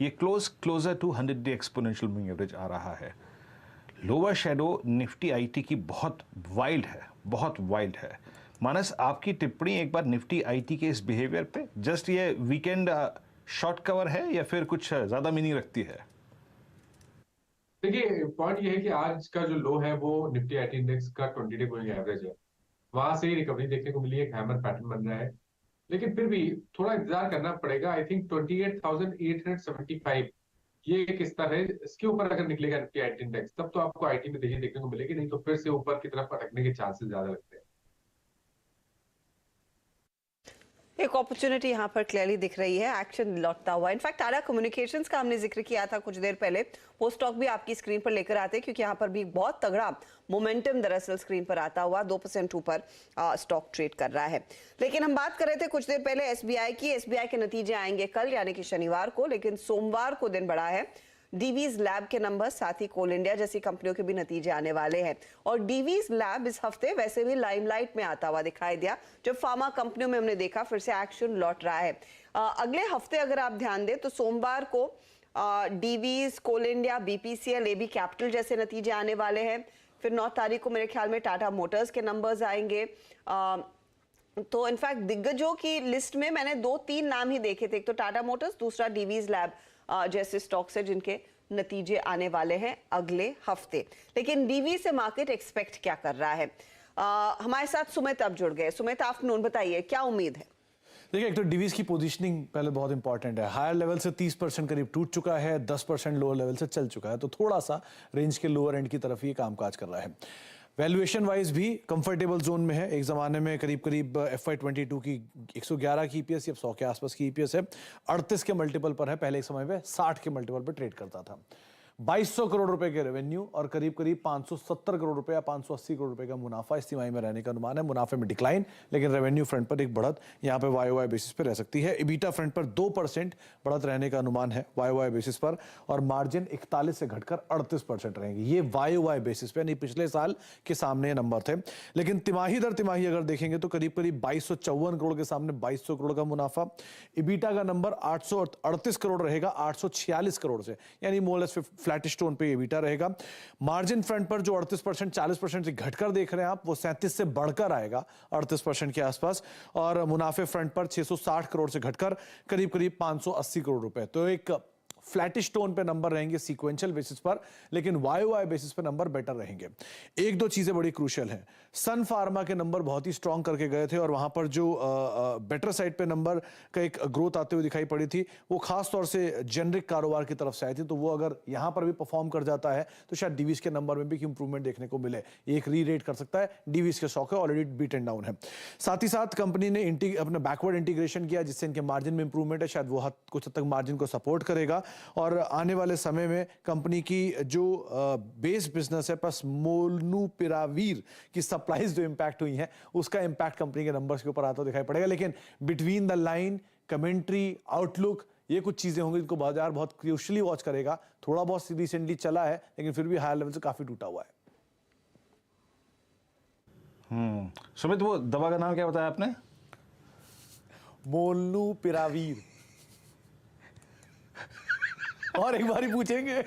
ये closer to 100-day exponential moving average आ रहा है। लोअर शेडो निफ्टी IT की बहुत वाइल्ड है, बहुत वाइल्ड है। मानस आपकी टिप्पणी एक बार निफ्टी IT के इस बिहेवियर पे, जस्ट ये वीकेंड शॉर्ट कवर है या फिर कुछ ज़्यादा मीनिंग रखती है? देखिए पॉइंट ये है कि आज का जो लो है वो निफ्टी IT इंडेक्स का 20-day मूविंग एवरेज है, वहां से ही रिकवरी देखने को मिली है, एक हैमर पैटर्न बन रहा है, लेकिन फिर भी थोड़ा इंतजार करना पड़ेगा। आई थिंक 28,875 ये एक स्तर है, इसके ऊपर अगर निकलेगा निफ्टी IT इंडेक्स तब तो आपको IT में तेजी देखने को मिलेगी, नहीं तो फिर से ऊपर की तरफ अटकने के चांसेस ज्यादा लगते हैं। एक अपॉर्चुनिटी यहाँ पर क्लियरली दिख रही है, एक्शन लौटता हुआ। इनफैक्ट टाटा कम्युनिकेशंस का हमने जिक्र किया था कुछ देर पहले, वो स्टॉक भी आपकी स्क्रीन पर लेकर आते हैं क्योंकि यहाँ पर भी बहुत तगड़ा मोमेंटम दरअसल स्क्रीन पर आता हुआ 2% ऊपर स्टॉक ट्रेड कर रहा है। लेकिन हम बात कर रहे थे कुछ देर पहले SBI की। SBI के नतीजे आएंगे कल यानी कि शनिवार को, लेकिन सोमवार को दिन बड़ा है। डीवीज लैब के नंबर, साथ ही कोल इंडिया जैसी कंपनियों के भी नतीजे आने वाले हैं, और डीवीज लैब इस हफ्ते वैसे भी लाइमलाइट में आता हुआ दिखाई दिया जब फार्मा कंपनियों में हमने देखा फिर से एक्शन लौट रहा है। अगले हफ्ते अगर आप ध्यान दें तो सोमवार को डीवीज, कोल इंडिया, BPCL, AB कैपिटल जैसे नतीजे आने वाले हैं। फिर 9 तारीख को मेरे ख्याल में टाटा मोटर्स के नंबर्स आएंगे। तो इनफैक्ट दिग्गजों की लिस्ट में मैंने 2-3 नाम ही देखे थे, एक तो टाटा मोटर्स, दूसरा डीवीज लैब जैसे स्टॉक्स है जिनके नतीजे आने वाले हैं अगले हफ्ते। लेकिन डीवी से मार्केट एक्सपेक्ट क्या कर रहा है? हमारे साथ सुमित अब जुड़ गए। सुमित, आफ्टरनून, बताइए क्या उम्मीद है? देखिए, एक तो डीवीज की पोजीशनिंग पहले बहुत इंपॉर्टेंट है। हायर लेवल से 30% करीब टूट चुका है, 10% लोअर लेवल से चल चुका है, तो थोड़ा सा रेंज के लोअर एंड की तरफ ही कामकाज कर रहा है। वैल्यूएशन वाइज भी कंफर्टेबल जोन में है। एक जमाने में करीब FY22 की 111 की EPS या 100 के आसपास की EPS है, 38 के मल्टीपल पर है, पहले एक समय पे 60 के मल्टीपल पर ट्रेड करता था। 2200 करोड़ रुपए के रेवेन्यू और करीब 570 करोड़ रुपए या 580 करोड़ रुपए का मुनाफा इस तिमाही में रहने का अनुमान है। मुनाफे में डिक्लाइन, लेकिन रेवेन्यू फ्रंट पर एक बढ़त यहाँ पे YOY बेसिस पे रह सकती है। EBITDA फ्रंट पर 2% बढ़त रहने का अनुमान है YOY बेसिस पर, और मार्जिन 41 से घटकर 38% रहेंगे। ये YOY बेसिस पे, नहीं पिछले साल के सामने नंबर थे। लेकिन तिमाही दर तिमाही अगर देखेंगे तो करीब 2254 करोड़ के सामने 2200 करोड़ का मुनाफा। EBITDA का नंबर 838 करोड़ रहेगा 846 करोड़ से, यानी मोरलेस फ्लैटिश टोन पे EBITDA रहेगा। मार्जिन फ्रंट पर जो 38% 40% से घटकर देख रहे हैं आप, वो 37 से बढ़कर आएगा 38% के आसपास, और मुनाफे फ्रंट पर 660 करोड़ से घटकर करीब 580 करोड़ रुपए। तो एक फ्लैटिश टोन पे नंबर रहेंगे सीक्वेंशियल बेसिस पर, लेकिन YOY बेसिस पे नंबर बेटर रहेंगे। एक दो चीजें बड़ी क्रूशियल हैं। सन फार्मा के नंबर बहुत ही स्ट्रांग करके गए थे, और वहां पर जो बेटर साइड पे नंबर का एक ग्रोथ आते हुए दिखाई पड़ी थी, वो खास तौर से जेनरिक कारोबार की तरफ से आई थी। तो वो अगर यहां पर भी परफॉर्म कर जाता है तो शायद डीवीज के नंबर में भी इंप्रूवमेंट देखने को मिले। एक री रेट कर सकता है, डीवीज के स्टॉक है ऑलरेडी बीटन डाउन है। साथ ही साथ कंपनी ने अपना बैकवर्ड इंटीग्रेशन किया, जिससे इनके मार्जिन में इंप्रूवमेंट है, शायद वो कुछ हद तक मार्जिन को सपोर्ट करेगा। और आने वाले समय में कंपनी की जो बेस बिजनेस है प्लस मोलनूपिरावीर की सप्लाईज जो इंपैक्ट हुई हैं, उसका इंपैक्ट कंपनी के नंबर्स के ऊपर आता दिखाई पड़ेगा। लेकिन between the line commentary, outlook, ये कुछ चीजें होंगी जिनको बाजार बहुत क्रूशियली वॉच करेगा। थोड़ा बहुत रिसेंटली चला है, लेकिन फिर भी हायर लेवल से काफी टूटा हुआ है। सुमित, वो दवा का नाम क्या बताया आपने? मोलनूपिरावीर। और एक बार ही पूछेंगे,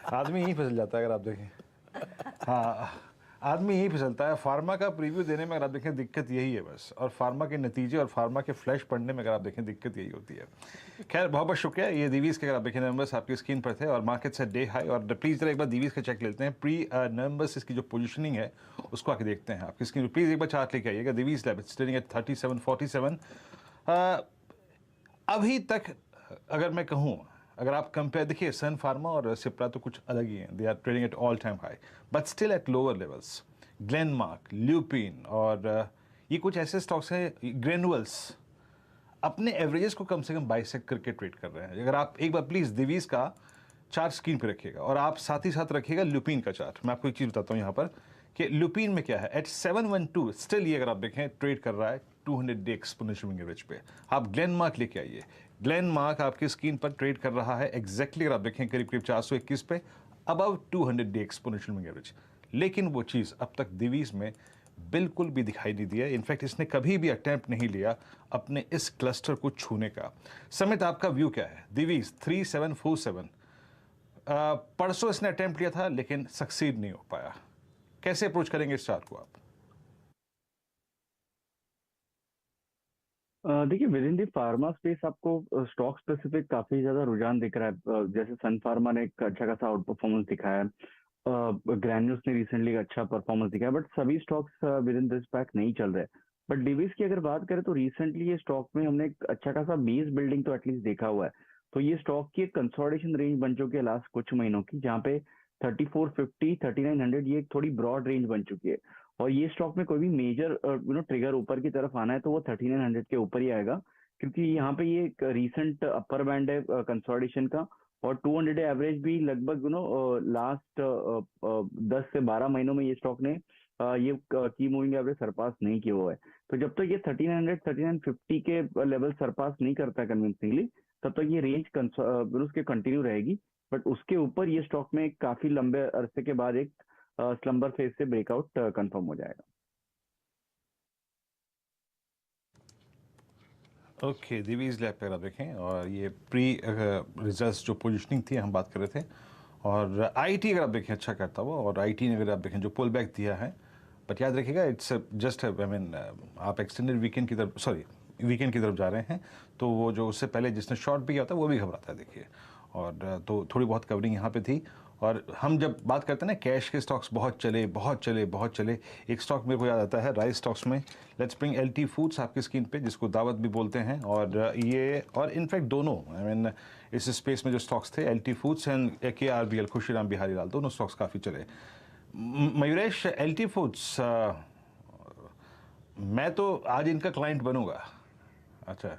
आदमी यहीं फिसल जाता है अगर आप देखें। हाँ, आदमी यही फिसलता है। फार्मा का प्रीव्यू देने में अगर आप देखें दिक्कत यही है बस, और फार्मा के नतीजे और फार्मा के फ्लैश पढ़ने में अगर आप देखें दिक्कत यही होती है। खैर बहुत बहुत शुक्रिया। ये दिवीज के अगर आप देखें नंबर्स आपकी स्क्रीन पर थे और मार्केट से डे हाई, और प्लीज़ जरा एक बार दिवीज का चेक लेते हैं। प्री नंबर्स इसकी जो पोजिशनिंग है उसको आके देखते हैं आपकी स्क्रीन पर। प्लीज़ एक बार चार्ट लेके आइएगा। Divij lab trading at 3747। अभी तक अगर मैं कहूँ, अगर आप कंपेयर, देखिए सन फार्मा और सिप्ला तो कुछ अलग ही हैं, they are trading at all time high but still at lower levels. Glenmark, Lupin और ये कुछ ऐसे स्टॉक्स हैं, ग्रेनुअल्स अपने एवरेजेस को कम से कम बाइसेक्ट करके ट्रेड कर रहे हैं। अगर आप एक बार प्लीज़ दिवीज का चार्ट स्क्रीन पे रखिएगा और आप साथ ही साथ रखिएगा ल्यूपिन का चार्ट। मैं आपको एक चीज़ बताता हूँ यहाँ पर कि ल्यूपिन में क्या है। एट 712 स्टिल ये अगर आप देखें ट्रेड कर रहा है 200 डे एक्सपोनेंशियल मूविंग एवरेज पे। आप ग्लेनमार्क लेके आइए। ग्लेनमार्क आपकी स्क्रीन पर ट्रेड कर रहा है एग्जैक्टली अगर आप देखें करीब करीब 421 पे, above 200 day exponential moving average. लेकिन वो चीज़ अब तक दिवीज में बिल्कुल भी दिखाई नहीं दिया। इनफैक्ट इसने कभी भी अटेम्प्ट नहीं लिया अपने इस क्लस्टर को छूने का। समित, आपका व्यू क्या है? दिवीज 3747 परसों इसने अटेम्प्ट लिया था लेकिन सक्सीड नहीं हो पाया। कैसे अप्रोच करेंगे इस चार्ट को आप? देखिए with in the pharma space आपको स्टॉक स्पेसिफिक काफी ज्यादा रुझान दिख रहा है। जैसे सन फार्मा ने एक अच्छा खासा आउट परफॉर्मेंस दिखाया है, ग्रैन्यूल्स ने रिसेंटली अच्छा परफॉर्मेंस दिखाया, बट सभी stocks with in this pack नहीं चल रहे। बट डिविस की अगर बात करें तो रिसेंटली ये स्टॉक में हमने एक अच्छा खासा बेस बिल्डिंग तो एटलीस्ट देखा हुआ है। तो ये स्टॉक की एक कंसोलिडेशन रेंज बन चुकी है लास्ट कुछ महीनों की, जहाँ पे 3450 3900 ये एक थोड़ी ब्रॉड रेंज बन चुकी है। और ये स्टॉक में कोई भी मेजर ट्रिगर ऊपर की तरफ आना है तो वो 3900 के ऊपर ही आएगा, क्योंकि यहाँ पे ये एक रीसेंट अपर बैंड है कंसोलिडेशन का। और 200 डे एवरेज भी लगभग लास्ट 10 से 12 महीनों में ये स्टॉक ने ये की मूविंग एवरेज सरपास नहीं किया हुआ है। तो जब तक ये 3900 3950 के लेवल सरपास नहीं करता है कन्विंसिंगली, तब तक ये रेंज उसके कंटिन्यू रहेगी। बट उसके ऊपर ये स्टॉक में काफी लंबे अरसे के बाद एक स्लम्बर फेज से ब्रेकआउट कंफर्म हो जाएगा। ओके, दिवीज लैब पर आप देखें, और ये प्री रिजल्ट्स जो पोजीशनिंग थी हम बात कर रहे थे, और आईटी अगर आप देखें अच्छा करता हुआ, और आईटी ने अगर आप देखें जो पुल बैक दिया है, बट याद रखिएगा इट्स जस्ट आई मीन आप एक्सटेंडेड वीकेंड की तरफ वीकेंड की तरफ जा रहे हैं, तो वो जो उससे पहले जिसने शॉर्ट भी किया होता है वो भी घबराता है देखिए। और तो थोड़ी बहुत कवरिंग यहाँ पे थी। और हम जब बात करते हैं ना कैश के स्टॉक्स बहुत चले, एक स्टॉक मेरे को याद आता है राइस स्टॉक्स में। लेट्स ब्रिंग एलटी फूड्स आपकी स्क्रीन पे, जिसको दावत भी बोलते हैं, और ये और इनफैक्ट दोनों आई मीन इस स्पेस में जो स्टॉक्स थे LT foods and KRBL Khushiram Bihari Lal, दोनों स्टॉक्स काफ़ी चले। मयूरेश, एलटी फूड्स मैं तो आज इनका क्लाइंट बनूंगा। अच्छा,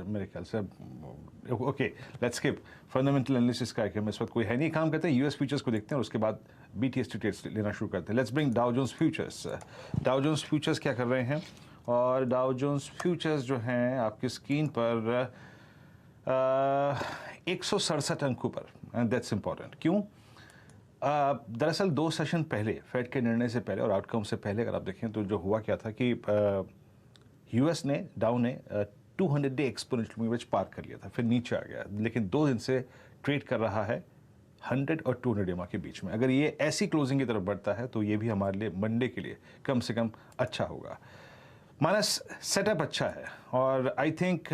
मेरे ख्याल से okay, let's skip fundamental analysis का इस वक्त कोई है नहीं। काम करते हैं यूएस फ्यूचर्स को देखते हैं और उसके बाद BTS ट्रेड्स लेना शुरू करते हैं। Let's bring Dow Jones futures. Dow Jones futures क्या कर रहे हैं, और डाउ जोन्स फ्यूचर्स जो हैं आपकी स्क्रीन पर 167 अंकों पर, एंड दैट्स इंपॉर्टेंट। क्यों? दरअसल 2 सेशन पहले फेड के निर्णय से पहले और आउटकम से पहले अगर आप देखें तो जो हुआ क्या था कि यूएस ने डाउ ने 200 डे एक्सपोनेंशियल मूविंग एवरेज पार कर लिया था, फिर नीचे आ गया, लेकिन 2 दिन से ट्रेड कर रहा है 100 और 200 डेमा के बीच में। अगर ये ऐसी क्लोजिंग की तरफ बढ़ता है तो ये भी हमारे लिए मंडे के लिए कम से कम अच्छा होगा। मानस, सेटअप अच्छा है, और आई थिंक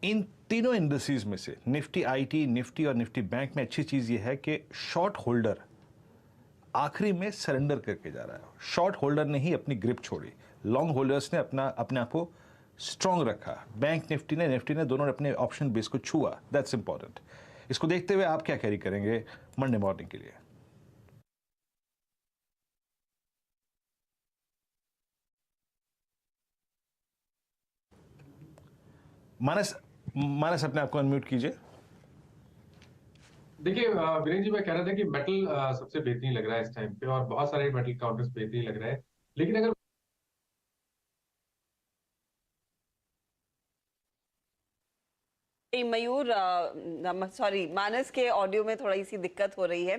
इन तीनों इंडस्ट्रीज में से निफ्टी आईटी, निफ्टी और निफ्टी बैंक में अच्छी चीज़ ये है कि शॉर्ट होल्डर आखिरी में सरेंडर करके जा रहा है। शॉर्ट होल्डर ने ही अपनी ग्रिप छोड़ी, लॉन्ग होल्डर्स ने अपने आप को स्ट्रॉन्ग रखा। बैंक निफ्टी ने दोनों ने अपने ऑप्शन बेस को छुआ। That's important. इसको देखते हुए आप क्या कैरी करेंगे मंडे मॉर्निंग के लिए? मानस अपने आप को अनम्यूट कीजिए। देखिए वीरेंद्र जी, मैं कह रहा था कि मेटल सबसे बेहतरीन लग रहा है इस टाइम पे, और बहुत सारे मेटल काउंटर्स बेहतरीन लग रहे हैं। लेकिन अगर मयूर, सॉरी, मानस के ऑडियो में थोड़ी सी दिक्कत हो रही है,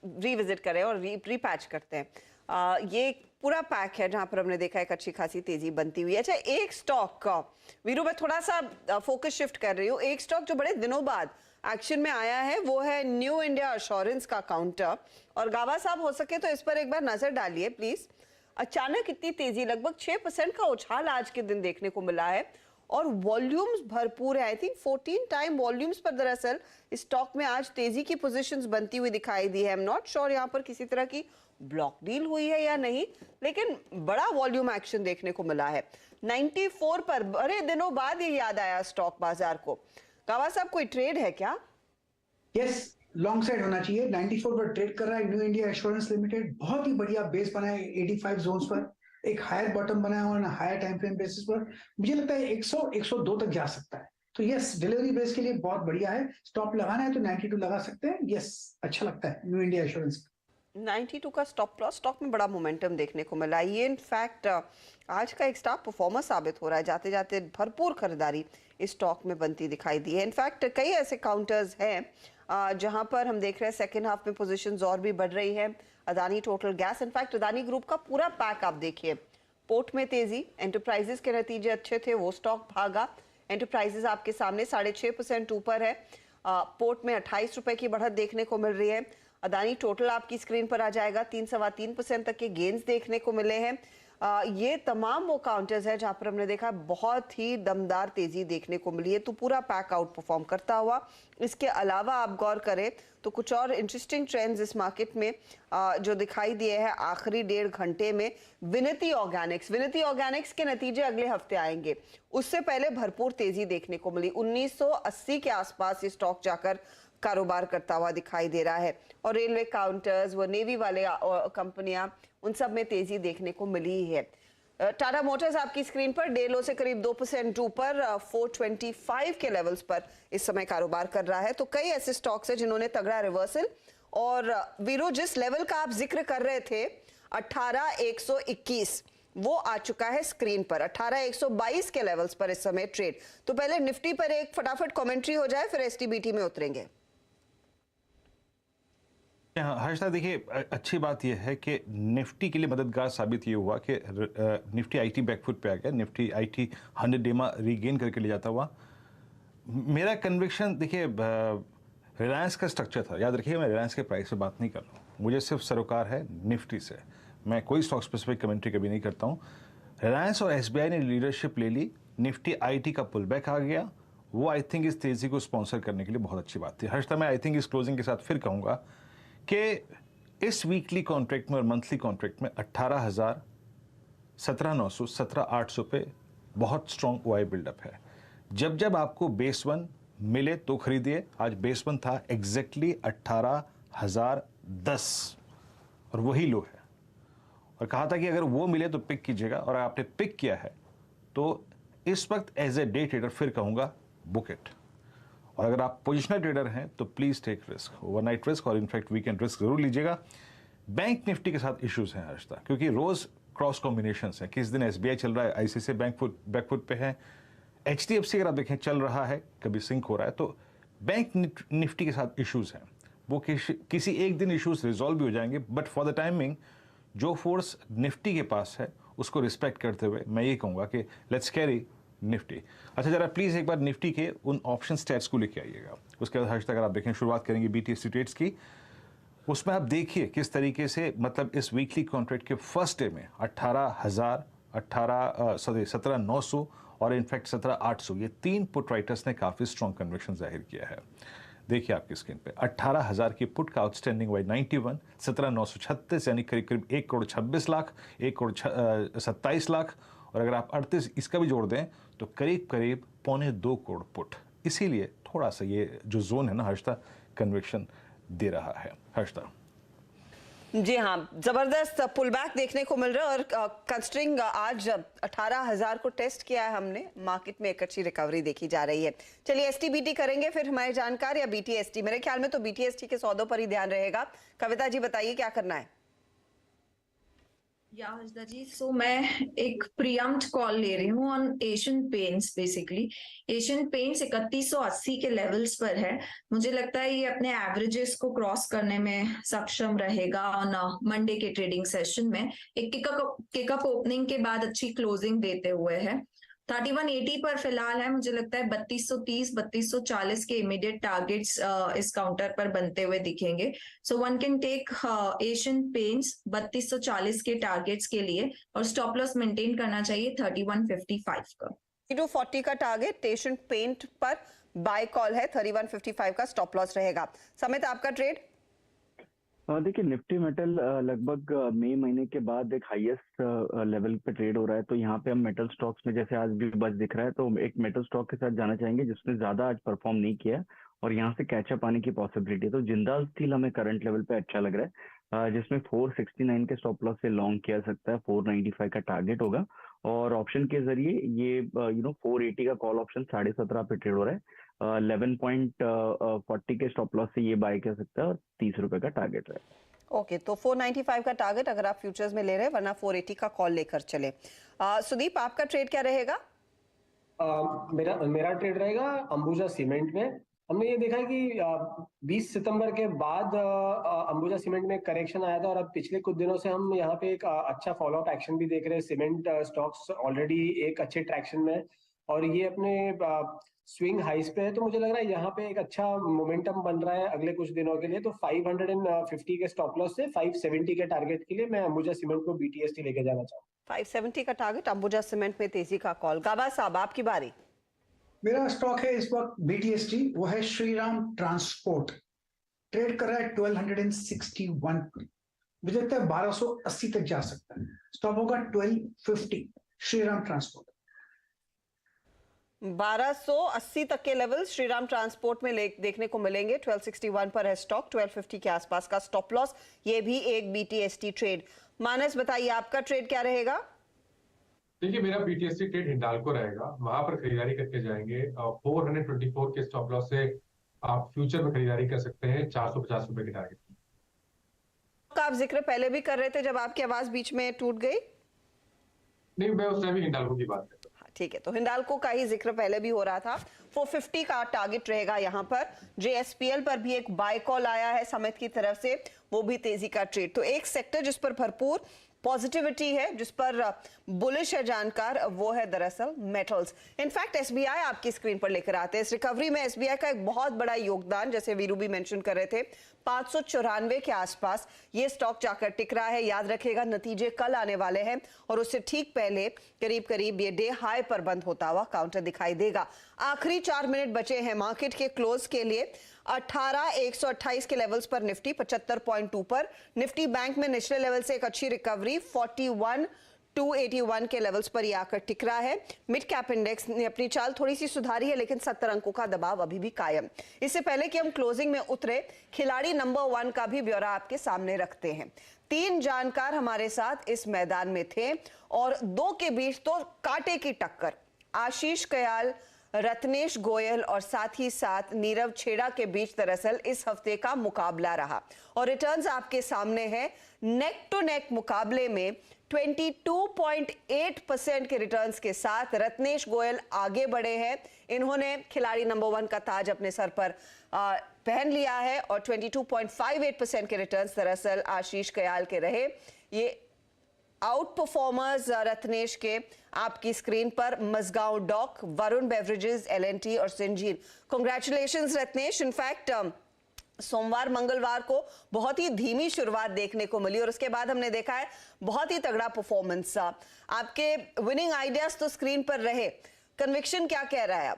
रिविजिट करें और रीपैच करते हैं। ये पूरा पैक है जहां पर हमने देखा एक अच्छी खासी तेजी बनती हुई है। अच्छा, एक स्टॉक का वीरू, मैं थोड़ा सा फोकस शिफ्ट कर रही हूँ, एक स्टॉक जो बड़े दिनों बाद एक्शन में आया है वो है न्यू इंडिया एश्योरेंस का काउंटर। और गावा साहब हो सके तो इस पर एक बार नजर डालिए प्लीज। अचानक इतनी तेजी, लगभग 6% का उछाल आज के दिन देखने को मिला है और वॉल्यूम्स भरपूर है। आई थिंक 14 टाइम वॉल्यूम्स पर दरअसल स्टॉक में आज तेजी की पोजीशंस बनती हुई दिखाई दी है। आई एम नॉट श्योर यहाँ पर किसी तरह की ब्लॉक डील हुई है या नहीं, लेकिन बड़ा वॉल्यूम एक्शन देखने को मिला है। 94 पर बड़े दिनों बाद ये याद आया स्टॉक बाजार को। गावा साहब कोई ट्रेड है क्या? यस, लॉन्ग साइड होना चाहिए। 94 पर ट्रेड कर रहा है न्यू इंडिया एश्योरेंस लिमिटेड। बहुत ही बढ़िया बेस बना है 85 जोन्स पर, एक हायर बॉटम बना है और हायर टाइम फ्रेम बेसिस पर मुझे लगता है 100 102 तक जा सकता है। तो यस, डिलीवरी बेस के लिए बहुत बढ़िया है। स्टॉप लगाना है तो 92 लगा सकते हैं। यस, अच्छा लगता है न्यू इंडिया एश्योरेंस। 92 का स्टॉप लॉस, स्टॉक में बड़ा मोमेंटम देखने को मिला। ये इनफैक्ट आज का एक स्टॉक परफॉर्मर साबित हो रहा है। जाते जाते भरपूर खरीदारी इस स्टॉक में बनती दिखाई दी है। इनफैक्ट कई ऐसे काउंटर्स हैं जहां पर हम देख रहे हैं सेकेंड हाफ में पोजीशंस और भी बढ़ रही है। Adani total gas, in fact Adani group का पूरा पैक आप देखिए। पोर्ट में तेजी, एंटरप्राइजेस के नतीजे अच्छे थे, वो स्टॉक भागा। एंटरप्राइजेस आपके सामने 6.5% ऊपर है। पोर्ट में 28 रुपए की बढ़त देखने को मिल रही है। अदानी टोटल आपकी स्क्रीन पर आ जाएगा, 3-3.25% तक के गेन्स देखने को मिले हैं। ये तमाम वो काउंटर्स है जहां पर हमने देखा बहुत ही दमदार तेजी देखने को मिली है। तो पूरा पैक आउट परफॉर्म करता हुआ। इसके अलावा आप गौर करें तो कुछ और इंटरेस्टिंग ट्रेंड्स इस मार्केट में जो दिखाई दिए हैं आखिरी 1.5 घंटे में। विनती ऑर्गेनिक्स के नतीजे अगले हफ्ते आएंगे, उससे पहले भरपूर तेजी देखने को मिली। 1980 के आसपास ये स्टॉक जाकर कारोबार करता हुआ दिखाई दे रहा है। और रेलवे काउंटर्स, वो नेवी वाले कंपनियां, उन सब में तेजी देखने को मिली ही है। टाटा मोटर्स आपकी स्क्रीन पर डे लो से करीब 2% ऊपर 425 के लेवल्स पर इस समय कारोबार कर रहा है। तो कई ऐसे स्टॉक्स हैं जिन्होंने तगड़ा रिवर्सल, और वीरू जिस लेवल का आप जिक्र कर रहे थे 18,121 वो आ चुका है स्क्रीन पर। 18,122 के लेवल्स पर इस समय ट्रेड। तो पहले निफ्टी पर एक फटाफट कमेंट्री हो जाए, फिर एसटीबीटी में उतरेंगे। हर्षदा, देखिए अच्छी बात यह है कि निफ्टी के लिए मददगार साबित ये हुआ कि निफ्टी आईटी बैकफुट पे आ गया। निफ्टी आईटी 100 डेमा रीगेन करके ले जाता हुआ। मेरा कन्विक्शन, देखिए रिलायंस का स्ट्रक्चर था। याद रखिए, मैं रिलायंस के प्राइस पे बात नहीं कर रहा हूँ, मुझे सिर्फ सरोकार है निफ्टी से। मैं कोई स्टॉक स्पेसिफिक कमेंट्री कभी नहीं करता हूँ। रिलायंस और एसबीआई ने लीडरशिप ले ली, निफ्टी आईटी का पुल बैक आ गया। वो आई थिंक इस तेजी को स्पॉन्सर करने के लिए बहुत अच्छी बात थी। हर्षदा, मैं आई थिंक इस क्लोजिंग के साथ फिर कहूँगा कि इस वीकली कॉन्ट्रैक्ट में और मंथली कॉन्ट्रैक्ट में 18,000, 17,900, 17,800 पे बहुत स्ट्रॉन्ग ओआई बिल्डअप है। जब जब आपको बेस वन मिले तो खरीदिए। आज बेस वन था एग्जैक्टली 18,010 और वही लो है, और कहा था कि अगर वो मिले तो पिक कीजिएगा, और आपने पिक किया है तो इस वक्त एज ए डे ट्रेडर फिर कहूँगा बुक इट। और अगर आप पोजिशनल ट्रेडर हैं तो please take risk, overnight risk और इनफैक्ट वीकेंड रिस्क जरूर लीजिएगा। बैंक निफ्टी के साथ इश्यूज हैं हर्षदा, क्योंकि रोज क्रॉस कॉम्बिनेशंस हैं। किस दिन एसबीआई चल रहा है, आईसीआईसीआई बैंक बैकफुट पे है, एचडीएफसी अगर आप देखें चल रहा है, कभी सिंक हो रहा है। तो बैंक निफ्टी के साथ इश्यूज हैं, वो किसी एक दिन इश्यूज रिजॉल्व भी हो जाएंगे। बट फॉर द टाइमिंग जो फोर्स निफ्टी के पास है उसको रिस्पेक्ट करते हुए मैं ये कहूँगा कि लेट्स कैरी निफ्टी। अच्छा, जरा प्लीज एक बार निफ्टी के उन ऑप्शन स्टैट्स को लेके आइएगा। उसके बाद हर्ष, अगर आप देखें शुरुआत करेंगे बीटीएससी ट्रेड्स की, उसमें आप देखिए किस तरीके से, मतलब इस वीकली कॉन्ट्रैक्ट के फर्स्ट डे में 17,900 और इनफैक्ट 17,800, ये तीन पुट राइटर्स ने काफी स्ट्रॉन्ग कन्विक्शन जाहिर किया है। देखिए आपकी स्क्रीन पे 18,000 की पुट का आउटस्टैंडिंग वाई 91, 17,936 यानी करीब करीब 1,26,00,000, 1,27,00,000, और अगर आप 38 इसका भी जोड़ दें तो करीब करीब 1.25 करोड़ पुट। इसीलिए थोड़ा सा ये जो जोन है ना हर्षदा, कन्विक्शन दे रहा है हर्षदा। जी हाँ, जबरदस्त पुल बैक देखने को मिल रहा है, और कंसिडरिंग आज 18,000 को टेस्ट किया है हमने, मार्केट में एक अच्छी रिकवरी देखी जा रही है। चलिए एसटीबीटी करेंगे फिर हमारे जानकार, या बीटीएसटी? मेरे ख्याल में तो बीटीएसटी के सौदों पर ही ध्यान रहेगा। कविता जी बताइए क्या करना है? या हर्षदा जी, सो मैं एक प्रीएम्प्ट कॉल ले रही हूँ on Asian paints. Basically Asian paints 3180 के लेवल्स पर है। मुझे लगता है ये अपने एवरेजेस को क्रॉस करने में सक्षम रहेगा ऑन मंडे के ट्रेडिंग सेशन में। एक किकअप ओपनिंग के बाद अच्छी क्लोजिंग देते हुए है, 3180 पर फिलहाल है, मुझे लगता है 3230 3240 के इमीडिएट टारगेट्स इस काउंटर पर बनते हुए दिखेंगे। So one can take Asian Paints 3240 के टारगेट्स के लिए, और स्टॉप लॉस मेंटेन करना चाहिए 3155 का। 3240 का टारगेट एशियन पेंट पर बाय कॉल है, 3155 का स्टॉप लॉस रहेगा। समित, आपका ट्रेड? देखिए निफ्टी मेटल लगभग मई महीने के बाद एक हाईएस्ट लेवल पे ट्रेड हो रहा है, तो यहाँ पे हम मेटल स्टॉक्स में जैसे आज भी बच दिख रहा है, तो एक मेटल स्टॉक के साथ जाना चाहेंगे जिसने ज्यादा आज परफॉर्म नहीं किया और यहाँ से कैचअप आने की पॉसिबिलिटी है। तो जिंदाल स्टील हमें करंट लेवल पे अच्छा लग रहा है, जिसमें 469 के स्टॉप लॉस से लॉन्ग किया सकता है, 495 का टारगेट होगा और ऑप्शन के जरिए ये 480 का कॉल ऑप्शन 17.5 पे ट्रेड हो रहा है, 11.40 के स्टॉप लॉस से ये बाय कर सकता है और 30 रुपए का टारगेट है। ओके, तो 495 का टारगेट अगर आप फ्यूचर्स में ले रहे हैं, वरना 480 का कॉल लेकर चले। सुदीप, आपका ट्रेड क्या रहेगा? मेरा ट्रेड रहेगा अंबुजा सीमेंट में। हमने ये देखा है कि 20 सितंबर के बाद अंबुजा सीमेंट में करेक्शन आया था और अब पिछले कुछ दिनों से हम यहाँ पे एक अच्छा फॉलो अप एक्शन भी देख रहे हैं। सीमेंट स्टॉक्स ऑलरेडी एक अच्छे ट्रैक्शन में और ये अपने स्विंग हाइस पे है, तो मुझे लग रहा है यहाँ पे एक अच्छा मोमेंटम बन रहा है अगले कुछ दिनों के लिए। तो 550 के स्टॉप लॉस से 570 के टारगेट के लिए मैं अंबुजा सीमेंट को BTST लेके जाना चाहूँ। 570 का टारगेट, अंबुजा सीमेंट में तेजी का कॉल। गाबा साहब, आपकी बारी। मेरा स्टॉक है इस वक्त BTST, वो है श्रीराम ट्रांसपोर्ट। ट्रेड कर रहा है 1261 पर, मुझे लगता है 1280 तक जा सकता है। स्टॉप होगा 1250 श्रीराम ट्रांसपोर्ट। 1280 तक के लेवल श्रीराम ट्रांसपोर्ट में देखने को मिलेंगे। 1261 पर है स्टॉक, 1250 के आसपास का स्टॉप लॉस, ये भी एक BTST ट्रेड। मानस, बताइए आपका ट्रेड क्या रहेगा? देखिए, मेरा BTST ट्रेड हिंडाल्को रहेगा, वहां पर खरीदारी करके जाएंगे। 424 के स्टॉप लॉस से आप फ्यूचर में खरीदारी कर सकते हैं 450 रुपए के टारगेट। आप जिक्र पहले भी कर रहे थे जब आपकी आवाज बीच में टूट गई। नहीं, मैं उस टाइम ही हिंडाल्को की बात कर रहा हूं। ठीक है, तो हिंडाल्को का ही जिक्र पहले भी हो रहा था। 450 का टारगेट रहेगा यहाँ पर। JSPL पर भी एक बाय कॉल आया है समित की तरफ से, वो भी तेजी का ट्रेड। तो एक सेक्टर जिस पर भरपूर पॉजिटिविटी है, जिस पर बुलिश है जानकार, वो है दरअसल मेटल्स। इनफैक्ट SBI आपकी स्क्रीन पर लेकर आते हैं। इस रिकवरी में SBI का एक बहुत बड़ा योगदान, जैसे वीरू भी मेंशन कर रहे थे, 594 के आसपास ये स्टॉक जाकर टिक रहा है। याद रखिएगा, नतीजे कल आने वाले हैं और उससे ठीक पहले करीब करीब ये डे हाई पर बंद होता हुआ काउंटर दिखाई देगा। आखिरी 4 मिनट बचे हैं मार्केट के क्लोज के लिए। 18,128 के लेवल्स पर निफ्टी 75.2 पर। निफ्टी बैंक में निचले लेवल से एक अच्छी रिकवरी 41,281 के लेवल्स पर ये आकर टिक रहा है। मिड कैप इंडेक्स ने अपनी चाल थोड़ी सी सुधारी है, लेकिन 70 अंकों का दबाव अभी भी कायम। इससे पहले कि हम क्लोजिंग में उतरे, खिलाड़ी नंबर 1 का भी ब्यौरा आपके सामने रखते हैं। 3 जानकार हमारे साथ इस मैदान में थे और 2 के बीच तो कांटे की टक्कर। आशीष कयाल, रत्नेश गोयल और साथ ही साथ नीरव छेड़ा के बीच दरअसल इस हफ्ते का मुकाबला रहा और रिटर्न्स आपके सामने हैं। नेक टू नेक मुकाबले में 22.8% के रिटर्न्स के साथ रत्नेश गोयल आगे बढ़े हैं। इन्होंने खिलाड़ी नंबर 1 का ताज अपने सर पर पहन लिया है और 22.58% के रिटर्न्स दरअसल आशीष कयाल के रहे। ये आउट परफॉर्मर्स रत्नेश के आपकी स्क्रीन पर Mazagaon dock, Varun beverages, L&T और सिंजीर। कांग्रेचुलेशंस रत्नेश। इनफैक्ट सोमवार मंगलवार को बहुत ही धीमी शुरुआत देखने को मिली और उसके बाद हमने देखा है बहुत ही तगड़ा परफॉर्मेंस। आपके विनिंग आइडियाज तो स्क्रीन पर रहे, कन्विक्शन क्या कह रहा है अब?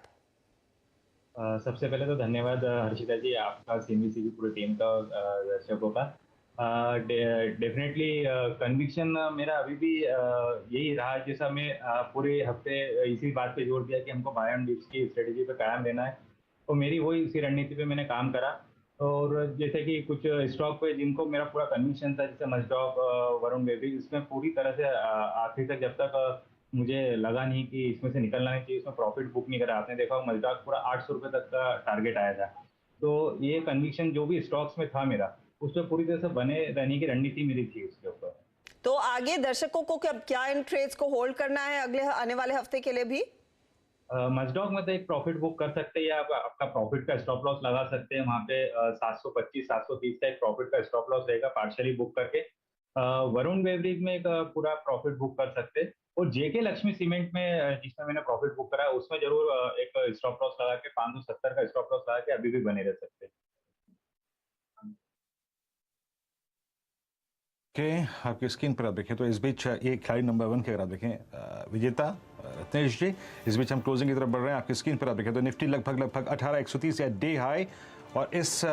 सबसे पहले तो धन्यवाद हर्षिता जी, आपका, CNBC की पूरी टीम का, दर्शकों का। डेफिनेटली कन्विक्शन मेरा अभी भी यही रहा, जैसा मैं पूरे हफ्ते इसी बात पे जोर दिया कि हमको बाय ऑन डिप्स की स्ट्रेटेजी पे कायम रहना है, तो मेरी वही इसी रणनीति पे मैंने काम करा। और जैसे कि कुछ स्टॉक पे जिनको मेरा पूरा कन्विक्शन था, जैसे मस्टॉक, वरुण बेवरेज, इसमें पूरी तरह से आखिर तक जब तक मुझे लगा नहीं कि इसमें से निकलना नहीं चाहिए, इसमें प्रॉफिट बुक नहीं करा। आपने देखा मस्टॉक पूरा 800 रुपये तक का टारगेट आया था। तो ये कन्विक्शन जो भी स्टॉक्स में था मेरा, उस पर पूरी तरह से बने रहने की रणनीति मेरी थी उसके ऊपर। तो आगे दर्शकों को क्या इन ट्रेड्स को होल्ड करना है अगले आने वाले हफ्ते के लिए भी? मस्टॉक में तो एक प्रॉफिट बुक कर सकते हैं या आपका प्रॉफिट का स्टॉप लॉस लगा सकते हैं। वहाँ पे 725 730 का एक प्रॉफिट का स्टॉप लॉस रहेगा पार्शियली बुक करके। वरुण बेवरेज में एक पूरा प्रॉफिट बुक कर सकते हैं और जेके लक्ष्मी सीमेंट में जिसमें मैंने प्रॉफिट बुक करा है उसमें जरूर एक स्टॉप लॉस लगा के 570 का स्टॉप लॉस लगा के अभी भी बने रह सकते हैं। आपकी स्क्रीन पर आप देखें तो इस बीच ये खिलाड़ी नंबर 1 के अगर आप देखें विजेता रत्नेश जी, इस बीच हम क्लोजिंग की तरफ बढ़ रहे हैं। आपकी स्क्रीन पर आप देखें तो निफ्टी लगभग 18,130 या डे हाई, और इस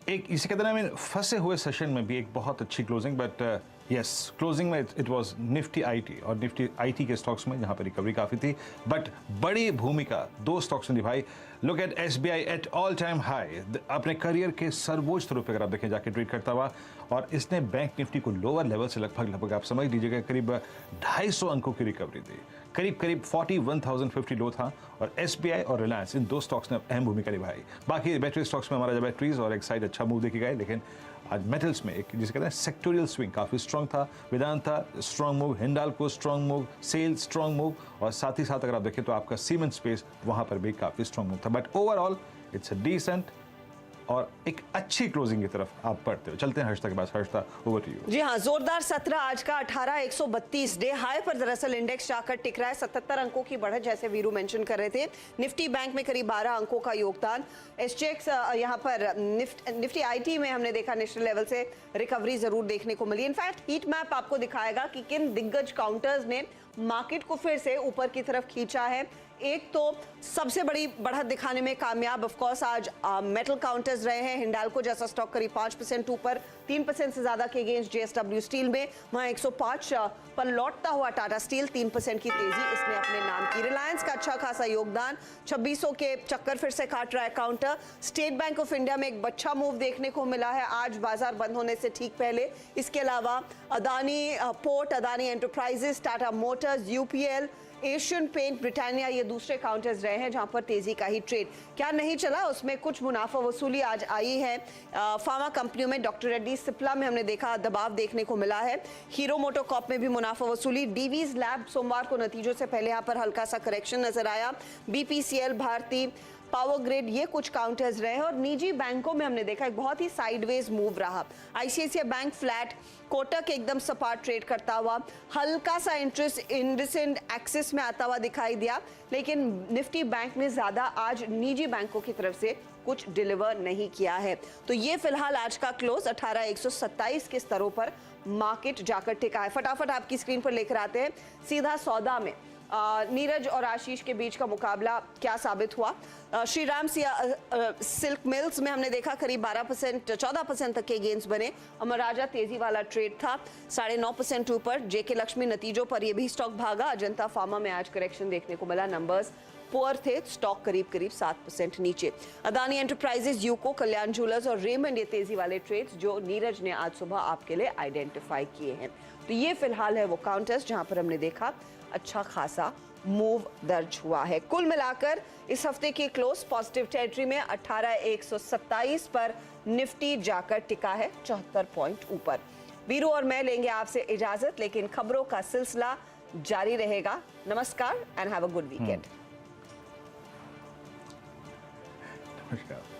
एक इसी कहते हैं फंसे हुए सेशन में भी एक बहुत अच्छी क्लोजिंग, बट यस क्लोजिंग में इट वाज निफ्टी आईटी, और निफ्टी आईटी के स्टॉक्स में जहां पर रिकवरी काफ़ी थी, बट बड़ी भूमिका 2 स्टॉक्स ने निभाई। Look at SBI eight all time high, अपने करियर के सर्वोच्च स्तरों पर अगर आप देखें जाके ट्रेड करता हुआ, और इसने बैंक निफ्टी को लोअर लेवल से लगभग आप समझ लीजिएगा करीब 250 अंकों की रिकवरी दी, करीब 41,050 लो था, और एसबीआई और रिलायंस इन 2 स्टॉक्स ने अहम भूमिका निभाई। बाकी बैटरी स्टॉक्स में हमारा जब बैटरीज और एक साइड अच्छा मूव देखे गए, लेकिन आज मेटल्स में एक जिसे कहते हैं सेक्टोरियल स्विंग काफ़ी स्ट्रॉन्ग था। Vedanta strong move, Hindalco strong move, SAIL strong move, और साथ ही साथ अगर आप देखें तो आपका सीमेंट स्पेस वहां पर भी काफ़ी स्ट्रॉन्ग मूव था। But overall it's a decent और एक अच्छी क्लोजिंग की तरफ आप बढ़ते हो। चलते हैं हर्षता के पास। Harshita, over to you. जी हाँ, जोरदार सत्र आज का 18,132 डे हाई पर दरअसल इंडेक्स जाकर टिक रहा है। 77 अंकों की बढ़त जैसे वीरू मेंशन कर रहे थे। निफ्टी बैंक में करीब 12 अंकों का योगदान। एसजेएक्स यहाँ पर निफ्टी आईटी में हमने देखा नेशनल लेवल से रिकवरी जरूर देखने को मिली। इनफैक्ट हीट मैप आपको दिखाएगा कि किन दिग्गज काउंटर्स ने मार्केट को फिर से ऊपर की तरफ खींचा है। एक तो सबसे बड़ी बढ़त दिखाने में कामयाब ऑफ कोर्स आज मेटल काउंटर्स रहे हैं। हिंडाल्को जैसा स्टॉक करीब 5% ऊपर, 3% से ज्यादा के अगेंस्ट जेएसडब्ल्यू स्टील में, वहां 105 पर लौटता हुआ टाटा स्टील 3% की तेजी इसने अपने नाम की। रिलायंस का अच्छा खासा योगदान, 2600 के चक्कर फिर से काट रहा है counter. State bank of India में एक अच्छा मूव देखने को मिला है आज बाजार बंद होने से ठीक पहले। इसके अलावा Adani Port, Adani Enterprises, Tata Motors, UPL, Asian Paint, Britannia, ये दूसरे काउंटर्स रहे हैं जहां पर तेजी का ही ट्रेड। क्या नहीं चला उसमें कुछ मुनाफा वसूली आज आई है। फार्मा कंपनियों में डॉक्टर रेड्डी सिप्ला में हमने देखा दबाव देखने को मिला है। हीरो मोटोकॉर्प में भी मुनाफा वसूली। डीवीज लैब सोमवार को नतीजों से पहले यहाँ पर हल्का सा करेक्शन नजर आया। बीपीसीएल, भारती, पावर ग्रिड, ये कुछ काउंटर्स रहे हैं। और निजी बैंकों में हमने देखा एक बहुत ही साइडवेज मूव रहा। आईसीआईसीआई बैंक फ्लैट, कोटक एकदम सपाट ट्रेड करता हुआ, हल्का सा इंटरेस्ट इंडसइंड एक्सिस में आता हुआ दिखाई दिया, लेकिन निफ्टी बैंक ने ज्यादा आज निजी बैंकों की तरफ से कुछ डिलीवर नहीं किया है। तो ये फिलहाल आज का क्लोज 18,127 के स्तरों पर मार्केट जाकर टिका है। फटाफट आपकी स्क्रीन पर लेकर आते हैं सीधा सौदा में नीरज और आशीष के बीच का मुकाबला क्या साबित हुआ। श्रीराम सिल्क मिल्स में हमने देखा करीब 12% 14% तक के गेंस बने। अमर राजा तेजी वाला ट्रेड था 9.5% ऊपर। जेके लक्ष्मी नतीजों पर यह भी स्टॉक भागा। अजंता फार्मा में आज करेक्शन देखने को मिला, नंबर्स पुअर थे, स्टॉक करीब 7% नीचे। अदानी एंटरप्राइजेस, यूको, कल्याण ज्वेलर्स और रेमंड ये तेजी वाले ट्रेड्स जो नीरज ने आज सुबह आपके लिए आइडेंटिफाई किए हैं। तो ये फिलहाल है वो काउंटर्स जहां पर हमने देखा अच्छा खासा मूव दर्ज हुआ है। कुल मिलाकर इस हफ्ते की क्लोज पॉजिटिव टेरिटरी में 18,127 पर निफ्टी जाकर टिका है 74 पॉइंट ऊपर। वीरू और मैं लेंगे आपसे इजाजत, लेकिन खबरों का सिलसिला जारी रहेगा। नमस्कार and have a good weekend. नमस्कार।